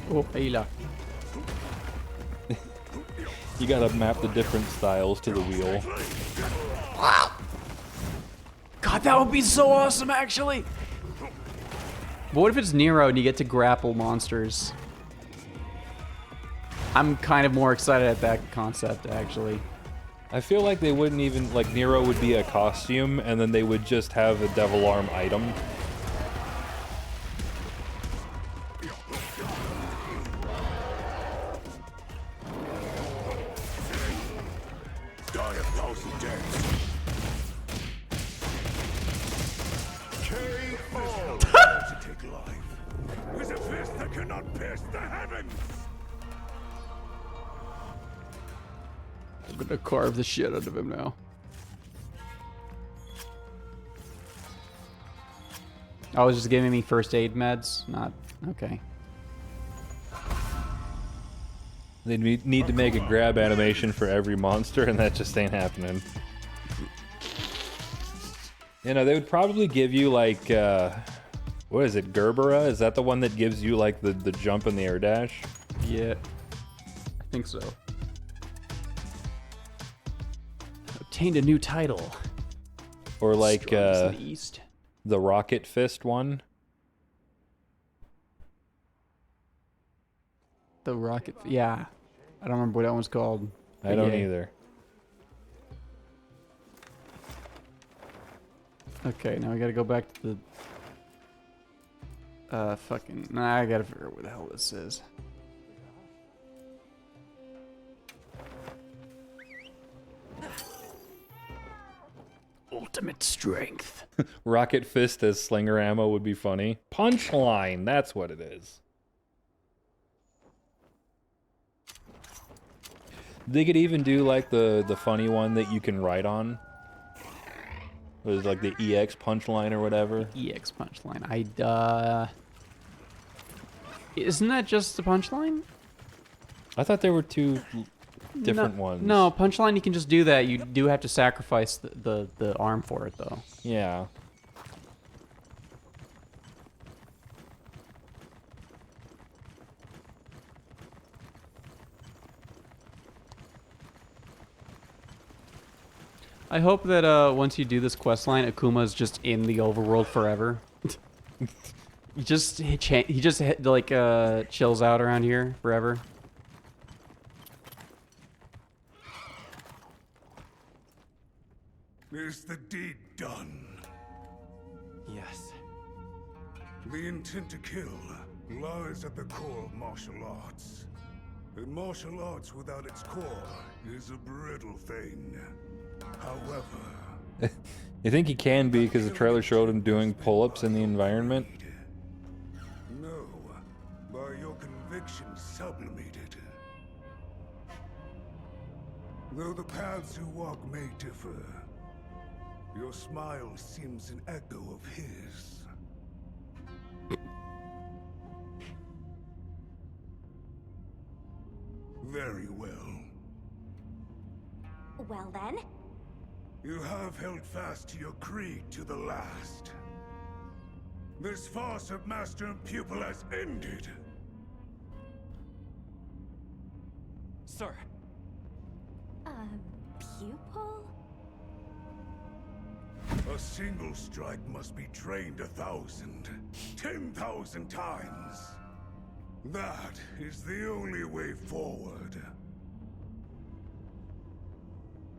Oh, Ayla. You gotta map the different styles to the wheel. God, that would be so awesome, actually. But what if it's Nero and you get to grapple monsters? I'm kind of more excited at that concept, actually. I feel like they wouldn't even, like, Nero would be a costume, and then they would just have a Devil Arm item. I'm gonna carve the shit out of him now. Oh, it's just giving me first aid meds? Not... okay. They need to make a grab animation for every monster, and that just ain't happening. You know, they would probably give you, like, what is it, Gerbera? Is that the one that gives you, like, the jump and the air dash? Yeah. I think so. Obtained a new title. Or, like, Strongest in the East. The Rocket Fist one? The Rocket... yeah. I don't remember what that one's called. I don't either. Okay, now we gotta go back to the... fucking... nah, I gotta figure out where the hell this is. Ultimate strength. Rocket Fist as slinger ammo would be funny. Punchline, that's what it is. They could even do like the funny one that you can write on. It was like the EX punchline or whatever. EX punchline. Isn't that just the punchline? I thought there were two different ones. No, punchline you can just do that. You do have to sacrifice the arm for it though. Yeah. I hope that once you do this quest line, Akuma's just in the overworld forever. he just like chills out around here forever. Is the deed done? Yes. The intent to kill lies at the core of martial arts. And martial arts without its core is a brittle thing. However, You think he can be because the trailer showed him doing pull-ups in the environment? no, by your convictions sublimated. Though the paths you walk may differ, your smile seems an echo of his. Very well. Well then, You have held fast to your creed to the last. This farce of master and pupil has ended. Sir. pupil? A single strike must be trained 1,000, 10,000 times. That is the only way forward.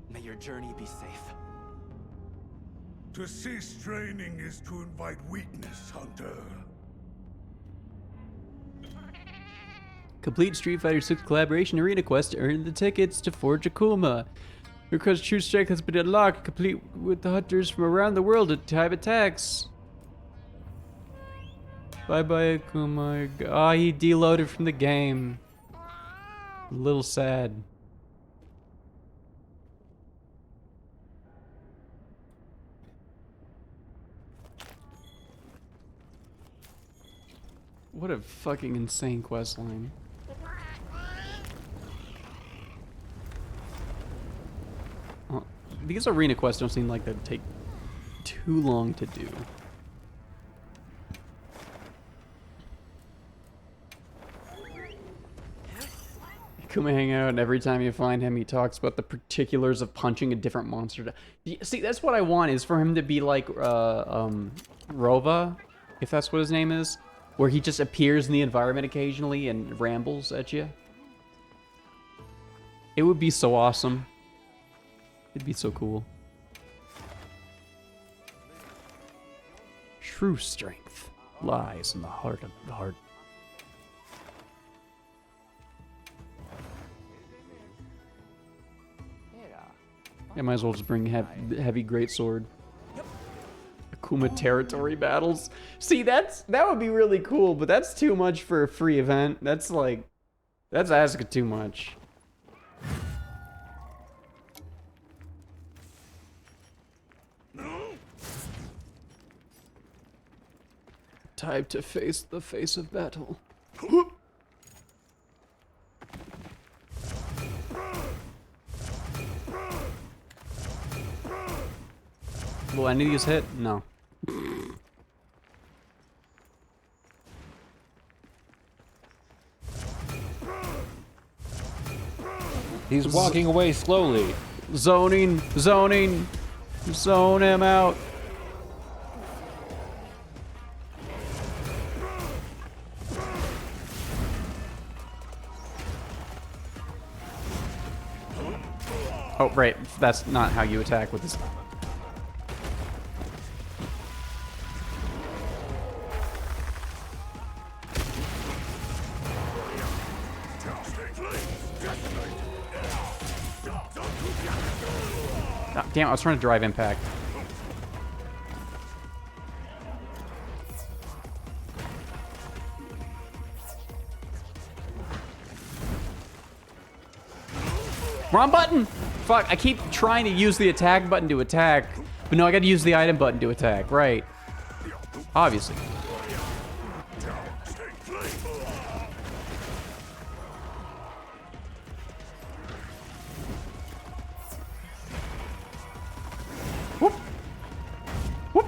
May your journey be safe. To cease training is to invite weakness, Hunter. Complete Street Fighter 6 collaboration arena quest to earn the tickets to Forge Akuma. Because True Strike has been unlocked, complete with the hunters from around the world to type attacks. Bye bye Akuma. Ah, he deloaded from the game. A little sad. What a fucking insane quest line. These arena quests don't seem like they'd take too long to do. Come hang out, and every time you find him, he talks about the particulars of punching a different monster. See, that's what I want, is for him to be like Rova, if that's what his name is, where he just appears in the environment occasionally and rambles at you. It would be so awesome. It'd be so cool. True strength lies in the heart of the heart. I might as well just bring heavy greatsword. Akuma territory battles. See, that would be really cool, but that's too much for a free event. That's like, that's asking too much. Time to face the face of battle. Will any of these hit? No. He's walking away slowly. Zoning, zoning, zone him out. Oh, right. That's not how you attack with this. Oh, damn, I was trying to drive impact. Wrong button! Fuck, I keep trying to use the attack button to attack, but no, I gotta use the item button to attack, right. Obviously. Whoop. Whoop.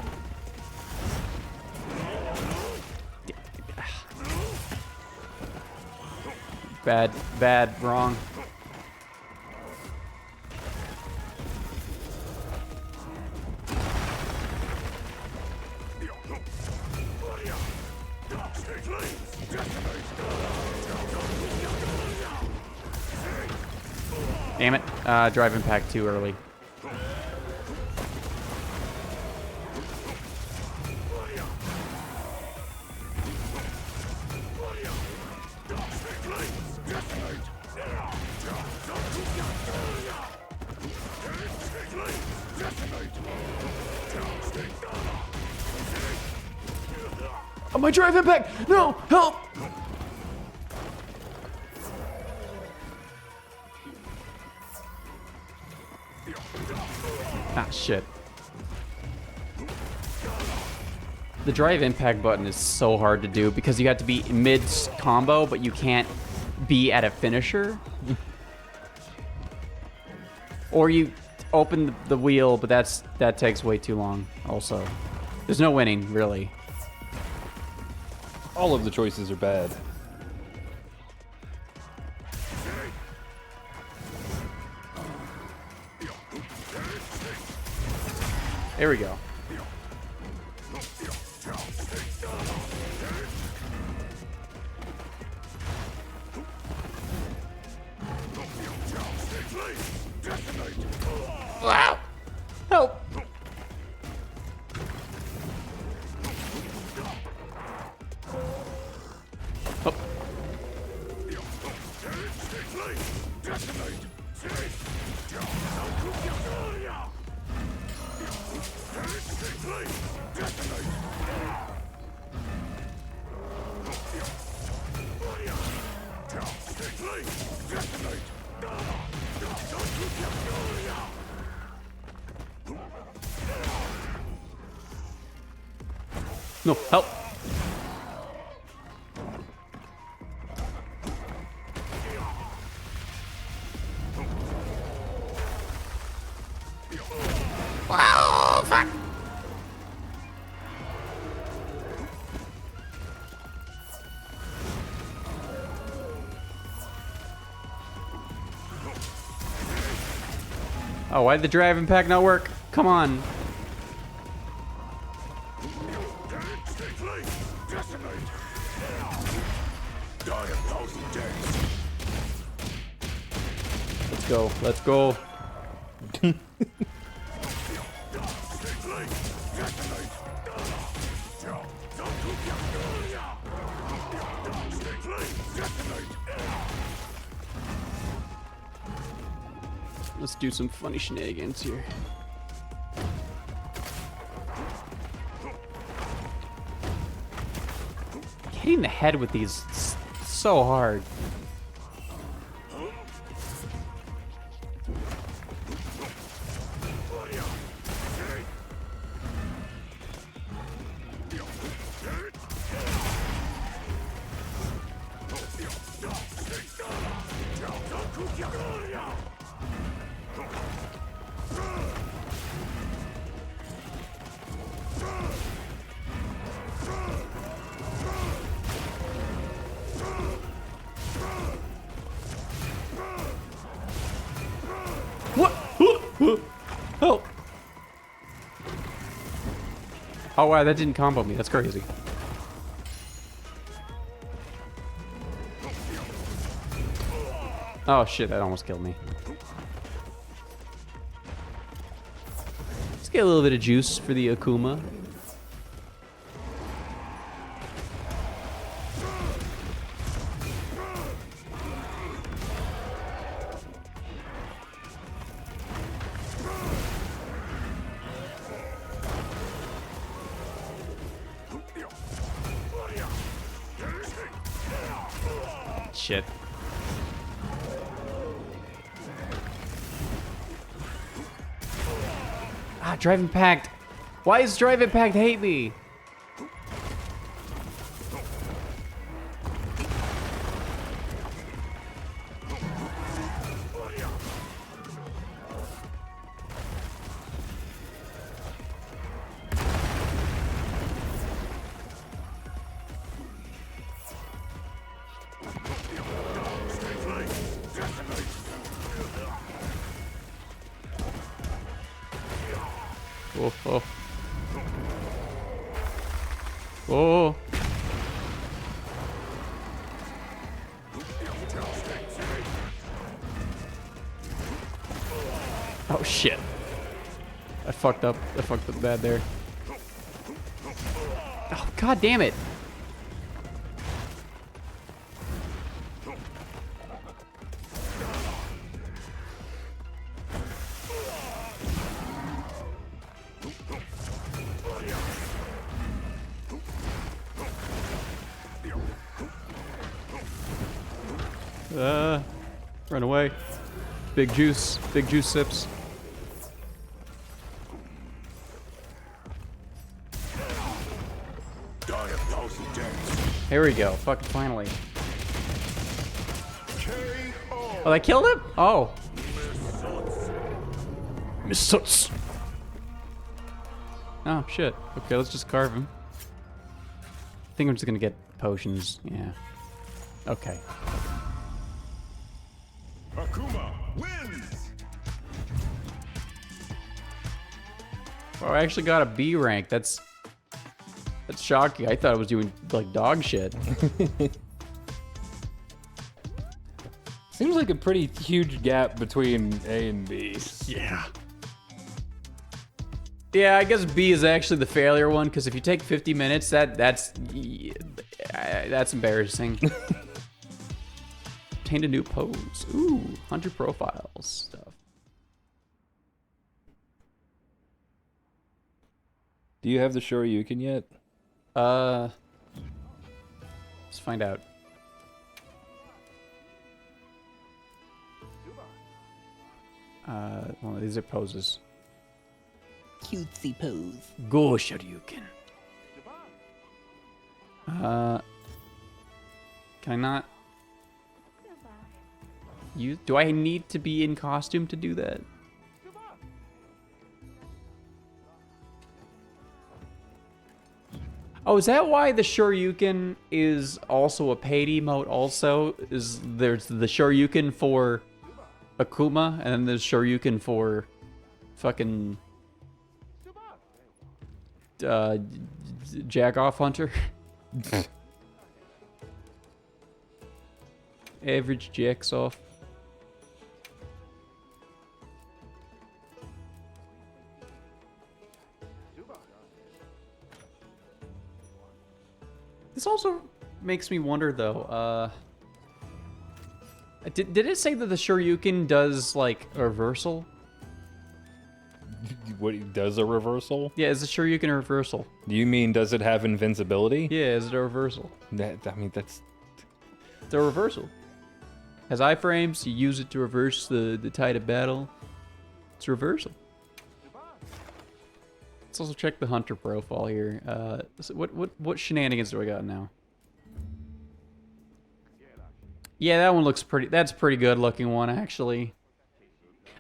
Bad, bad, wrong. Damn it. Drive impact too early. Oh, my drive impact! No! Help! Ah, shit. The drive impact button is so hard to do because you have to be mid-combo, but you can't be at a finisher. Or you open the wheel, but that takes way too long also. There's no winning, really. All of the choices are bad. There we go. Wow! Help! Oh. No, help! Wow, fuck! Oh, why did the drive impact not work? Come on. Let's go. Let's go. Let's do some funny shenanigans here. Hitting the head with these is so hard. What? Help! Oh wow, that didn't combo me. That's crazy. Oh shit, that almost killed me. Let's get a little bit of juice for the Akuma. Shit. Ah, Drive Impact. Why does Drive Impact hate me? Oh, oh. Oh. Oh shit. I fucked up. I fucked up bad there. Oh god damn it. Run away. Big juice sips. Die 1,000 deaths. Here we go. Fucking finally. Oh, that killed him? Oh. Missuts. Oh, shit. Okay, let's just carve him. I think I'm just gonna get potions. Yeah. Okay. Akuma wins. Oh, I actually got a B rank. That's shocking. I thought I was doing like dog shit. Seems like a pretty huge gap between A and B. Yeah. Yeah, I guess B is actually the failure one because if you take 50 minutes, that's embarrassing. Obtained a new pose. Ooh, hunter profiles stuff. Do you have the Shoryuken yet? Let's find out. Well, these are poses. Cutesy pose. Go Shoryuken. Can I not? Do I need to be in costume to do that? Oh, is that why the Shoryuken is also a paid emote also? There's the Shoryuken for Akuma, and then there's Shoryuken for fucking Jack-off Hunter? Average jacks off. This also makes me wonder, though. Did it say that the Shoryuken does like a reversal? What does a reversal? Yeah, is the Shoryuken a reversal? Do you mean does it have invincibility? Yeah, is it a reversal? I mean that's. It's a reversal. Has iframes, you use it to reverse the tide of battle. It's a reversal. Let's also check the hunter profile here. So what shenanigans do I got now? Yeah, that one looks pretty. That's a pretty good looking one, actually.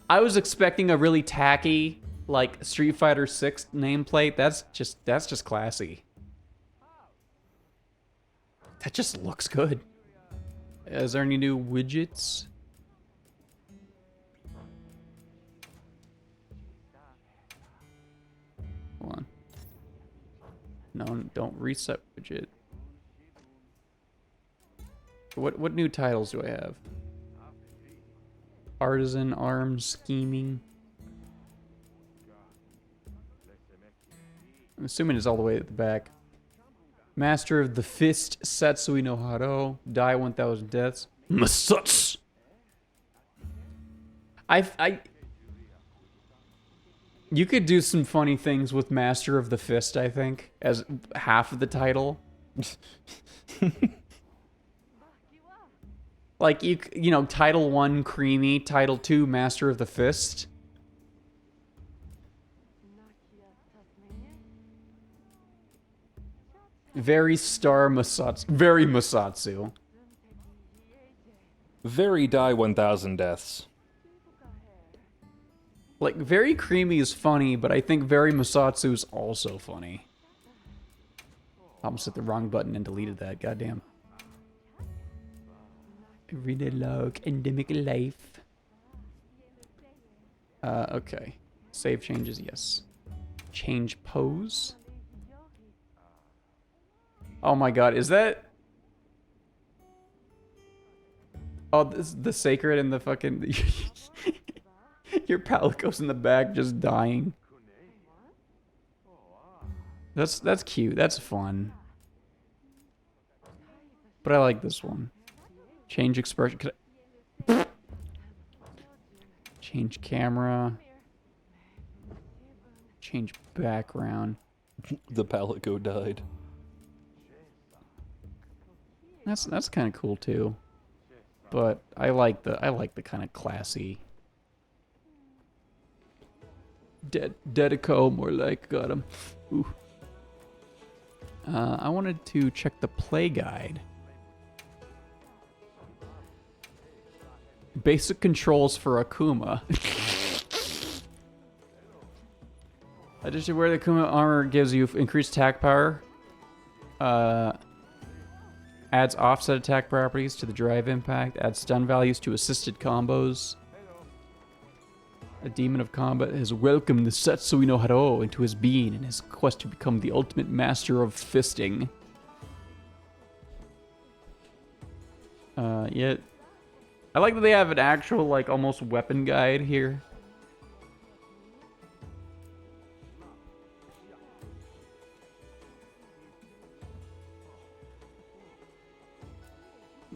I was expecting a really tacky, like Street Fighter 6 nameplate. That's just classy. That just looks good. Is there any new widgets? Hold on. No, don't reset widget. What new titles do I have? Artisan, Arms, Scheming. I'm assuming it's all the way at the back. Master of the Fist, Satsui no Haro, Die 1,000 Deaths. Masuts! You could do some funny things with Master of the Fist, I think, as half of the title. Like, you know, Title 1, Creamy, Title 2, Master of the Fist. Very Star Masatsu. Very Masatsu. Very Die 1,000 Deaths. Like, Very Creamy is funny, but I think Very Masatsu is also funny. I almost hit the wrong button and deleted that, goddamn. Everyday log, endemic life. Okay. Save changes, yes. Change pose. Oh my god, is that... Oh, this is the sacred and the fucking... Your pallet goes in the back just dying. That's cute. That's fun. But I like this one. Change expression. Could I... Change camera. Change background. The Palico died. That's kind of cool too. But I like the kind of classy. Dedico, more like, got him. Ooh. I wanted to check the play guide. Basic controls for Akuma. Additionally, where the Akuma armor gives you increased attack power. Adds offset attack properties to the drive impact. Adds stun values to assisted combos. A demon of combat has welcomed the Satsui no Haro into his being in his quest to become the ultimate master of fisting. Yet, I like that they have an actual, like, almost weapon guide here.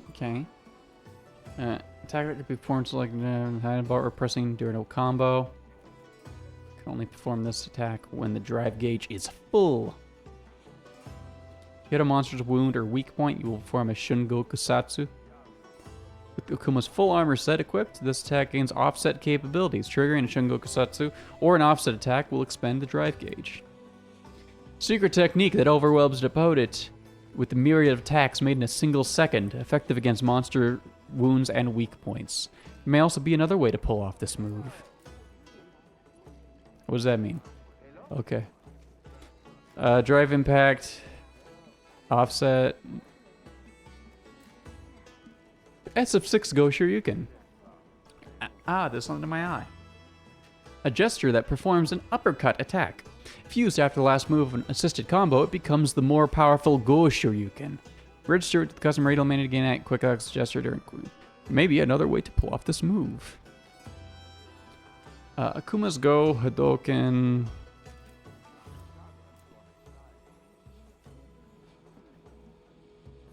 Okay. Attack that could be performed selecting hiding bar or pressing during a combo. Can only perform this attack when the drive gauge is full. If you hit a monster's wound or weak point, you will perform a Shungo Kusatsu. With Akuma's full armor set equipped, this attack gains offset capabilities. Triggering a Shungo Kusatsu or an offset attack will expend the drive gauge. Secret technique that overwhelms the opponent with the myriad of attacks made in a single second, effective against monster wounds and weak points. It may also be another way to pull off this move. What does that mean? Okay. Drive impact, offset. SF6 Go Shoryuken. This under my eye. A gesture that performs an uppercut attack. If used after the last move of an assisted combo, it becomes the more powerful Go Shoryuken. Register it to the custom radial menu to gain a quick X gesture during. Maybe another way to pull off this move. Akuma's Go Hadoken.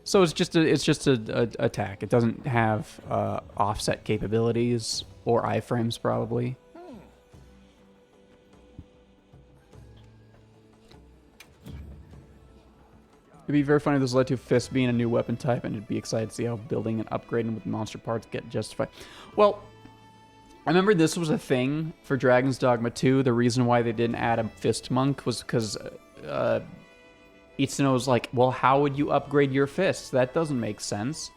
So it's just a attack. It doesn't have offset capabilities or iframes probably. It'd be very funny if this led to Fist being a new weapon type, and it'd be excited to see how building and upgrading with monster parts get justified. Well, I remember this was a thing for Dragon's Dogma 2. The reason why they didn't add a Fist Monk was because Itsuno was like, well, how would you upgrade your fists? That doesn't make sense.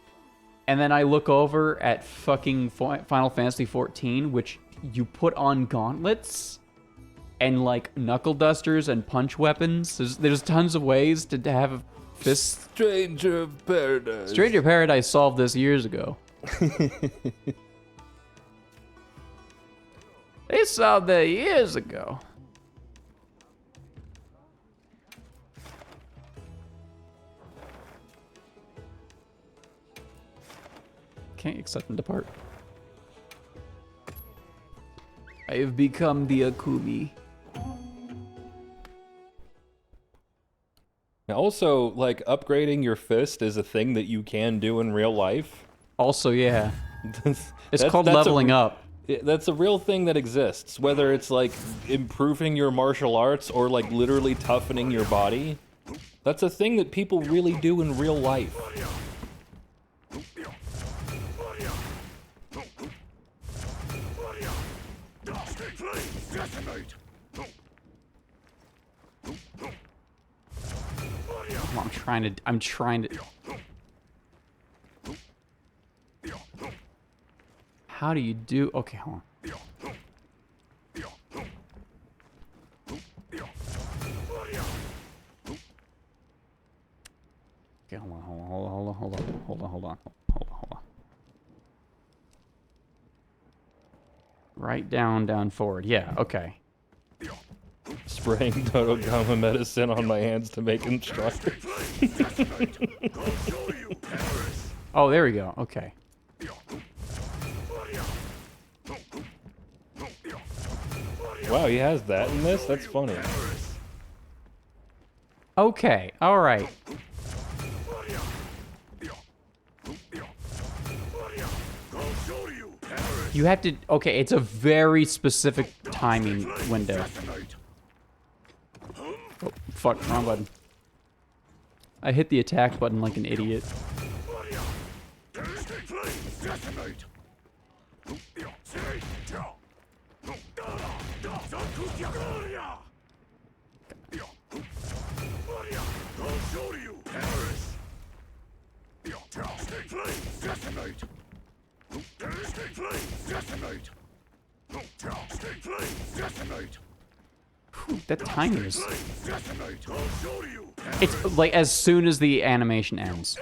And then I look over at fucking Final Fantasy XIV, which you put on gauntlets and like knuckle dusters and punch weapons. There's tons of ways to have a fist. Stranger of Paradise. Stranger of Paradise solved this years ago. They solved that years ago. Can't accept and depart. I have become the Akumi. Also, like, upgrading your fist is a thing that you can do in real life. Also, yeah. It's called leveling up. That's a real thing that exists. Whether it's, like, improving your martial arts or, like, literally toughening your body. That's a thing that people really do in real life. I'm trying to. How do you do? Okay, hold on. Okay, hold on. Right down, forward. Yeah, okay. Spraying Dodogama medicine on my hands to make him stronger. Oh, there we go. Okay. Wow, he has that in this? That's funny. Okay, alright. You have to... Okay, it's a very specific timing window. Oh, fuck, wrong button. I hit the attack button like an idiot. Whew, that timing is... It's like as soon as the animation ends.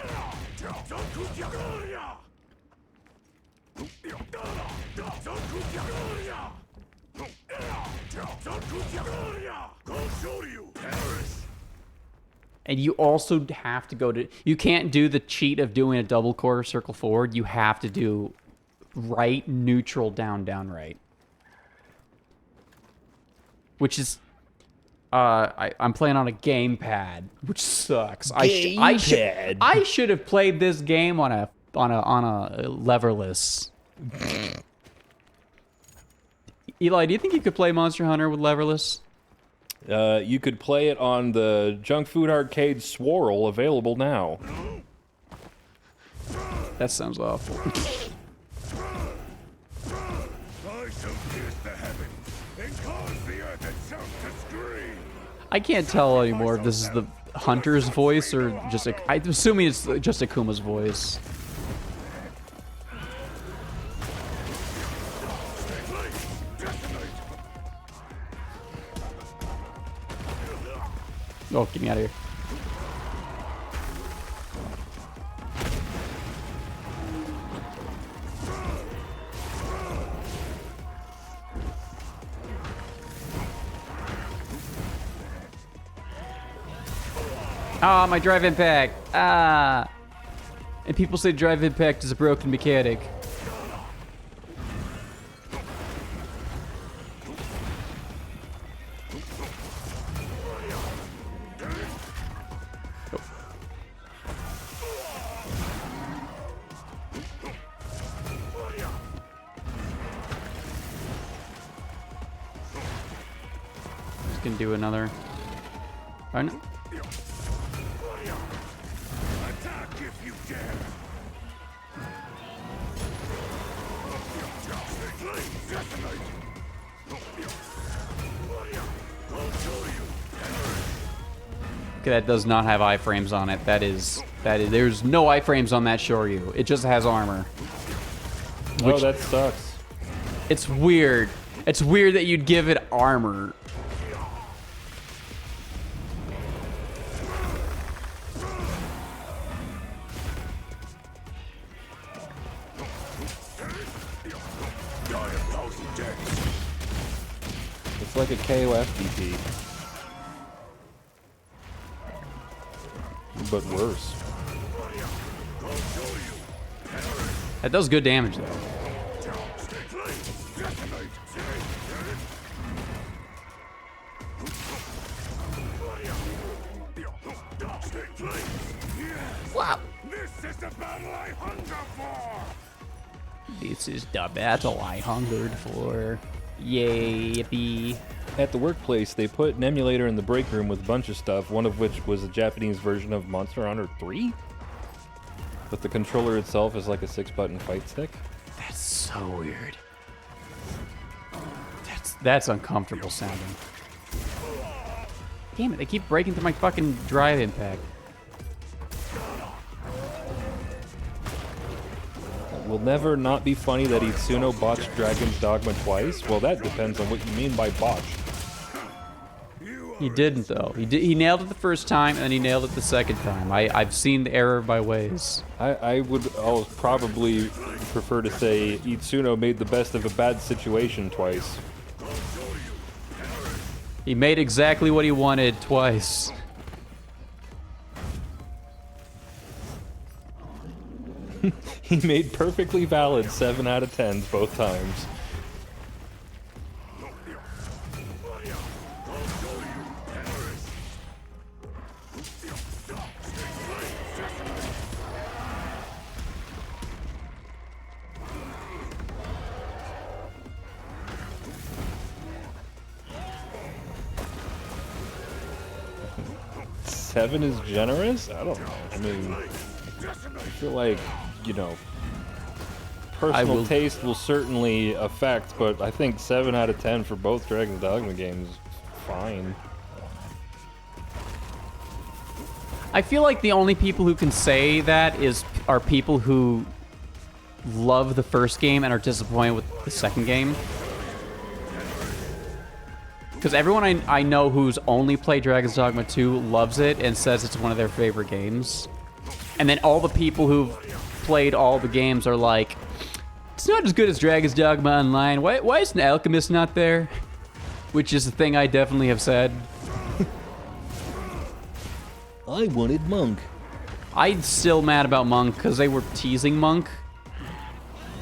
And you also have to go to... You can't do the cheat of doing a double quarter circle forward. You have to do right, neutral, down, down, right. Which is... I'm playing on a gamepad, which sucks. I should have played this game on a leverless. Eli, do you think you could play Monster Hunter with leverless? You could play it on the Junk Food Arcade Swirl, available now. That sounds awful. I can't tell anymore if this is the Hunter's voice or just... I'm assuming it's just Akuma's voice. Oh, get me out of here. Ah, my drive impact. Ah. And people say drive impact is a broken mechanic. Just gonna do another. Oh, no. Okay, that does not have iframes on it. There's no iframes on that Shoryu. It just has armor. Oh, that sucks. It's weird. It's weird that you'd give it armor. It's like a KOF DP. But worse. That does good damage, though. Wow. This is the battle I hunger for. This is the battle I hungered for. Yay, yippee. At the workplace, they put an emulator in the break room with a bunch of stuff, one of which was a Japanese version of Monster Hunter 3? But the controller itself is like a 6-button fight stick. That's so weird. That's uncomfortable sounding. Damn it, they keep breaking through my fucking drive impact. Will never not be funny that Itsuno botched Dragon's Dogma twice? Well, that depends on what you mean by botched. He didn't, though. He nailed it the first time, and then he nailed it the second time. I've seen the error by ways. I'll probably prefer to say Itsuno made the best of a bad situation twice. He made exactly what he wanted twice. He made perfectly valid 7 out of 10s both times. 7 is generous? I don't know. I mean, I feel like, you know, personal taste will certainly affect, but I think 7 out of 10 for both Dragon's Dogma games is fine. I feel like the only people who can say that are people who love the first game and are disappointed with the second game. Because everyone I know who's only played Dragon's Dogma 2 loves it and says it's one of their favorite games. And then all the people who've played all the games are like, it's not as good as Dragon's Dogma Online. Why is an alchemist not there? Which is the thing I definitely have said. I wanted Monk. I'm still mad about Monk because they were teasing Monk.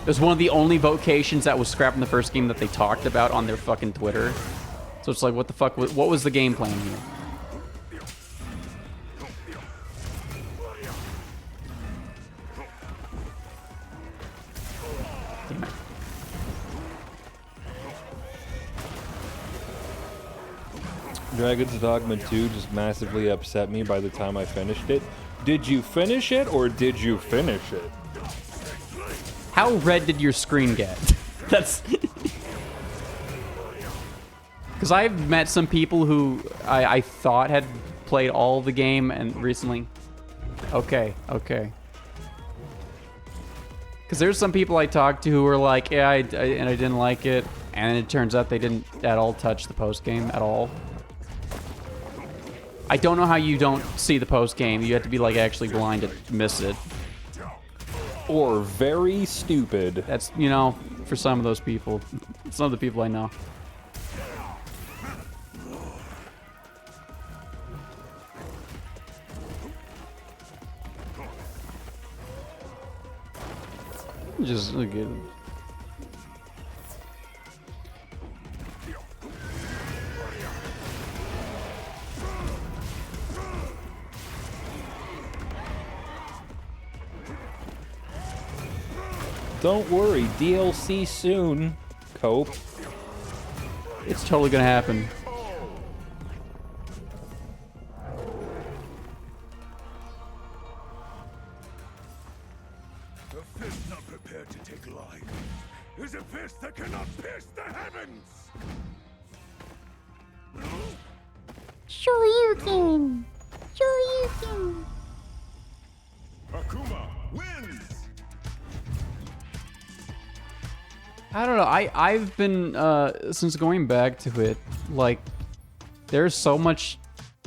It was one of the only vocations that was scrapped in the first game that they talked about on their fucking Twitter. So it's like, what the fuck? What was the game plan here? Damn it. Dragon's Dogma 2 just massively upset me by the time I finished it. Did you finish it, or did you finish it? How red did your screen get? That's... Because I've met some people who I thought had played all the game and recently... Okay. Because there's some people I talked to who were like, yeah, I didn't like it. And it turns out they didn't at all touch the post-game at all. I don't know how you don't see the post-game. You have to be like actually blind to miss it. Or very stupid. That's, you know, for some of those people. Some of the people I know. Just look at it. Don't worry, DLC soon, Cope. It's totally gonna happen. A fist not prepared to take life is a fist that cannot pierce the heavens! Sure you can. Sure you can. Akuma wins! I don't know. I've been since going back to it, like there's so much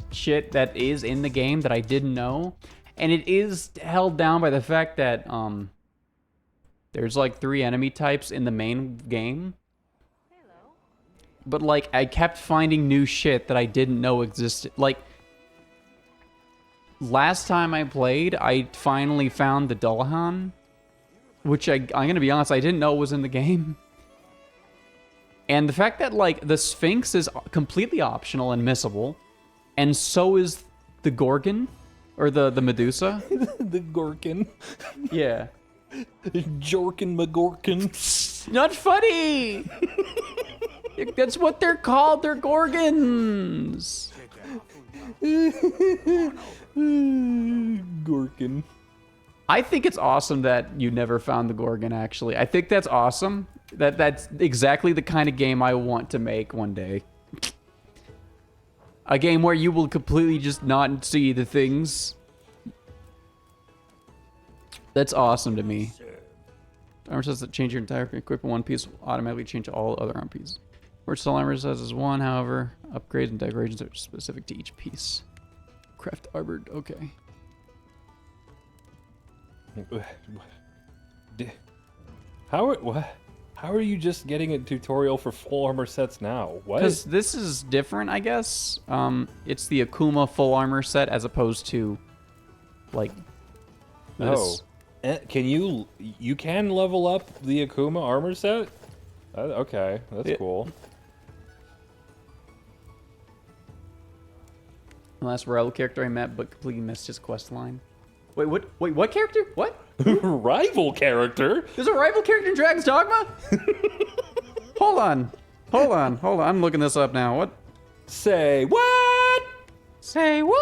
shit that is in the game that I didn't know, and it is held down by the fact that there's like 3 enemy types in the main game. But like I kept finding new shit that I didn't know existed. Like last time I played, I finally found the Dullahan. Which I'm gonna be honest, I didn't know was in the game. And the fact that, like, the Sphinx is completely optional and missable, and so is the Gorgon, or the Medusa. The Gorkin. Yeah. Jorkin McGorkin. Not funny! That's what they're called, they're Gorgons! Gorkin. I think it's awesome that you never found the Gorgon, actually. I think that's awesome. That's exactly the kind of game I want to make one day. A game where you will completely just not see the things. That's awesome to me. Armor says that change your entire equipment one piece will automatically change all other armor pieces. Versatile armor says is one, however, upgrades and decorations are specific to each piece. Craft armored, okay. How are you just getting a tutorial for full armor sets now? What? Because this is different, I guess. It's the Akuma full armor set as opposed to, like, this. Oh, can you can level up the Akuma armor set? Okay, that's cool. The last rival character I met, but completely missed his quest line. Wait, what? Wait, what character? What? Rival character? There's a rival character in Dragon's Dogma? Hold on. I'm looking this up now. What? Say what? Say what?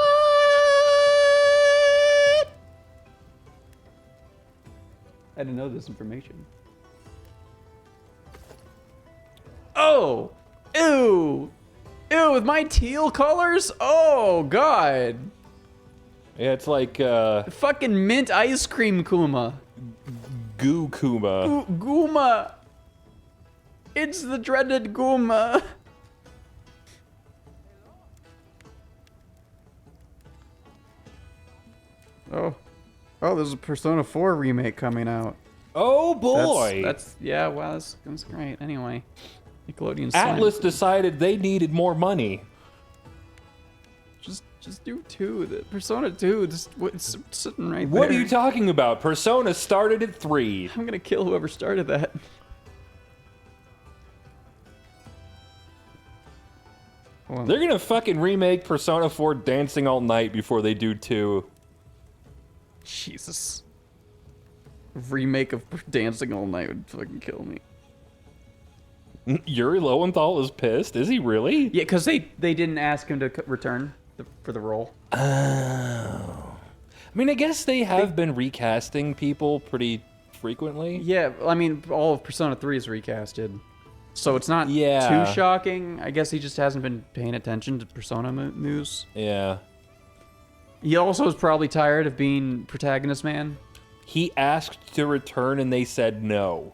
had to know this information. Oh! Ew! Ew, with my teal colors? Oh, God. Yeah, it's like, Fucking mint ice cream Kuma. Goo Kuma. Guma! It's the dreaded Guma! Oh. Oh, there's a Persona 4 remake coming out. Oh, boy! That's yeah, wow, that's great. Anyway, Nickelodeon Atlas decided they needed more money. Just do 2. The Persona 2, it's sitting right there. What are you talking about? Persona started at 3. I'm gonna kill whoever started that. They're gonna fucking remake Persona 4 Dancing All Night before they do 2. Jesus. Remake of Dancing All Night would fucking kill me. Yuri Lowenthal is pissed? Is he really? Yeah, because they didn't ask him to return for the role. Oh. I mean, I guess they have been recasting people pretty frequently. Yeah, I mean, all of Persona 3 is recasted. So it's not Yeah. too shocking. I guess he just hasn't been paying attention to Persona news. Yeah. He also is probably tired of being protagonist man. He asked to return and they said no.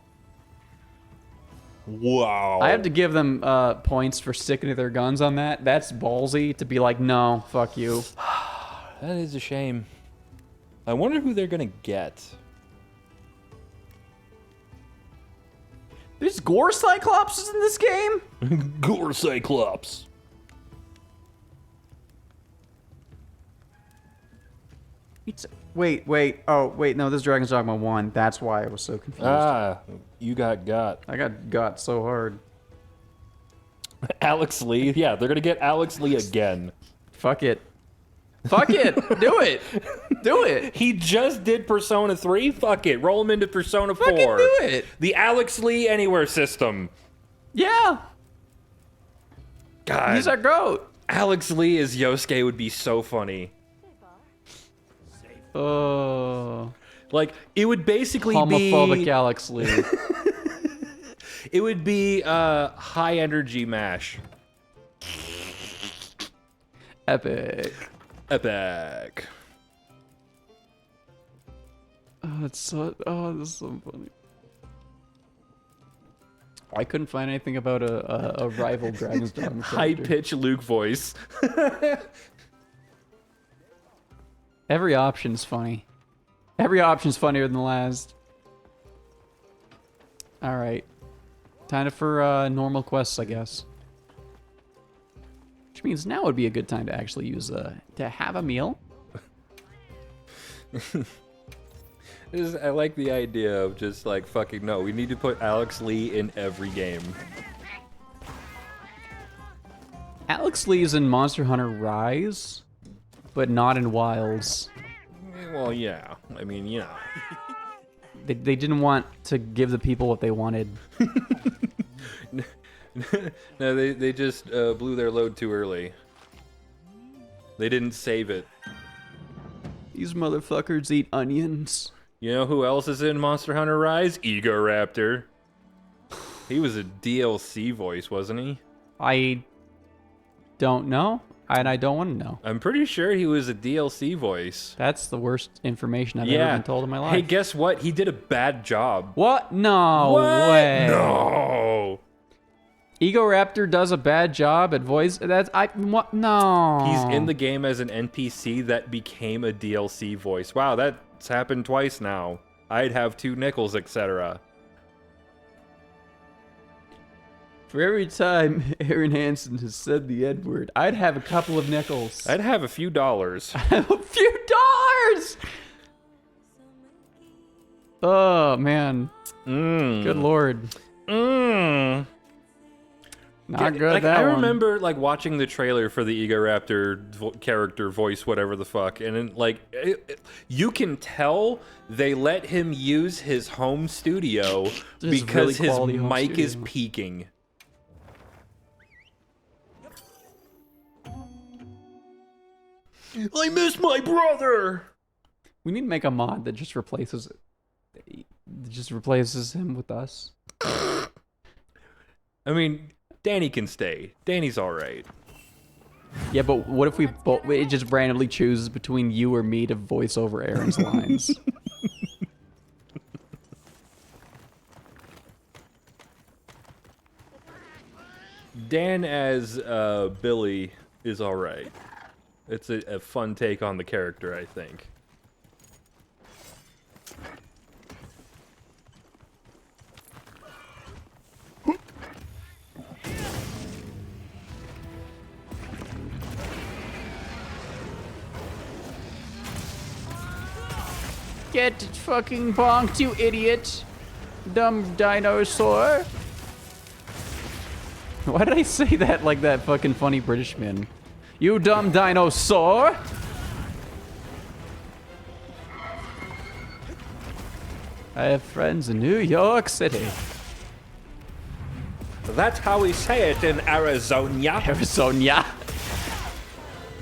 Wow. I have to give them points for sticking to their guns on that. That's ballsy to be like, no, fuck you. That is a shame. I wonder who they're gonna get. There's gore cyclopses in this game? Gore Cyclops. Wait. Oh, wait, no, this is Dragon's Dogma 1. That's why I was so confused. Ah, you got. I got so hard. Alex Lee. Yeah, they're gonna get Alex Lee again. Fuck it. Fuck it. Do it. Do it. He just did Persona 3. Fuck it. Roll him into Persona 4. Fucking do it. The Alex Lee Anywhere system. Yeah. God. He's our goat. Alex Lee as Yosuke would be so funny. Oh. Like, it would basically Homophobic be... Alex Lee. It would be high energy MASH. Epic. Epic. Oh, this is so funny. I couldn't find anything about a rival Dragon's Dogma High character. pitch Luke voice. Every option's funny. Every option's funnier than the last. Alright. Time for normal quests, I guess. Which means now would be a good time to actually use to have a meal. I like the idea of just like, fucking no, we need to put Alex Lee in every game. Alex Lee's in Monster Hunter Rise, but not in Wilds. Well, yeah. I mean, you know. They didn't want to give the people what they wanted. No, they just blew their load too early. They didn't save it. These motherfuckers eat onions. You know who else is in Monster Hunter Rise? Egoraptor. He was a DLC voice, wasn't he? I don't know, and I don't want to know. I'm pretty sure he was a DLC voice. That's the worst information I've ever been told in my life. Hey, guess what? He did a bad job. What? No What? way. No. Egoraptor does a bad job at voice. What? No. He's in the game as an NPC that became a DLC voice. Wow, that's happened twice now. I'd have 2 nickels, etc. For every time Aaron Hansen has said the N word, I'd have a couple of nickels. I'd have a few dollars. A few dollars. Oh man. Good lord. Not good. Like, that I one. remember like watching the trailer for the Egoraptor character voice, whatever the fuck, and then, like you can tell they let him use his home studio because his mic is peaking. I miss my brother. We need to make a mod that just replaces just replaces him with us. I mean, Danny can stay. Danny's all right. Yeah, but what if it just randomly chooses between you or me to voice over Aaron's lines? Dan as Billy is all right. It's a fun take on the character, I think. Get fucking bonked, you idiot! Dumb dinosaur! Why did I say that like that fucking funny British man? You dumb dinosaur! I have friends in New York City. That's how we say it in Arizona. Arizona.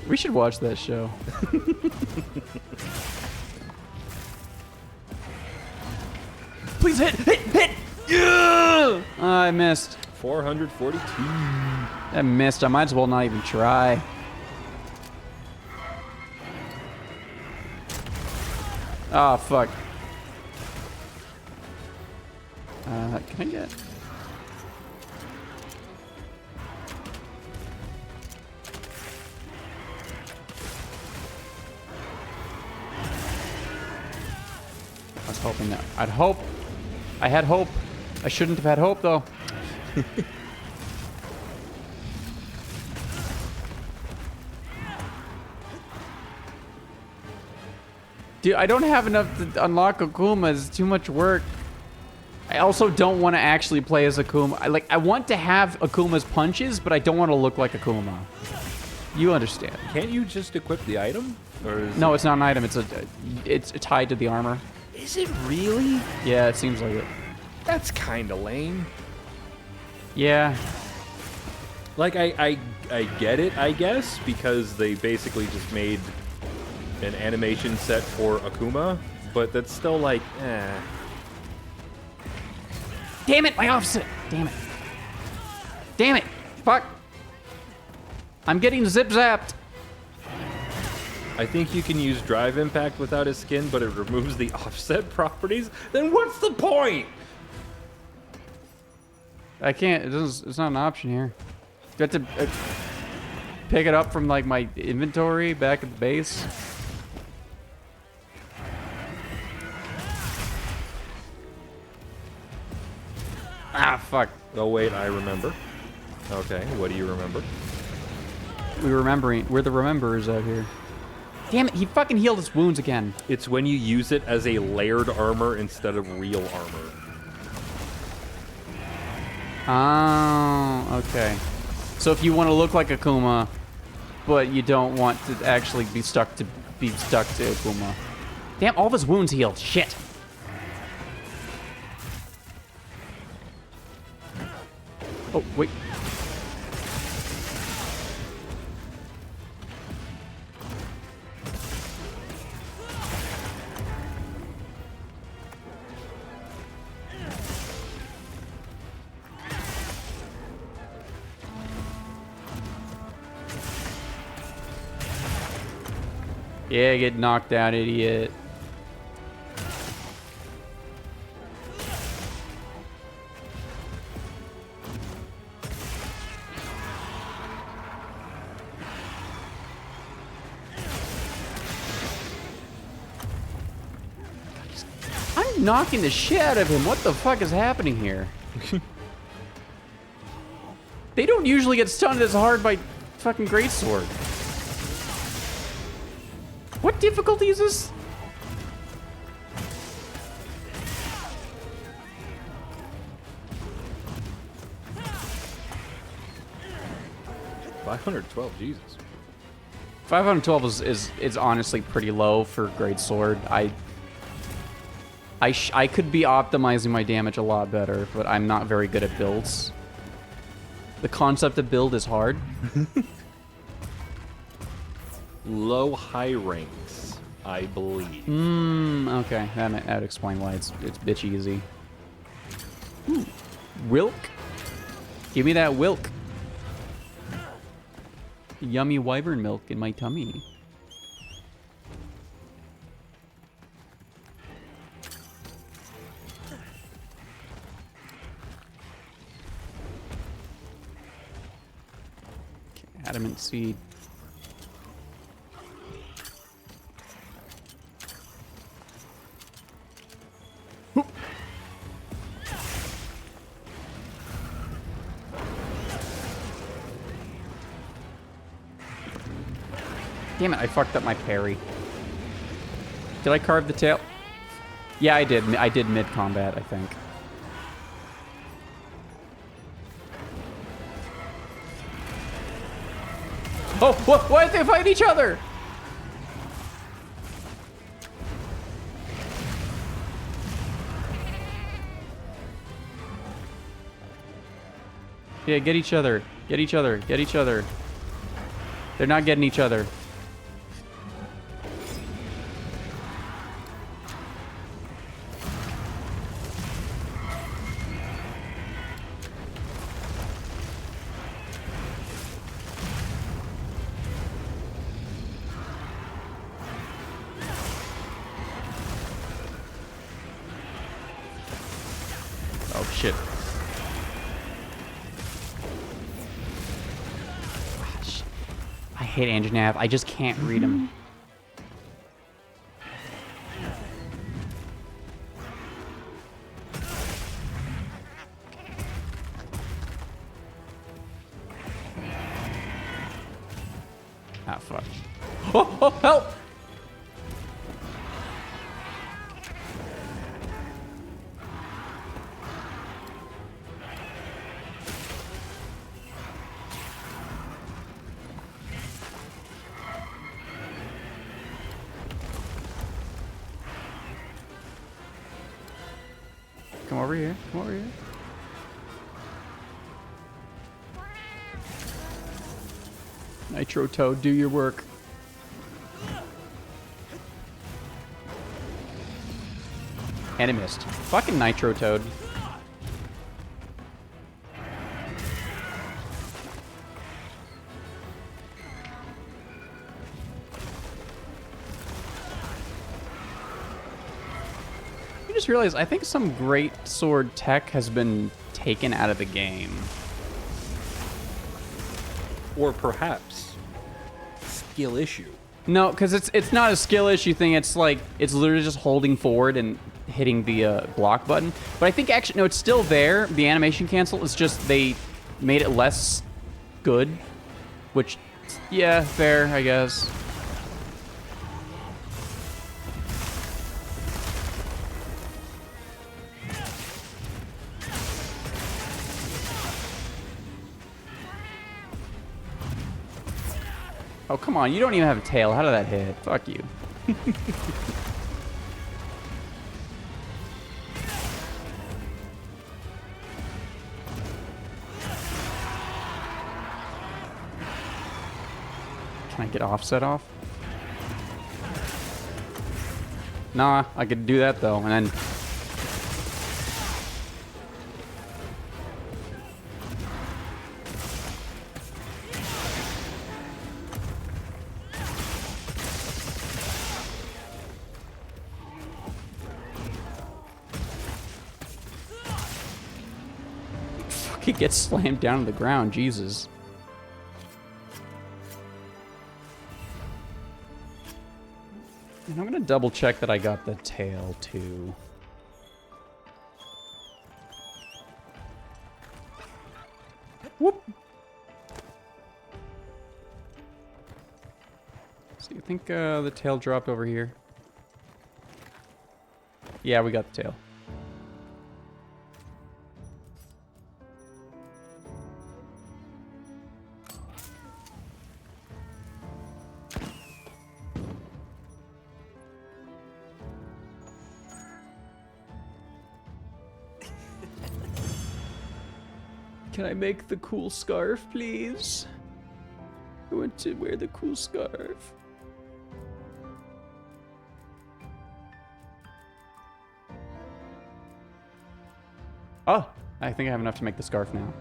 We should watch that show. Please hit! Yeah! Oh, I missed. 442. I missed. I might as well not even try. Oh, fuck. Can I get... I was hoping that... I'd hope... I had hope. I shouldn't have had hope, though. Dude, I don't have enough to unlock Akuma. It's too much work. I also don't want to actually play as Akuma. I want to have Akuma's punches, but I don't want to look like Akuma. You understand. Can't you just equip the item? Or is No, it's not an item. It's tied to the armor. Is it really? Yeah, it seems like it. That's kind of lame. Yeah. Like, I get it, I guess, because they basically just made an animation set for Akuma, but that's still like, eh. Damn it, my offset. Damn it. Damn it. Fuck. I'm getting zip-zapped. I think you can use Drive Impact without his skin, but it removes the offset properties. Then what's the point? I can't. It's not an option here. You have to pick it up from like my inventory back at the base. Ah, fuck. Oh wait, I remember. Okay, what do you remember? We're the rememberers out here. Damn it, he fucking healed his wounds again. It's when you use it as a layered armor instead of real armor. Oh, okay. So if you want to look like Akuma, but you don't want to actually be stuck to Akuma. Damn, all of his wounds healed. Shit. Oh, wait. Yeah, get knocked out, idiot. I'm knocking the shit out of him. What the fuck is happening here? They don't usually get stunned as hard by fucking greatsword. What difficulty is this? $512, Jesus. 512 is honestly pretty low for greatsword. I could be optimizing my damage a lot better, but I'm not very good at builds. The concept of build is hard. Low high ranks. I believe. Okay, that would explain why it's bitch easy. Ooh, Wilk? Give me that Wilk. Yummy wyvern milk in my tummy. Okay, adamant seed. Damn it, I fucked up my parry. Did I carve the tail? Yeah, I did. I did mid-combat, I think. Oh, why did they fight each other? Yeah, get each other. Get each other. Get each other. They're not getting each other. Oh, shit. I hate Anjanav. I just can't read him. Ah, fuck. Oh, help! Come over here. Come over here. Nitro Toad, do your work. And it missed. Fucking Nitro Toad. I just realized I think some great sword tech has been taken out of the game. Or perhaps skill issue. No, because it's not a skill issue thing. It's like it's literally just holding forward and hitting the block button. But I think actually no, it's still there. The animation cancel. It's just they made it less good, which yeah, fair I guess. Oh, come on. You don't even have a tail. How did that hit? Fuck you. Can I get offset off? Nah, I could do that though, and then... He gets slammed down to the ground, Jesus. And I'm gonna double check that I got the tail too. Whoop! So you think the tail dropped over here? Yeah, we got the tail. Can I make the cool scarf, please? I want to wear the cool scarf. Oh, I think I have enough to make the scarf now.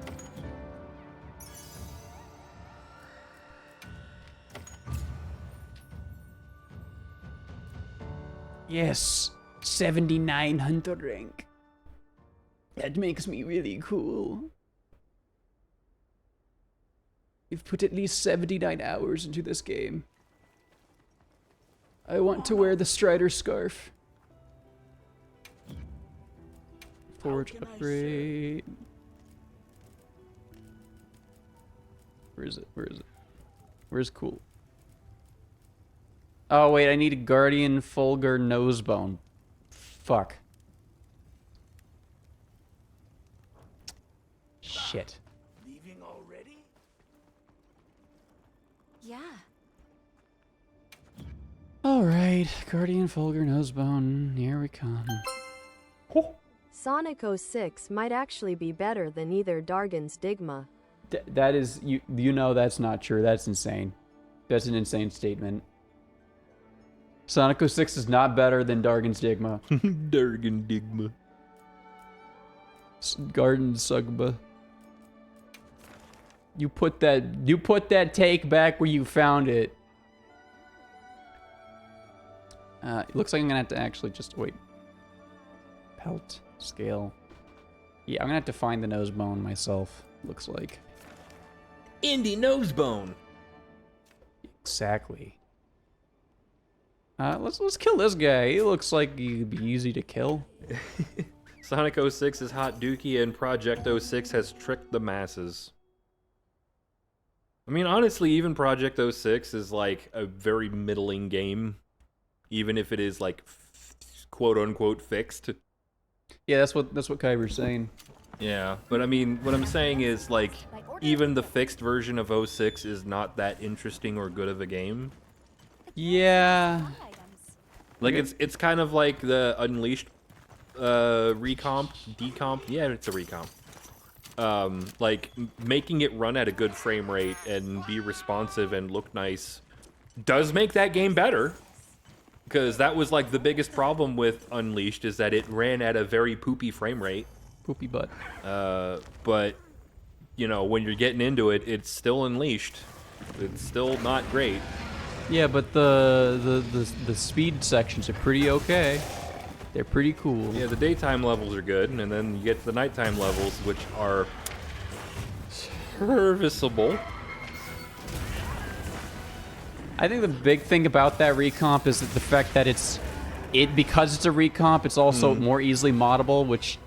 Yes, 79 hunter rank. That makes me really cool. You've put at least 79 hours into this game. I want to wear the Strider scarf. Forge upgrade. Where is it? Where is it? Where's cool? Oh wait, I need a Guardian Fulgur Nosebone. Fuck. Shit. Leaving already? Yeah. Alright, Guardian Fulgur Nosebone, here we come. Sonic 06 might actually be better than either Dargon's Digma. That is, you know that's not true. That's insane. That's an insane statement. Sonic 06 is not better than Dargon's Digma. Dargon Digma. Garden Sugba. You put that take back where you found it. It looks like I'm gonna have to actually just wait. Pelt scale. Yeah, I'm gonna have to find the nose bone myself. Looks like. Indie Nosebone. Exactly. Let's kill this guy. He looks like he'd be easy to kill. Sonic 06 is hot dookie and Project 06 has tricked the masses. I mean, honestly, even Project 06 is like a very middling game, even if it is like quote unquote fixed. Yeah, that's what Kyber's saying. Yeah, but I mean, what I'm saying is like even the fixed version of 06 is not that interesting or good of a game. Yeah. Like it's kind of like the Unleashed recomp, decomp. Yeah, it's a recomp. Like making it run at a good frame rate and be responsive and look nice does make that game better. Because that was like the biggest problem with Unleashed is that it ran at a very poopy frame rate. Poopy butt. But you know, when you're getting into it, it's still Unleashed. It's still not great. Yeah, but the speed sections are pretty okay. They're pretty cool. Yeah, the daytime levels are good, and then you get to the nighttime levels, which are serviceable. I think the big thing about that recomp is that the fact that because it's a recomp, it's also more easily moddable, which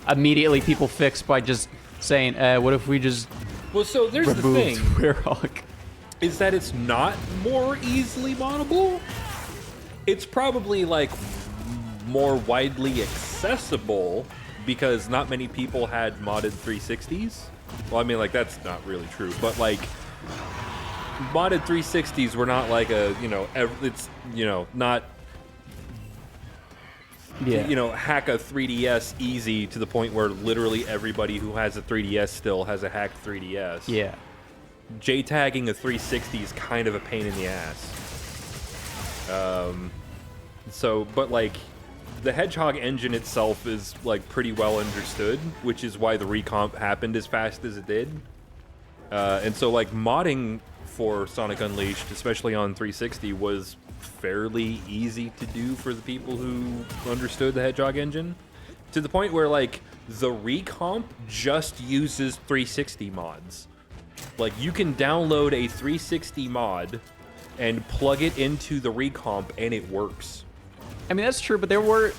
immediately people fix by just saying, what if we just well, so there's the thing. Werehog? Is that it's not more easily moddable. It's probably like more widely accessible because not many people had modded 360s. Well, I mean, like that's not really true, but like modded 360s were not like a, you know, it's, you know, not, yeah, you know, hack a 3DS easy to the point where literally everybody who has a 3DS still has a hacked 3DS. Yeah. JTagging a 360 is kind of a pain in the ass. So, but like, the Hedgehog engine itself is like pretty well understood, which is why the recomp happened as fast as it did. And so like modding for Sonic Unleashed, especially on 360, was fairly easy to do for the people who understood the Hedgehog engine. To the point where like the recomp just uses 360 mods. Like you can download a 360 mod and plug it into the recomp and it works. I mean, that's true, but I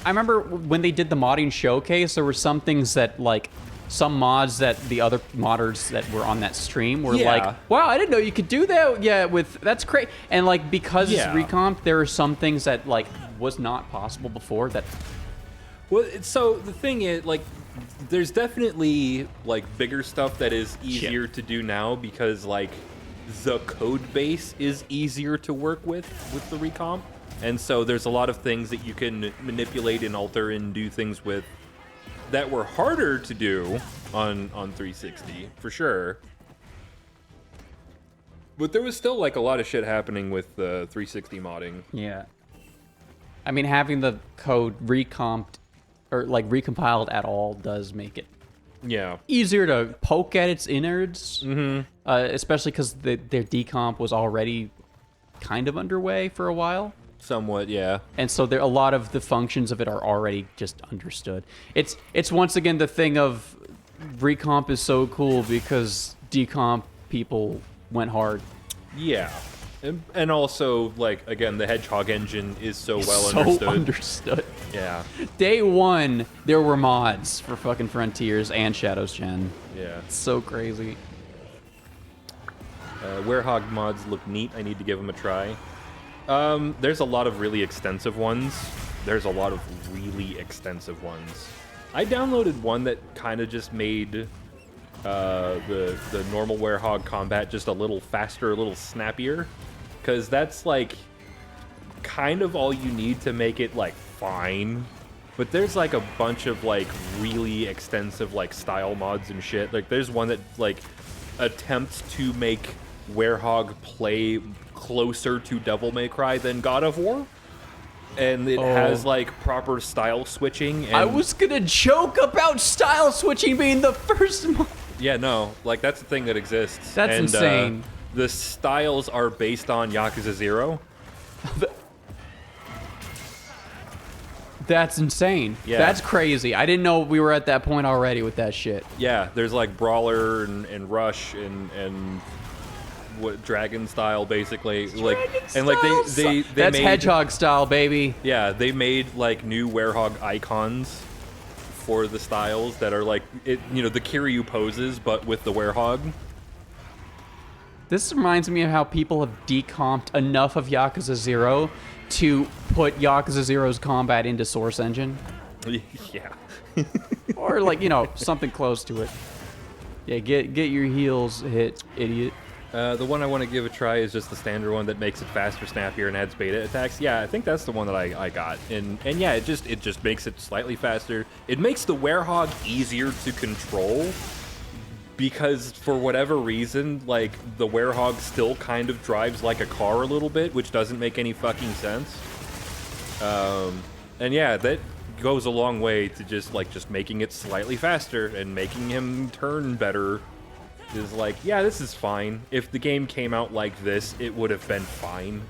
remember when they did the modding showcase, there were some things that, like, some mods that the other modders that were on that stream were like, wow, I didn't know you could do that. Yeah, that's great. And, like, because it's recomp, there are some things that, like, was not possible before that. Well, so the thing is, like, there's definitely, like, bigger stuff that is easier to do now because, like, the code base is easier to work with the recomp. And so there's a lot of things that you can manipulate and alter and do things with that were harder to do on 360, for sure. But there was still like a lot of shit happening with 360 modding. Yeah. I mean, having the code recomped or like recompiled at all does make it Yeah. easier to poke at its innards, Mm-hmm. especially because their decomp was already kind of underway for a while. Somewhat, yeah. And so a lot of the functions of it are already just understood. It's once again the thing of recomp is so cool because decomp people went hard. Yeah. And also, like, again, the Hedgehog engine is so well So understood. Yeah. Day one, there were mods for fucking Frontiers and Shadows Gen. Yeah. It's so crazy. Werehog mods look neat. I need to give them a try. There's a lot of really extensive ones. I downloaded one that kind of just made the normal Werehog combat just a little faster, a little snappier. Because that's, like, kind of all you need to make it, like, fine. But there's, like, a bunch of, like, really extensive, like, style mods and shit. Like, there's one that, like, attempts to make Werehog play closer to Devil May Cry than God of War. And it has, like, proper style switching. And I was gonna joke about style switching being the first mod. yeah, no, like, that's a thing that exists. That's and, insane. The styles are based on Yakuza 0. That's insane. Yeah. That's crazy. I didn't know we were at that point already with that shit. Yeah, there's, like, Brawler and Rush and what Dragon style, basically. Like, and like they That's made, Hedgehog style, baby. Yeah, they made, like, new Werehog icons for the styles that are, like, the Kiryu poses, but with the Werehog. This reminds me of how people have decomped enough of Yakuza 0 to put Yakuza 0's combat into Source Engine. Yeah. Or, like, something close to it. Yeah, get your heels hit, idiot. The one I want to give a try is just the standard one that makes it faster, snappier, and adds beta attacks. Yeah, I think that's the one that I got. And yeah, it just makes it slightly faster. It makes the Werehog easier to control because for whatever reason, like, the Werehog still kind of drives like a car a little bit, which doesn't make any fucking sense. And yeah, that goes a long way to just making it slightly faster and making him turn better. Is like, yeah, this is fine. If the game came out like this, it would have been fine.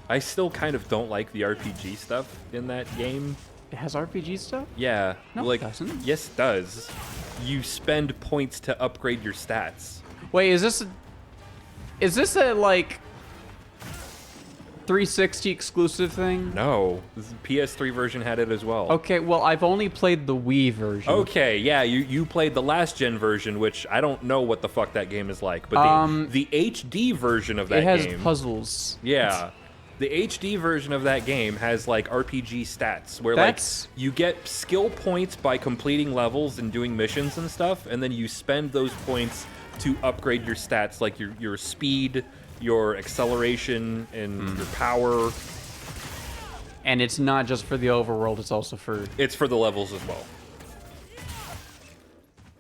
I still kind of don't like the RPG stuff in that game. It has RPG stuff? Yeah. No, like, it doesn't. Yes, it does. You spend points to upgrade your stats. Wait, is this a, like, 360 exclusive thing? No. The PS3 version had it as well. Okay, well, I've only played the Wii version. Okay, yeah, you played the last gen version, which I don't know what the fuck that game is like, but the HD version of that game... It has puzzles. Yeah. The HD version of that game has, like, RPG stats, where, That's... like, you get skill points by completing levels and doing missions and stuff, and then you spend those points to upgrade your stats, like your speed, your acceleration, and your power. And it's not just for the overworld, it's also for... It's for the levels as well.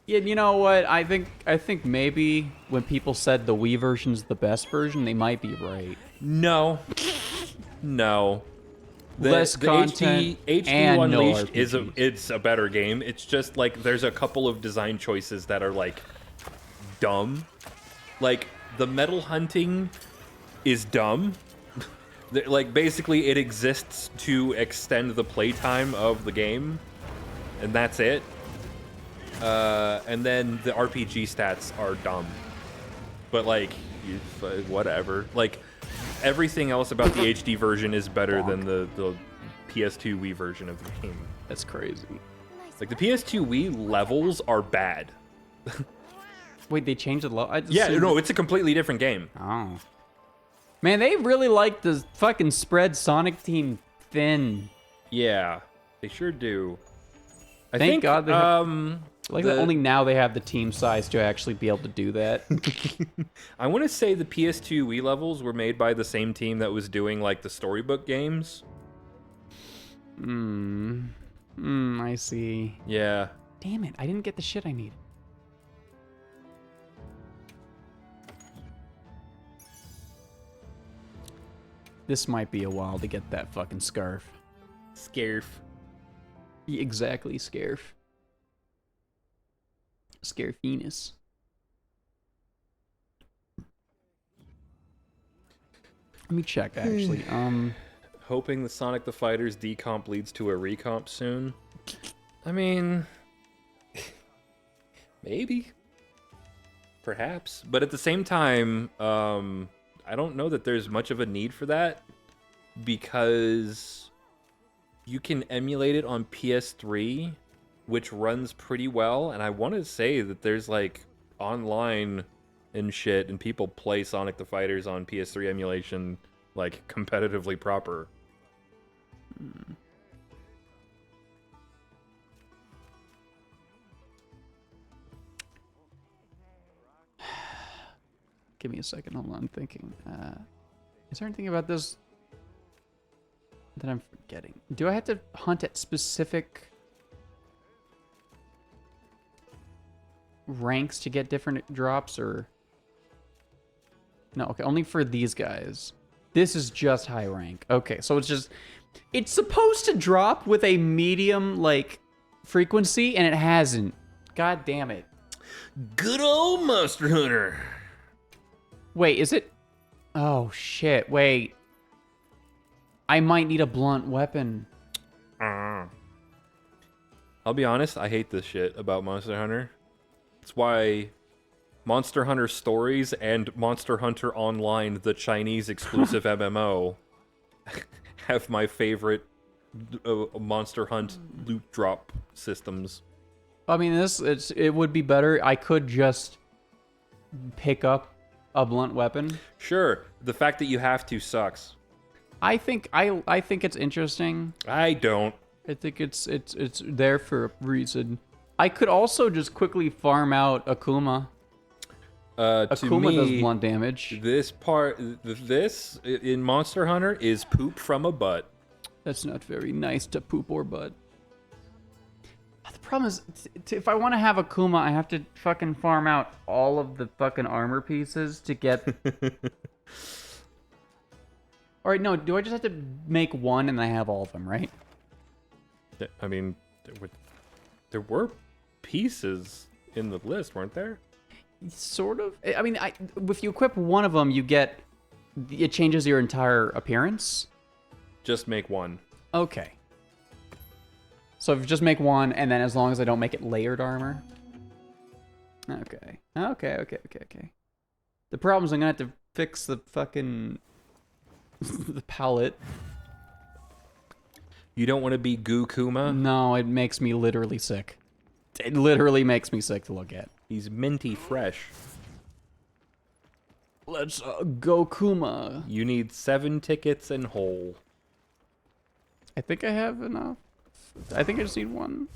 Yeah, you know what? I think maybe when people said the Wii version's the best version, they might be right. No. No. Less content HD and Unleashed no it's a better game. It's just, like, there's a couple of design choices that are, like, dumb. Like, the metal hunting is dumb. Like, basically, it exists to extend the playtime of the game, and that's it. And then the RPG stats are dumb. But, like, whatever. Like, everything else about the HD version is better than the PS2 Wii version of the game. That's crazy. Like, the PS2 Wii levels are bad. Wait, they changed the level? Yeah, no, it's a completely different game. Oh. Man, they really like to fucking spread Sonic Team thin. Yeah, they sure do. I Thank think, God they have, that only now they have the team size to actually be able to do that. I want to say the PS2 Wii levels were made by the same team that was doing, like, the storybook games. I see. Yeah. Damn it, I didn't get the shit I need. This might be a while to get that fucking scarf. Scarf. Exactly, scarf. Scarfinus. Let me check, actually. Hoping the Sonic the Fighters decomp leads to a recomp soon. I mean, maybe. Perhaps. But at the same time, I don't know that there's much of a need for that, because you can emulate it on PS3, which runs pretty well, and I want to say that there's like online and shit, and people play Sonic the Fighters on PS3 emulation like competitively proper. Give me a second. Hold on. I'm thinking. Is there anything about this that I'm forgetting? Do I have to hunt at specific ranks to get different drops, or no? Okay, only for these guys. This is just high rank. Okay, so it's supposed to drop with a medium like frequency, and it hasn't. God damn it. Good old Monster Hunter. Wait, is it? Oh shit! Wait, I might need a blunt weapon. I'll be honest, I hate this shit about Monster Hunter. It's why Monster Hunter Stories and Monster Hunter Online, the Chinese exclusive MMO, have my favorite Monster Hunt loot drop systems. I mean, it would be better. I could just pick up a blunt weapon. Sure, the fact that you have to sucks. I think it's interesting. I don't. I think it's there for a reason. I could also just quickly farm out Akuma. Akuma does blunt damage. This in Monster Hunter is poop from a butt. That's not very nice to poop or butt. The problem is, if I want to have Akuma, I have to fucking farm out all of the fucking armor pieces to get... Alright, no, do I just have to make one and I have all of them, right? I mean, there were pieces in the list, weren't there? Sort of. I mean, if you equip one of them, it changes your entire appearance. Just make one. Okay. So if you just make one, and then as long as I don't make it layered armor. Okay. Okay. The problem is I'm gonna have to fix the fucking the palette. You don't want to be Goo Kuma? No, it makes me literally sick. It literally makes me sick to look at. He's minty fresh. Let's go Kuma. You need 7 tickets and whole. I think I have enough. I think I just need one.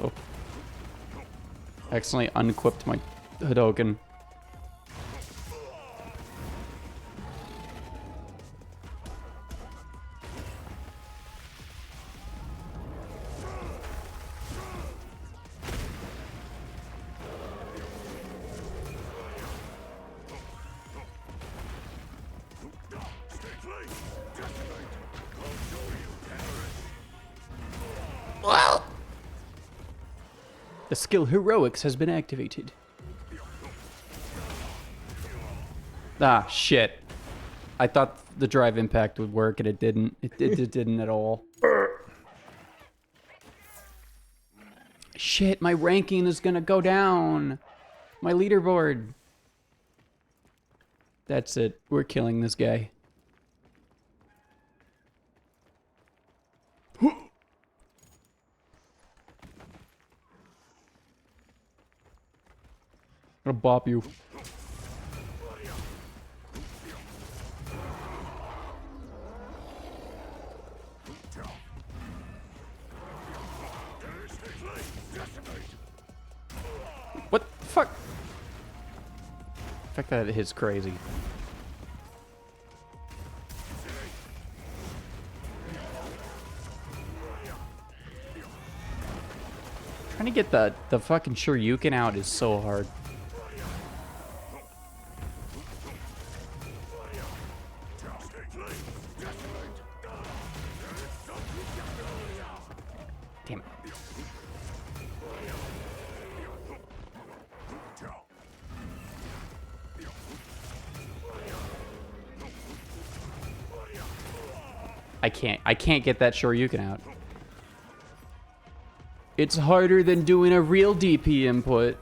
Oh. Accidentally unequipped my Hadouken. The skill Heroics has been activated. Ah, shit. I thought the drive impact would work and it didn't. It didn't at all. Shit, my ranking is gonna go down. My leaderboard. That's it. We're killing this guy. I'm gonna bop you. What the fuck? The fact that it hits crazy. Trying to get the fucking Shoryuken out is so hard. I can't get that Shoryuken out. It's harder than doing a real DP input.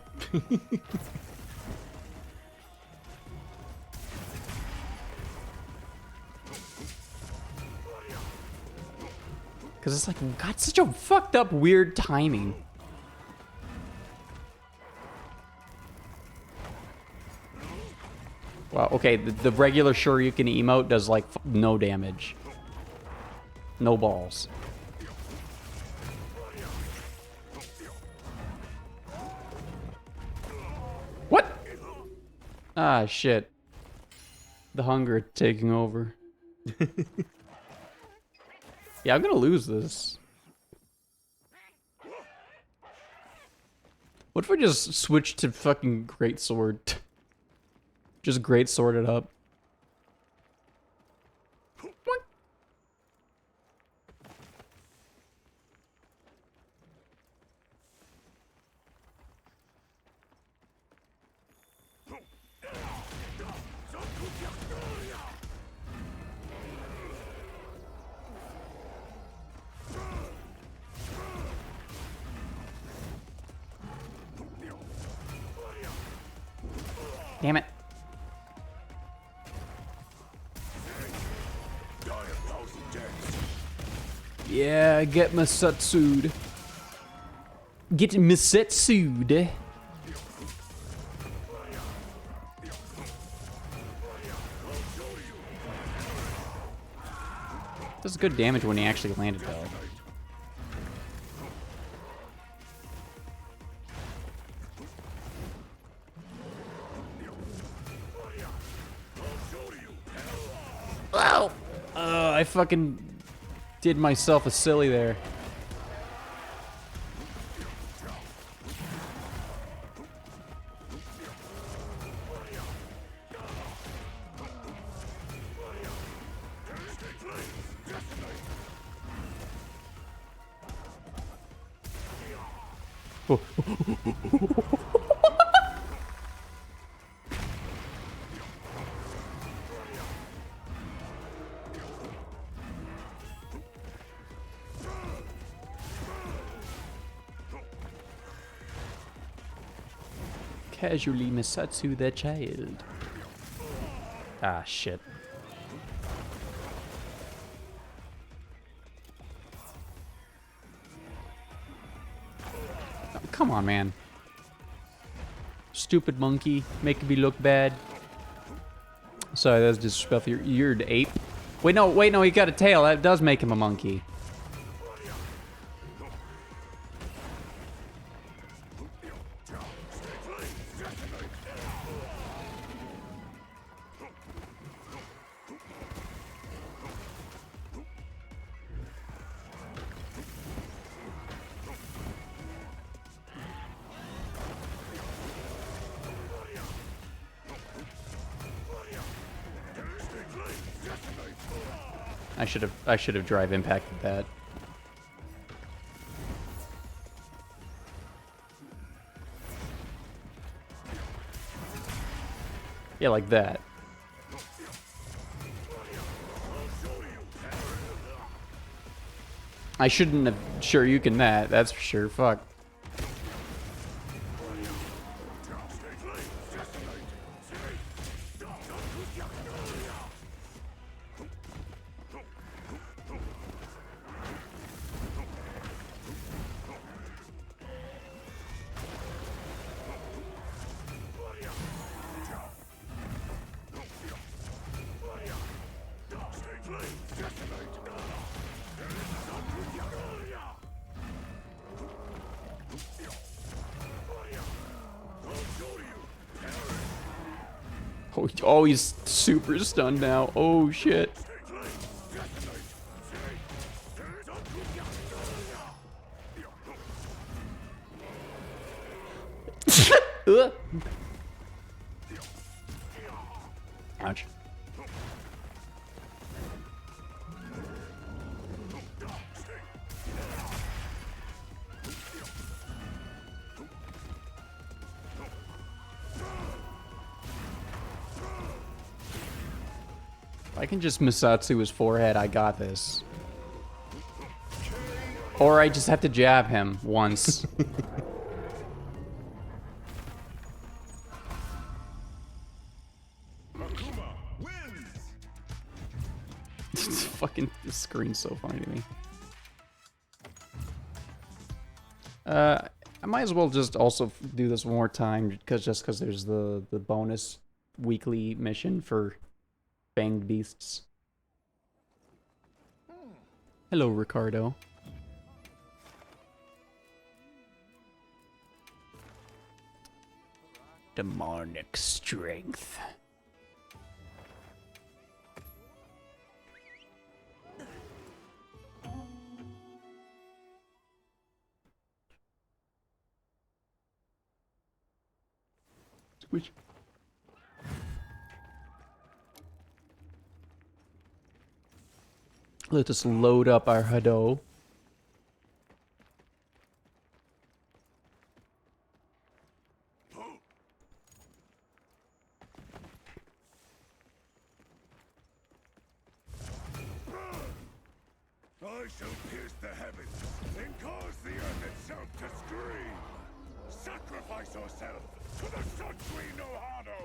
Because it's like, got such a fucked up weird timing. Wow, okay, the regular Shoryuken emote does like no damage. No balls. What? Ah, shit. The hunger taking over. Yeah, I'm gonna lose this. What if I just switch to fucking greatsword? Just greatsword it up. Damn it. Yeah, get Misatsu'd. Get Misatsu'd. Does good damage when he actually landed though. Ow! I fucking did myself a silly there. Oh. Casually Misatsu the child. Ah, shit. Oh, come on, man. Stupid monkey, making me look bad. Sorry, that's disrespectful. You're an ape. Wait, no, he got a tail. That does make him a monkey. I should have drive impacted that. Yeah, like that. I shouldn't have Shoryuken that, that's for sure. Fuck. Oh, he's super stunned now. Oh, shit. Ouch. I can just Misatsu his forehead. I got this. Or I just have to jab him once. Fucking, this screen's so funny to me. I might as well just also do this one more time, because there's the bonus weekly mission for Banged Beasts. Hello, Ricardo. Demonic strength. Squish. Let us load up our Hado. I shall pierce the heavens and cause the earth itself to scream. Sacrifice yourself to the sun queen Ohano.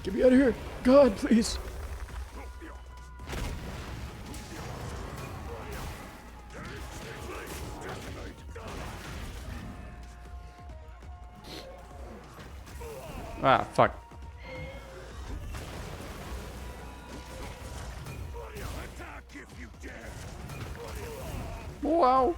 Get me out of here. God, please. Ah, fuck. Attack if you dare. Wow.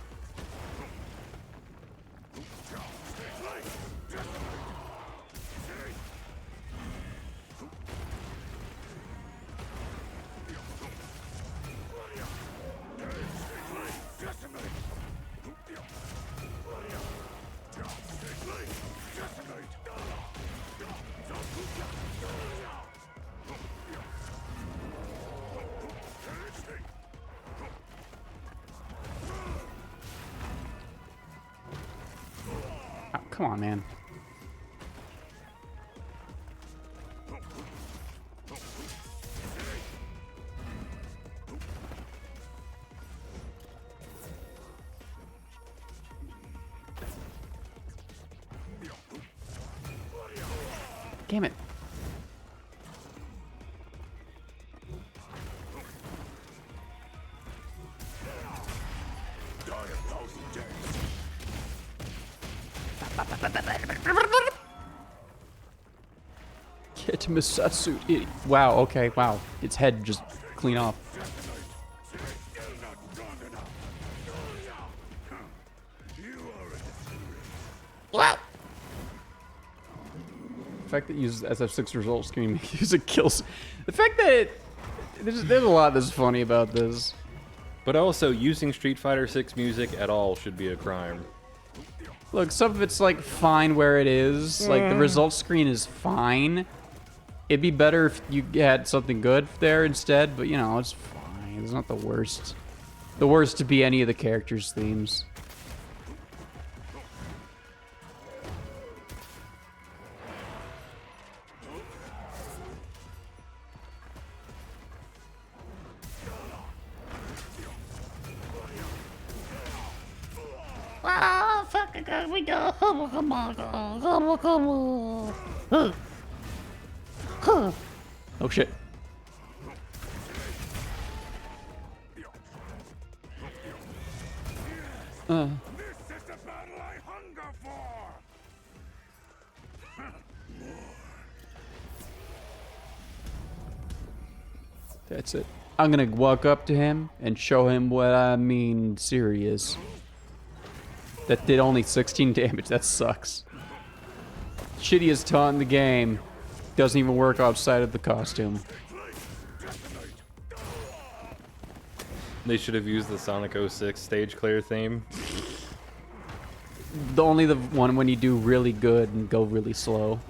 Oh, come on, man. Damn it. Get Misatsu. Wow, okay, wow. Its head just clean off. Wow. The fact that it uses SF6 result screen use a kills. The fact that there's a lot that's funny about this. But also, using Street Fighter 6 music at all should be a crime. Look, some of it's like fine where it is. Like the result screen is fine. It'd be better if you had something good there instead, but you know, it's fine. It's not the worst. The worst to be any of the characters' themes. Ah, fuck, we go. Oh shit. This is the battle I hunger for. That's it. I'm gonna walk up to him and show him what I mean serious. That did only 16 damage. That sucks. Shittiest taunt in the game. Doesn't even work outside of the costume. They should have used the Sonic 06 stage clear theme. Only the one when you do really good and go really slow.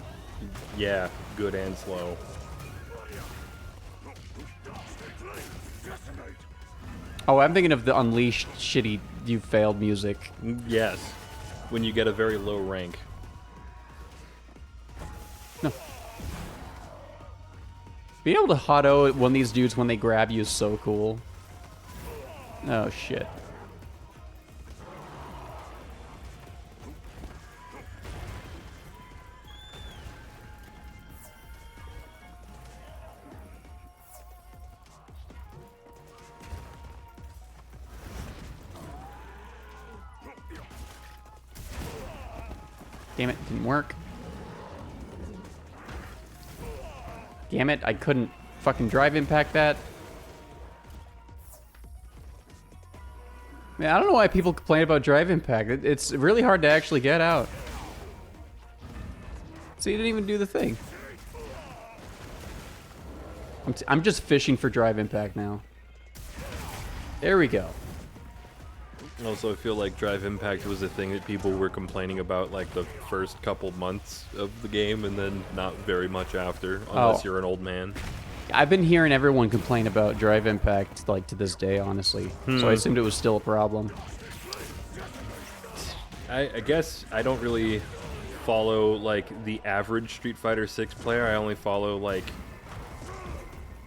Yeah, good and slow. Oh, I'm thinking of the Unleashed shitty you failed music. Yes, when you get a very low rank. No. Being able to hotto one of these dudes when they grab you is so cool. Oh shit. Damn it, didn't work. Damn it, I couldn't fucking drive impact that. Man, I don't know why people complain about drive impact. It's really hard to actually get out. So you didn't even do the thing. I'm just fishing for drive impact now. There we go. Also, I feel like drive impact was a thing that people were complaining about like the first couple months of the game, and then not very much after, unless you're an old man. I've been hearing everyone complain about drive impact like to this day, honestly. So I assumed it was still a problem. I guess I don't really follow like the average Street Fighter 6 player. I only follow like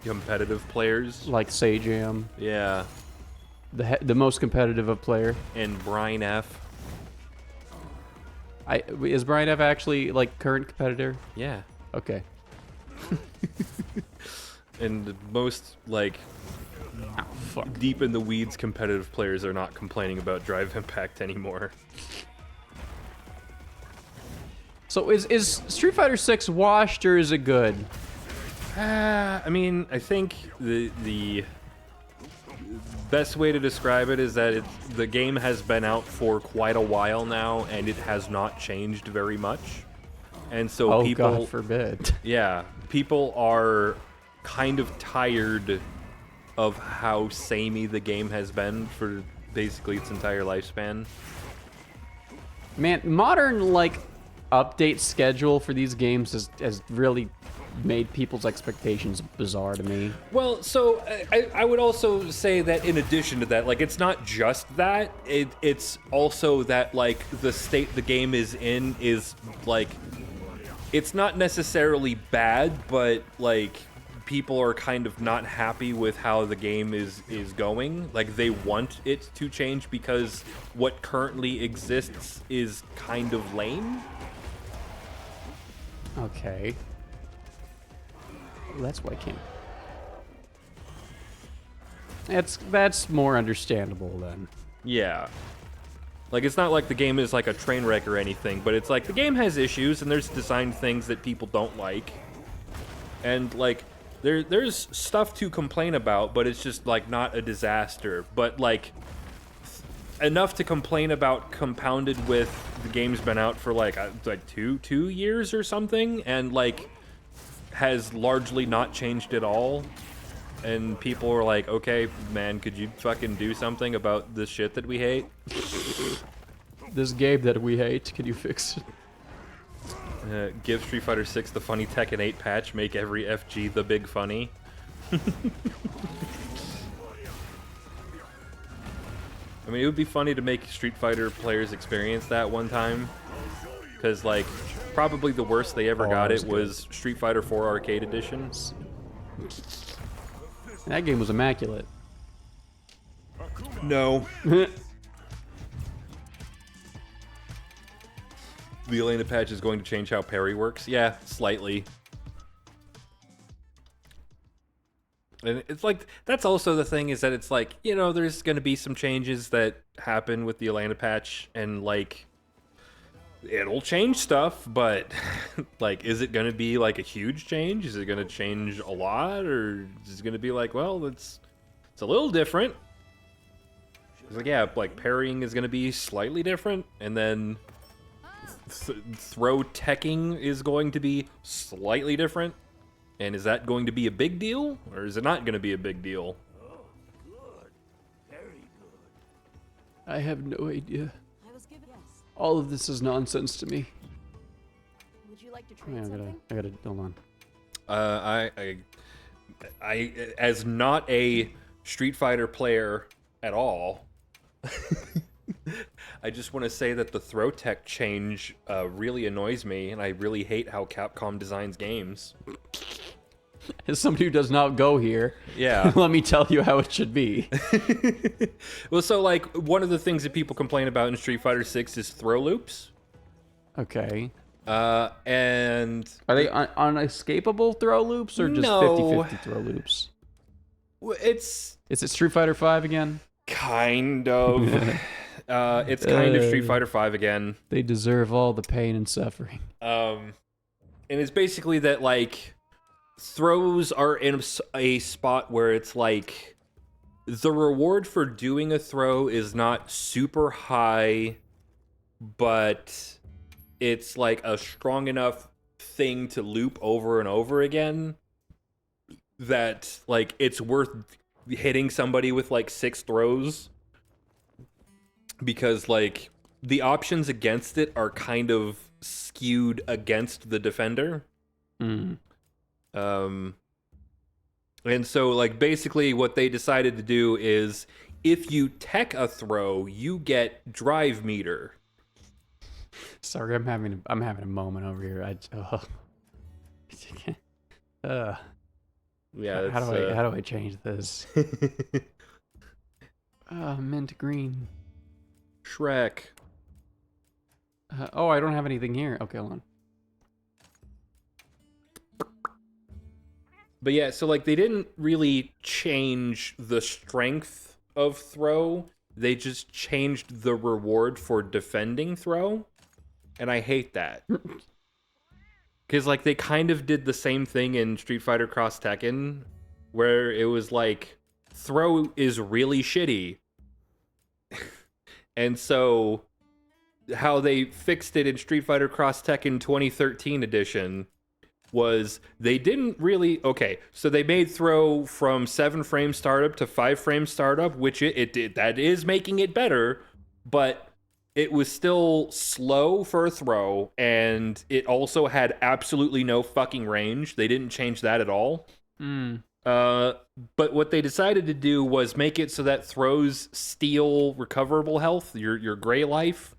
competitive players. Like Sajam. Yeah. The most competitive of player. And Brian F. Is Brian F actually like current competitor? Yeah. Okay. And most like deep in the weeds competitive players are not complaining about drive impact anymore. So is Street Fighter 6 washed or is it good? I mean, I think the best way to describe it is that the game has been out for quite a while now, and it has not changed very much. And so people, God forbid. Yeah, people are kind of tired of how samey the game has been for basically its entire lifespan. Man, modern like update schedule for these games has really made people's expectations bizarre to me. Well, so I would also say that in addition to that, like, it's not just that, it's also that, like, the state the game is in is, like, it's not necessarily bad, but, like, people are kind of not happy with how the game is going. Like, they want it to change because what currently exists is kind of lame. Okay. That's why I can't. That's more understandable then. Yeah. Like, it's not like the game is like a train wreck or anything, but it's like the game has issues and there's design things that people don't like. And like there's stuff to complain about, but it's just like not a disaster. But like enough to complain about, compounded with the game's been out for like two years or something, and like has largely not changed at all, and people are like, okay, man, could you fucking do something about this shit that we hate? This game that we hate, can you fix it? Give Street Fighter 6 the funny Tekken 8 patch, make every FG the big funny. I mean, it would be funny to make Street Fighter players experience that one time, because like probably the worst they ever got it was Street Fighter 4 Arcade Edition. That game was immaculate. No. The Elena patch is going to change how parry works? Yeah, slightly. And it's like, that's also the thing, is that it's like, you know, there's going to be some changes that happen with the Elena patch, and like, it'll change stuff, but like, is it going to be like a huge change? Is it going to change a lot? Or is it going to be like, well, it's a little different? It's like, yeah, like parrying is going to be slightly different, and then throw teching is going to be slightly different. And is that going to be a big deal, or is it not going to be a big deal? I have no idea. All of this is nonsense to me. Would you like to trade something? I gotta hold on. I as not a Street Fighter player at all, I just want to say that the throw tech change really annoys me, and I really hate how Capcom designs games. As somebody who does not go here, yeah, let me tell you how it should be. Well, so like one of the things that people complain about in Street Fighter 6 is throw loops. Okay. And are they unescapable throw loops or just 50-50 throw loops? Is it Street Fighter 5 again? Kind of. It's kind of Street Fighter 5 again. They deserve all the pain and suffering. And it's basically that like throws are in a spot where it's like the reward for doing a throw is not super high, but it's like a strong enough thing to loop over and over again that like it's worth hitting somebody with like 6 throws, because like the options against it are kind of skewed against the defender. And so like basically what they decided to do is if you tech a throw, you get drive meter. Sorry, I'm having a moment over here. Yeah. How do I change this? Mint green. Shrek. Oh, I don't have anything here. Okay, hold on. But yeah, so like they didn't really change the strength of throw. They just changed the reward for defending throw. And I hate that. Because like they kind of did the same thing in Street Fighter Cross Tekken, where it was like throw is really shitty. And so how they fixed it in Street Fighter Cross Tekken 2013 edition was they didn't really... Okay, so they made throw from 7-frame startup to 5-frame startup, which it did. That is making it better, but it was still slow for a throw, and it also had absolutely no fucking range. They didn't change that at all. But what they decided to do was make it so that throws steal recoverable health, your gray life.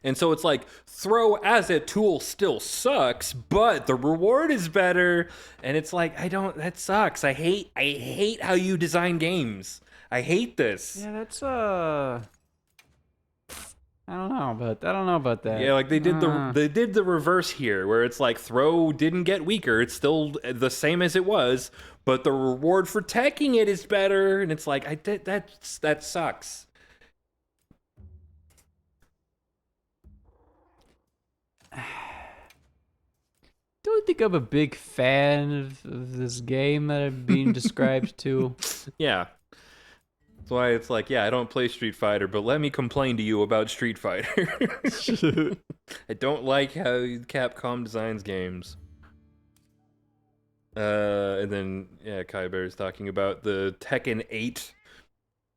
And so it's like, throw as a tool still sucks, but the reward is better. And it's like, that sucks. I hate how you design games. I hate this. Yeah, that's, I don't know about that. Yeah, like they did the reverse here, where it's like throw didn't get weaker. It's still the same as it was, but the reward for teching it is better. And it's like, that sucks. Don't think I'm a big fan of this game that I'm being described to. Yeah. That's why it's like, yeah, I don't play Street Fighter, but let me complain to you about Street Fighter. I don't like how Capcom designs games. And then, yeah, Kai Bear's talking about the Tekken 8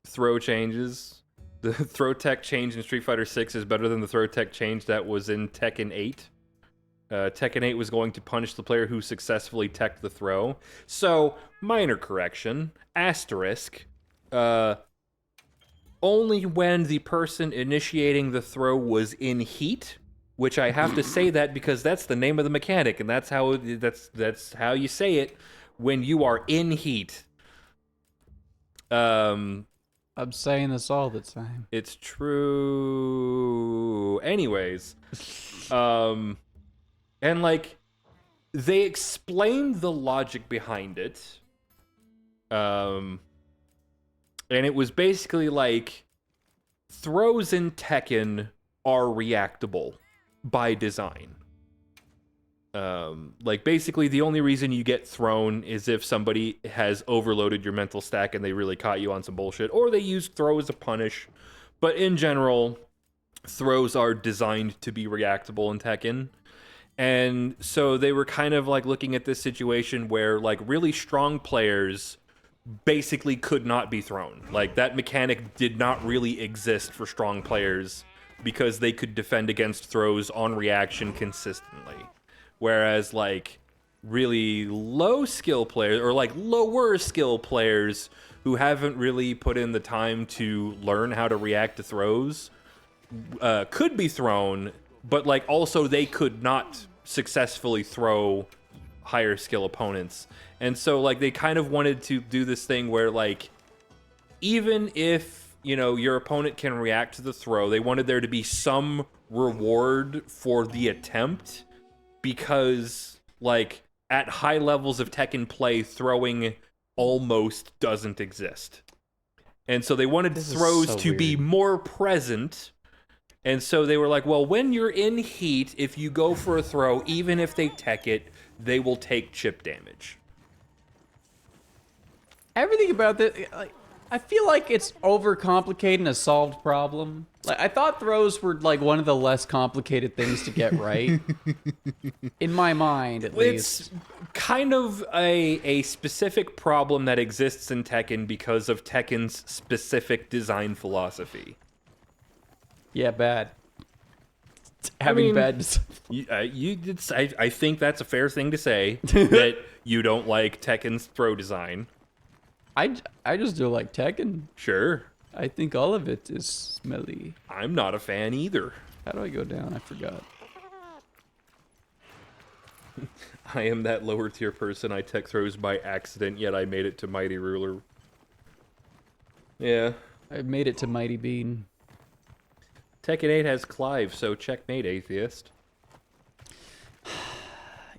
throw changes. The throw tech change in Street Fighter 6 is better than the throw tech change that was in Tekken 8. Tekken 8 was going to punish the player who successfully teched the throw. So, minor correction, asterisk, only when the person initiating the throw was in heat, which I have to say that because that's the name of the mechanic, and that's how you say it when you are in heat. I'm saying this all the time. It's true. Anyways, and like they explained the logic behind it. And it was basically like throws in Tekken are reactable by design. Like basically the only reason you get thrown is if somebody has overloaded your mental stack and they really caught you on some bullshit, or they use throw as a punish. But in general, throws are designed to be reactable in Tekken. And so they were kind of like looking at this situation where like really strong players basically could not be thrown. Like that mechanic did not really exist for strong players because they could defend against throws on reaction consistently. Whereas like really low skill players or like lower skill players who haven't really put in the time to learn how to react to throws could be thrown, but like also they could not successfully throw higher skill opponents. And so like they kind of wanted to do this thing where like even if, you know, your opponent can react to the throw, they wanted there to be some reward for the attempt, because like at high levels of Tekken play, throwing almost doesn't exist. And so they wanted throws to be more present. And so they were like, well, when you're in heat, if you go for a throw, even if they tech it, they will take chip damage. Everything about this, like, I feel like it's overcomplicating a solved problem. Like, I thought throws were like one of the less complicated things to get right. In my mind, at least. It's kind of a specific problem that exists in Tekken because of Tekken's specific design philosophy. Yeah, bad. Having bad design. I think that's a fair thing to say, that you don't like Tekken's throw design. I just do like Tekken. Sure. I think all of it is smelly. I'm not a fan either. How do I go down? I forgot. I am that lower tier person. I tech throws by accident, yet I made it to Mighty Ruler. Yeah. I made it to Mighty Bean. Tekken 8 has Clive, so checkmate, atheist.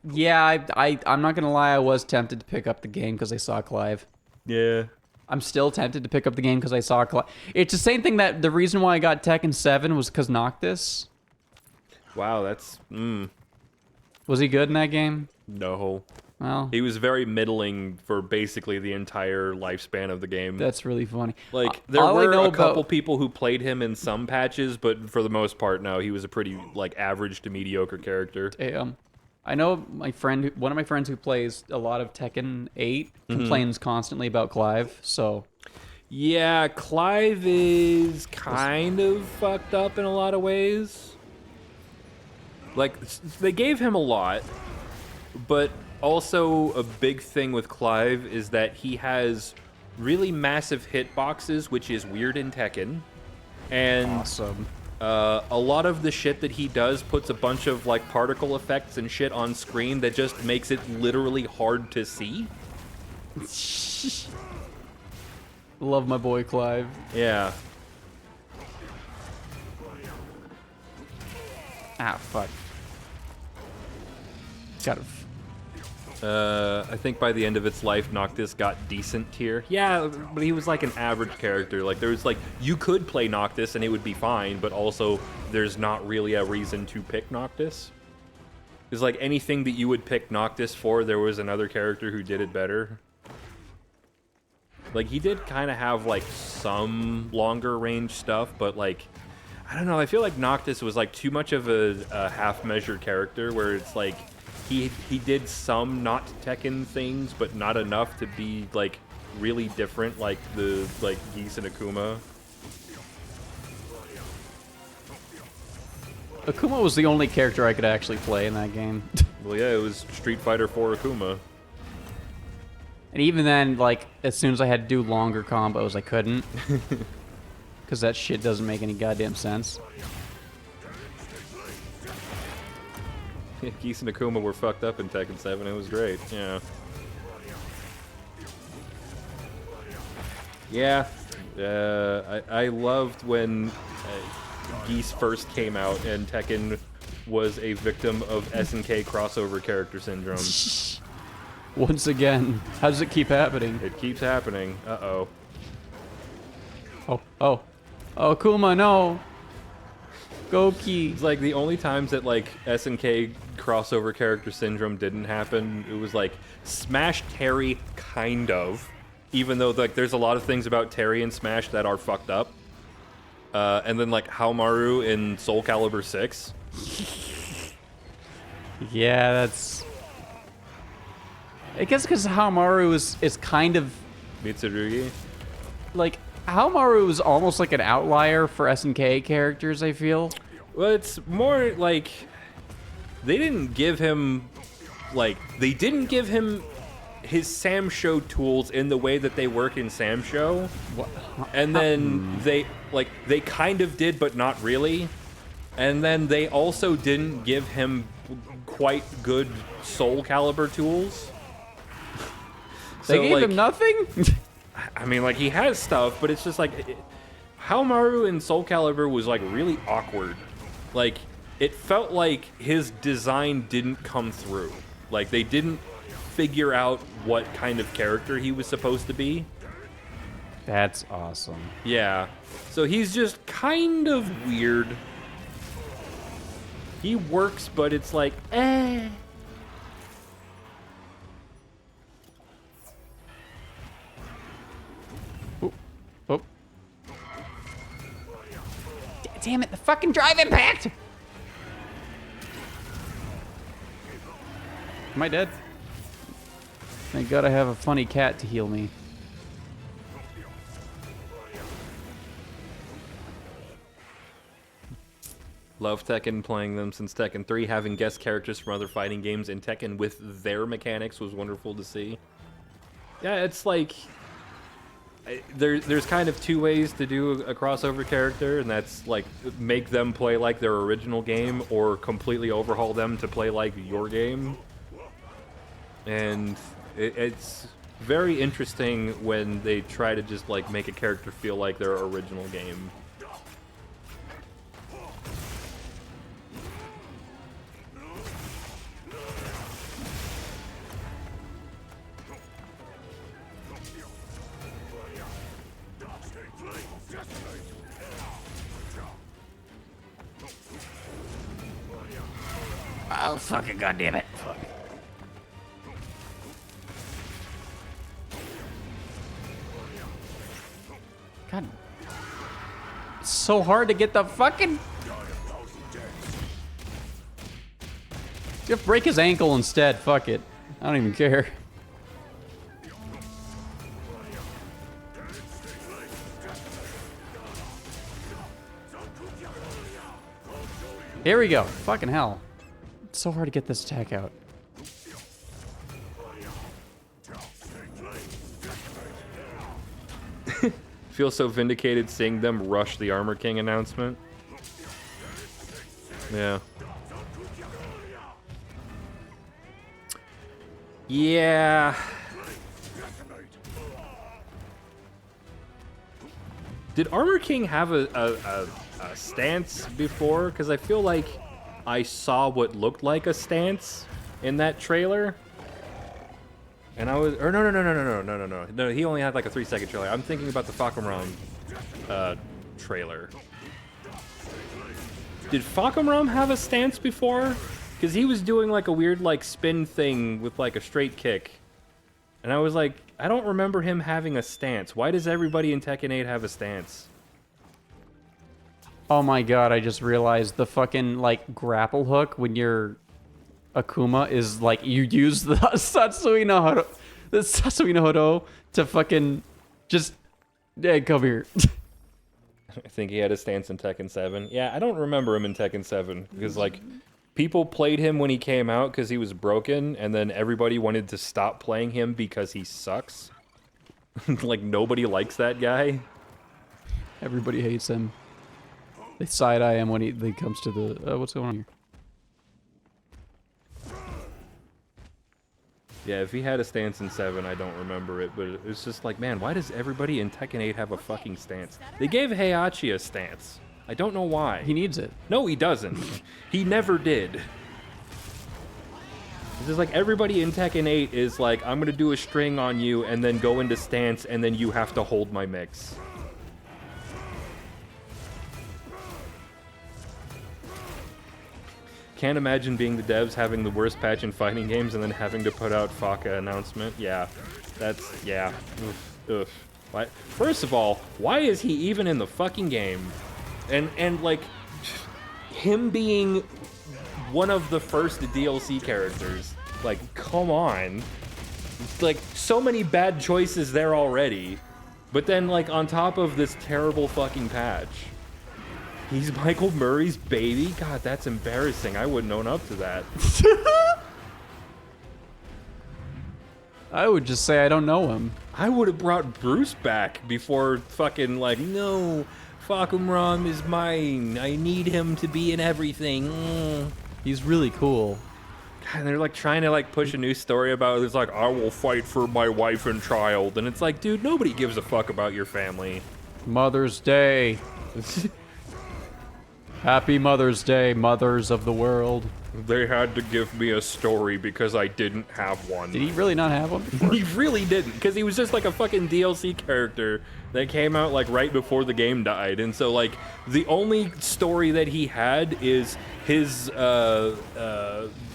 Yeah, I'm not gonna lie, I was tempted to pick up the game because I saw Clive. Yeah. I'm still tempted to pick up the game because I saw Clive. It's the same thing that the reason why I got Tekken 7 was because Noctis. Wow, that's... Was he good in that game? No. Well... He was very middling for basically the entire lifespan of the game. That's really funny. Like, there were a couple people who played him in some patches, but for the most part, no, he was a pretty, like, average to mediocre character. I know my friend, one of my friends who plays a lot of Tekken 8 complains constantly about Clive, so... Yeah, Clive is kind of fucked up in a lot of ways. Like, they gave him a lot, but also a big thing with Clive is that he has really massive hitboxes, which is weird in Tekken. And awesome. A lot of the shit that he does puts a bunch of like particle effects and shit on screen that just makes it literally hard to see. Love my boy Clive. Yeah. Ah, fuck. Got I think by the end of its life, Noctis got decent tier. Yeah, but he was like an average character. Like, there's like, you could play Noctis and it would be fine, but also there's not really a reason to pick Noctis. Because like anything that you would pick Noctis for, there was another character who did it better. Like, he did kind of have like some longer range stuff, but like, I don't know, I feel like Noctis was like too much of a half-measured character where it's like, he did some not Tekken things, but not enough to be like really different, like the Geese and Akuma. Akuma was the only character I could actually play in that game. Well, yeah, it was Street Fighter 4 Akuma. And even then, like, as soon as I had to do longer combos, I couldn't. Because that shit doesn't make any goddamn sense. Geese and Akuma were fucked up in Tekken 7. It was great. Yeah. Yeah. I loved when Geese first came out and Tekken was a victim of SNK crossover character syndrome. Once again, how does it keep happening? It keeps happening. Uh-oh. Oh, Akuma, no! Gouki. It's like the only times that like SNK crossover character syndrome didn't happen, it was like Smash Terry, kind of. Even though like there's a lot of things about Terry and Smash that are fucked up. And then like Haomaru in Soul Calibur 6. Yeah, that's... I guess because Haomaru is kind of... Mitsurugi? Like, Haomaru is almost like an outlier for SNK characters, I feel. Well, it's more like... They didn't give him... Like, they didn't give him his Samsho tools in the way that they work in Samsho. What? And then like, they kind of did, but not really. And then they also didn't give him quite good Soul Calibur tools. They So, gave like, him nothing? I mean, like, he has stuff, but it's just like... Haohmaru in Soul Calibur was, like, really awkward. Like, it felt like his design didn't come through. Like, they didn't figure out what kind of character he was supposed to be. That's awesome. Yeah. So he's just kind of weird. He works, but it's like, eh. Oh. Oh. Damn it, the fucking drive impact! Am I dead? Thank God I have a funny cat to heal me. Love Tekken, playing them since Tekken 3. Having guest characters from other fighting games in Tekken with their mechanics was wonderful to see. Yeah, it's like... There's kind of two ways to do a crossover character, and that's like make them play like their original game or completely overhaul them to play like your game. And it's very interesting when they try to just like make a character feel like their original game. Oh, fucking goddammit. Fuck. God. It's so hard to get the fucking... Just break his ankle instead. Fuck it. I don't even care. Here we go. Fucking hell. It's so hard to get this attack out. Feel so vindicated seeing them rush the Armor King announcement. Yeah. Yeah. Did Armor King have a stance before? Because I feel like I saw what looked like a stance in that trailer. And I was, or no, he only had like a 3-second trailer. I'm thinking about the Fahkumram trailer. Did Fahkumram have a stance before? Because he was doing like a weird like spin thing with like a straight kick. And I was like, I don't remember him having a stance. Why does everybody in Tekken 8 have a stance? Oh my god, I just realized the fucking, like, grapple hook when you're Akuma is, like, you use the Satsui no Horo to fucking just, yeah, come here. I think he had a stance in Tekken 7. Yeah, I don't remember him in Tekken 7, because, like, people played him when he came out because he was broken, and then everybody wanted to stop playing him because he sucks. Like, nobody likes that guy. Everybody hates him. They side-eye him when he comes to the... what's going on here? Yeah, if he had a stance in 7, I don't remember it, but it's just like, man, why does everybody in Tekken 8 have a fucking stance? They gave Heihachi a stance. I don't know why. He needs it. No, he doesn't. He never did. It's just like everybody in Tekken 8 is like, I'm gonna do a string on you and then go into stance and then you have to hold my mix. Can't imagine being the devs having the worst patch in fighting games and then having to put out Faka announcement. Yeah, that's, yeah. Oof. Why? First of all, why is he even in the fucking game? And like, him being one of the first DLC characters, like, come on. Like, so many bad choices there already. But then, like, on top of this terrible fucking patch. He's Michael Murray's baby? God, that's embarrassing. I wouldn't own up to that. I would just say I don't know him. I would have brought Bruce back before fucking, like, no, Fakumram is mine. I need him to be in everything. He's really cool. And they're like trying to like push a new story about it. It's like, I will fight for my wife and child. And it's like, dude, nobody gives a fuck about your family. Mother's Day. Happy Mother's Day, mothers of the world. They had to give me a story because I didn't have one. Did he really not have one before? He really didn't, because he was just like a fucking DLC character that came out like right before the game died. And so like the only story that he had is his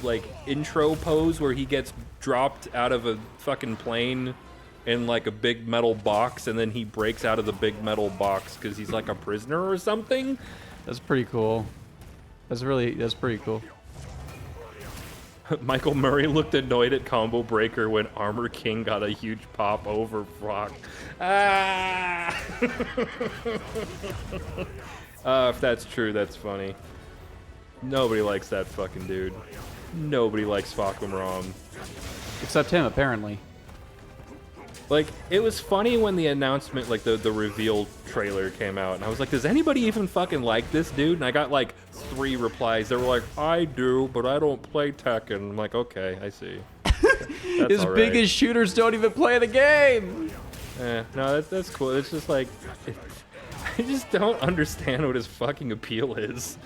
like intro pose where he gets dropped out of a fucking plane in like a big metal box, and then he breaks out of the big metal box because he's like a prisoner or something. That's pretty cool. That's pretty cool. Michael Murray looked annoyed at Combo Breaker when Armor King got a huge pop over Brock. Ah! If that's true, that's funny. Nobody likes that fucking dude. Nobody likes Fakumram. Except him, apparently. Like, it was funny when the announcement, like the reveal trailer came out, and I was like, does anybody even fucking like this dude? And I got like 3 replies that were like, I do, but I don't play Tekken. I'm like, okay, I see. His biggest shooters don't even play the game! No, that's cool. It's just like, I just don't understand what his fucking appeal is.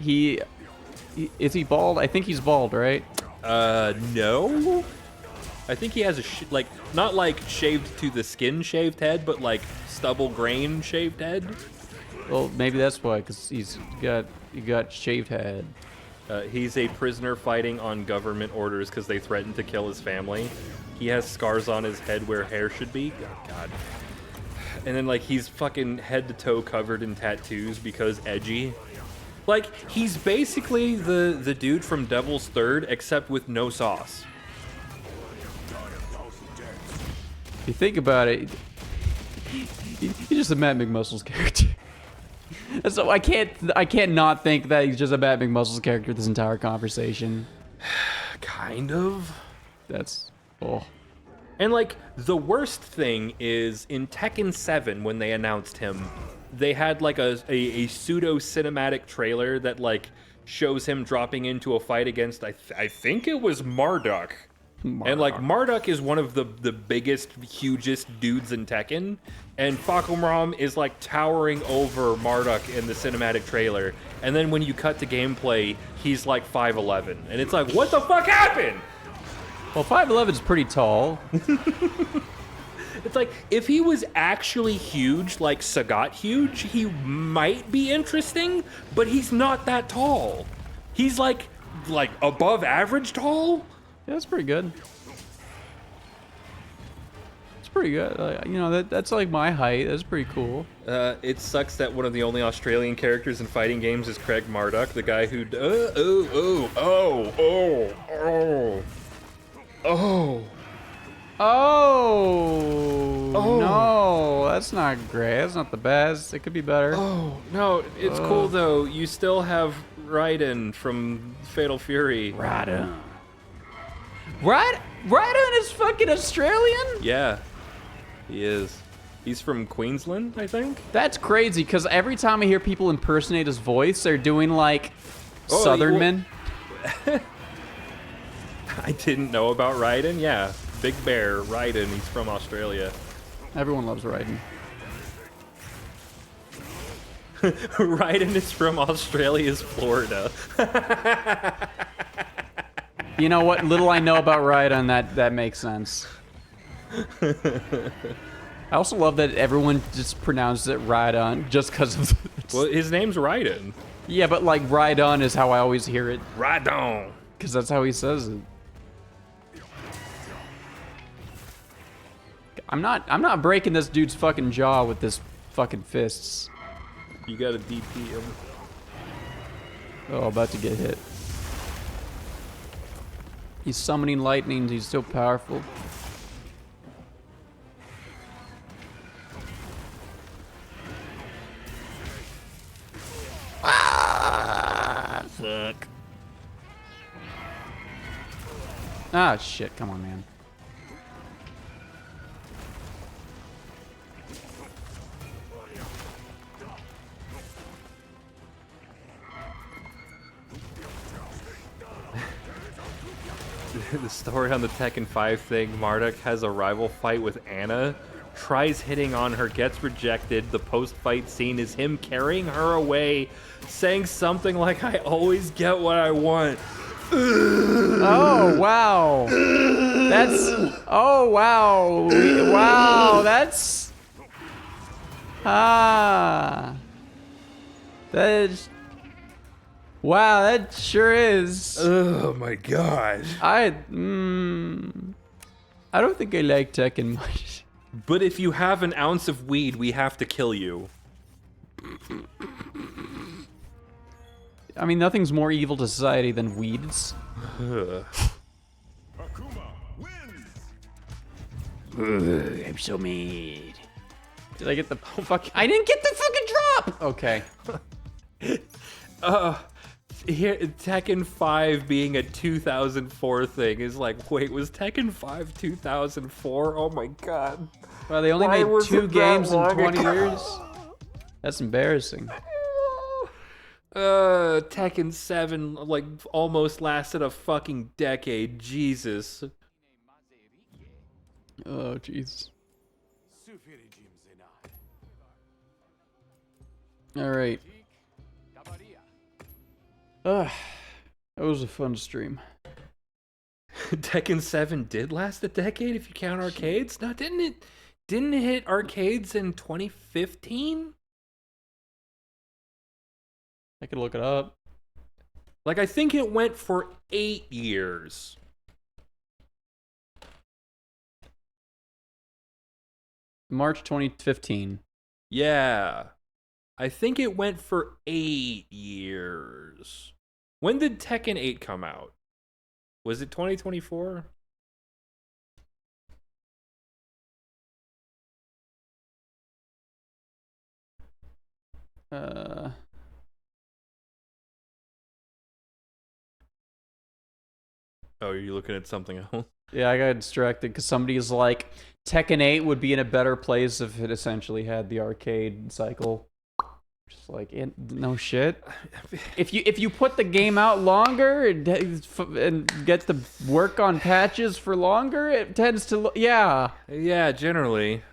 Is he bald? I think he's bald, right? No. I think he has a like not like shaved to the skin shaved head, but like stubble grain shaved head. Well, maybe that's why, because he got shaved head. He's a prisoner fighting on government orders because they threatened to kill his family. He has scars on his head where hair should be. Oh, God. And then like he's fucking head to toe covered in tattoos because edgy. Like he's basically the dude from Devil's Third except with no sauce. If you think about it, he's just a Matt McMuscles character. So I can't not think that he's just a Matt McMuscles character this entire conversation. Kind of. That's oh. And like the worst thing is in Tekken 7 when they announced him, they had like a pseudo cinematic trailer that like shows him dropping into a fight against I think it was Marduk. And like Marduk is one of the biggest, hugest dudes in Tekken, and Fakumram is like towering over Marduk in the cinematic trailer. And then when you cut to gameplay, he's like 5'11", and it's like, what the fuck happened? Well, 5'11" is pretty tall. It's like if he was actually huge, like Sagat huge, he might be interesting, but he's not that tall. He's like above average tall. Yeah, that's pretty good. It's pretty good. You know, that's like my height. That's pretty cool. It sucks that one of the only Australian characters in fighting games is Craig Marduk, the guy who. No, that's not great. That's not the best. It could be better. Oh no, it's cool though. You still have Raiden from Fatal Fury. Raiden is fucking Australian? Yeah, he is. He's from Queensland, I think. That's crazy, because every time I hear people impersonate his voice, they're doing like Southern men. I didn't know about Raiden. Yeah, Big Bear, Raiden. He's from Australia. Everyone loves Raiden. Raiden is from Australia's Florida. You know what? Little I know about Raiden, that makes sense. I also love that everyone just pronounces it Raiden just because of. Well, his name's Raiden. Yeah, but like Raiden is how I always hear it. Raiden. Because that's how he says it. I'm not breaking this dude's fucking jaw with this fucking fists. You gotta DP him. Oh, about to get hit. He's summoning lightnings. He's so powerful. Ah, fuck. Ah, shit. Come on, man. The story on the Tekken 5 thing, Marduk has a rival fight with Anna, tries hitting on her, gets rejected. The post-fight scene is him carrying her away, saying something like, "I always get what I want." Oh, wow. Oh, wow. Wow, that's... That is... Wow, that sure is. Oh my god. I don't think I like Tekken much. But if you have an ounce of weed, we have to kill you. I mean, nothing's more evil to society than weeds. I'm so mad. Did I get the fuck? I didn't get the fucking drop! Okay. Here, Tekken 5 being a 2004 thing is like, wait, was Tekken 5 2004? Oh my god. Well, they only Why made was 2 it that games in long 20 ago? years. That's embarrassing. Tekken 7 like almost lasted a fucking decade. Jesus. Oh, jeez. All right. That was a fun stream. Tekken 7 did last a decade if you count arcades. No, didn't it? Didn't it hit arcades in 2015? I could look it up. Like, I think it went for 8 years. March 2015. Yeah. I think it went for 8 years. When did Tekken 8 come out? Was it 2024? Oh, are you looking at something else? Yeah, I got distracted because somebody's like, Tekken 8 would be in a better place if it essentially had the arcade cycle. Just like, no shit. If you put the game out longer and get to work on patches for longer, it tends to yeah. Yeah, generally.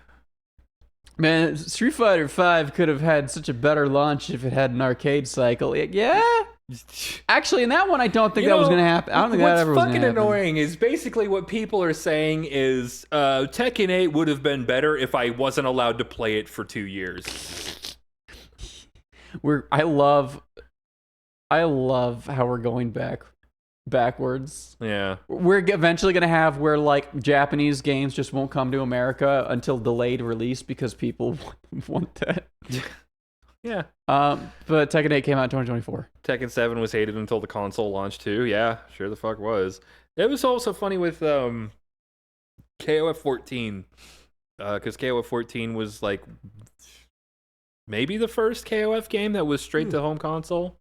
Man, Street Fighter 5 could have had such a better launch if it had an arcade cycle. Yeah. Actually, in that one, I don't think that was gonna happen. I don't think that ever was gonna happen. What's fucking annoying is basically what people are saying is Tekken 8 would have been better if I wasn't allowed to play it for 2 years. I love how we're going backwards. Yeah. We're eventually going to have where like Japanese games just won't come to America until delayed release because people want that. Yeah. But Tekken 8 came out in 2024. Tekken 7 was hated until the console launched too. Yeah, sure the fuck was. It was also funny with KOF 14. Because KOF 14 was like maybe the first KOF game that was straight to home console.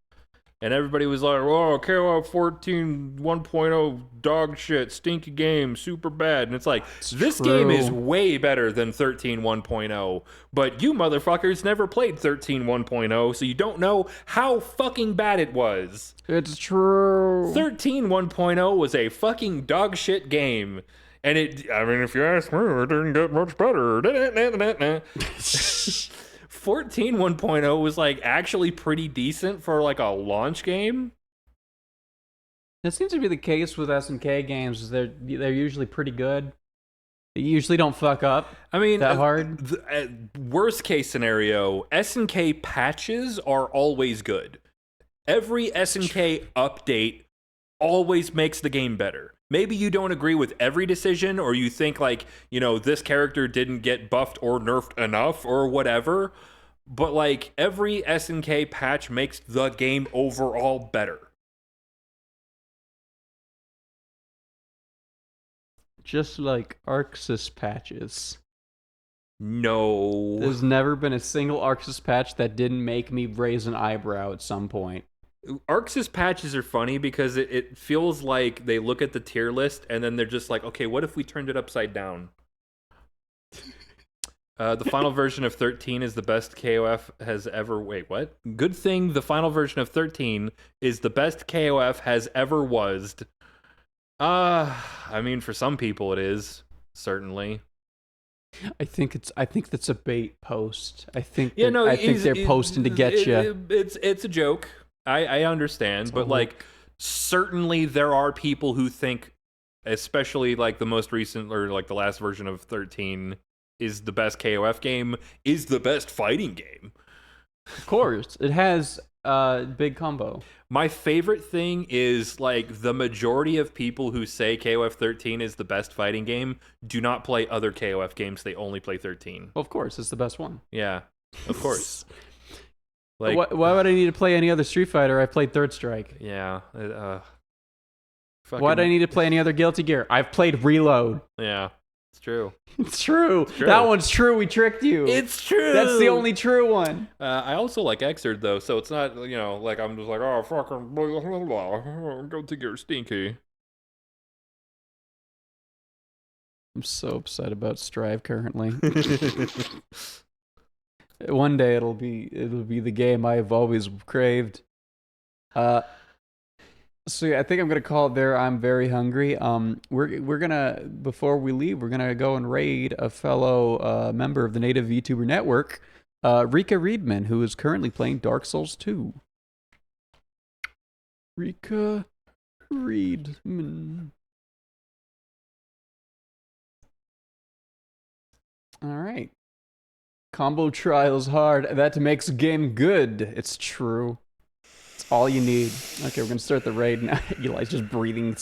And everybody was like, "Oh, KOF 14 1.0 dog shit, stinky game, super bad." And it's like, this game is way better than 13 1.0. But you motherfuckers never played 13 1.0, so you don't know how fucking bad it was. It's true. 13 1.0 was a fucking dog shit game. And I mean, if you ask me, it didn't get much better. 14 1.0 was like actually pretty decent for like a launch game. That seems to be the case with SNK games. Is they're usually pretty good. They usually don't fuck up. I mean, that hard. Worst case scenario, SNK patches are always good. Every SNK update always makes the game better. Maybe you don't agree with every decision, or you think like, you know, this character didn't get buffed or nerfed enough or whatever, but like every SNK patch makes the game overall better. Just like Arxis patches. No. There's never been a single Arxis patch that didn't make me raise an eyebrow at some point. Arxis patches are funny because it feels like they look at the tier list and then they're just like, okay, what if we turned it upside down? The final version of 13 is the best KOF has ever... Wait, what? Good thing the final version of 13 is the best KOF has ever was. I mean, for some people it is, certainly. I think that's a bait post. I think Yeah, no, I think they're posting to get you. It's a joke. I understand, but like certainly there are people who think, especially like the most recent or like the last version of 13 is the best KOF game, is the best fighting game. Of course, it has big combo. My favorite thing is like the majority of people who say KOF 13 is the best fighting game do not play other KOF games. They only play 13. Well, of course, it's the best one. Yeah, of course. Like, why would I need to play any other Street Fighter? I played Third Strike. Yeah. Why do I need to play any other Guilty Gear? I've played Reload. Yeah, it's true. It's true. It's true. That one's true. We tricked you. It's true. That's the only true one. I also like Xrd though, so it's not, you know, like I'm just like, oh, fucking blah, blah, blah. Guilty Gear stinky. I'm so upset about Strive currently. One day it'll be the game I've always craved. So yeah, I think I'm gonna call it there. I'm very hungry. We're gonna, before we leave, we're gonna go and raid a fellow member of the Native VTuber Network, Rika Reedman, who is currently playing Dark Souls 2. Rika Reedman. All right. Combo trials hard. That makes a game good. It's true. It's all you need. Okay, we're gonna start the raid now. Eli's just breathing.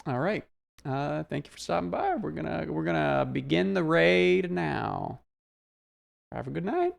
All right. Thank you for stopping by. We're gonna begin the raid now. Have a good night.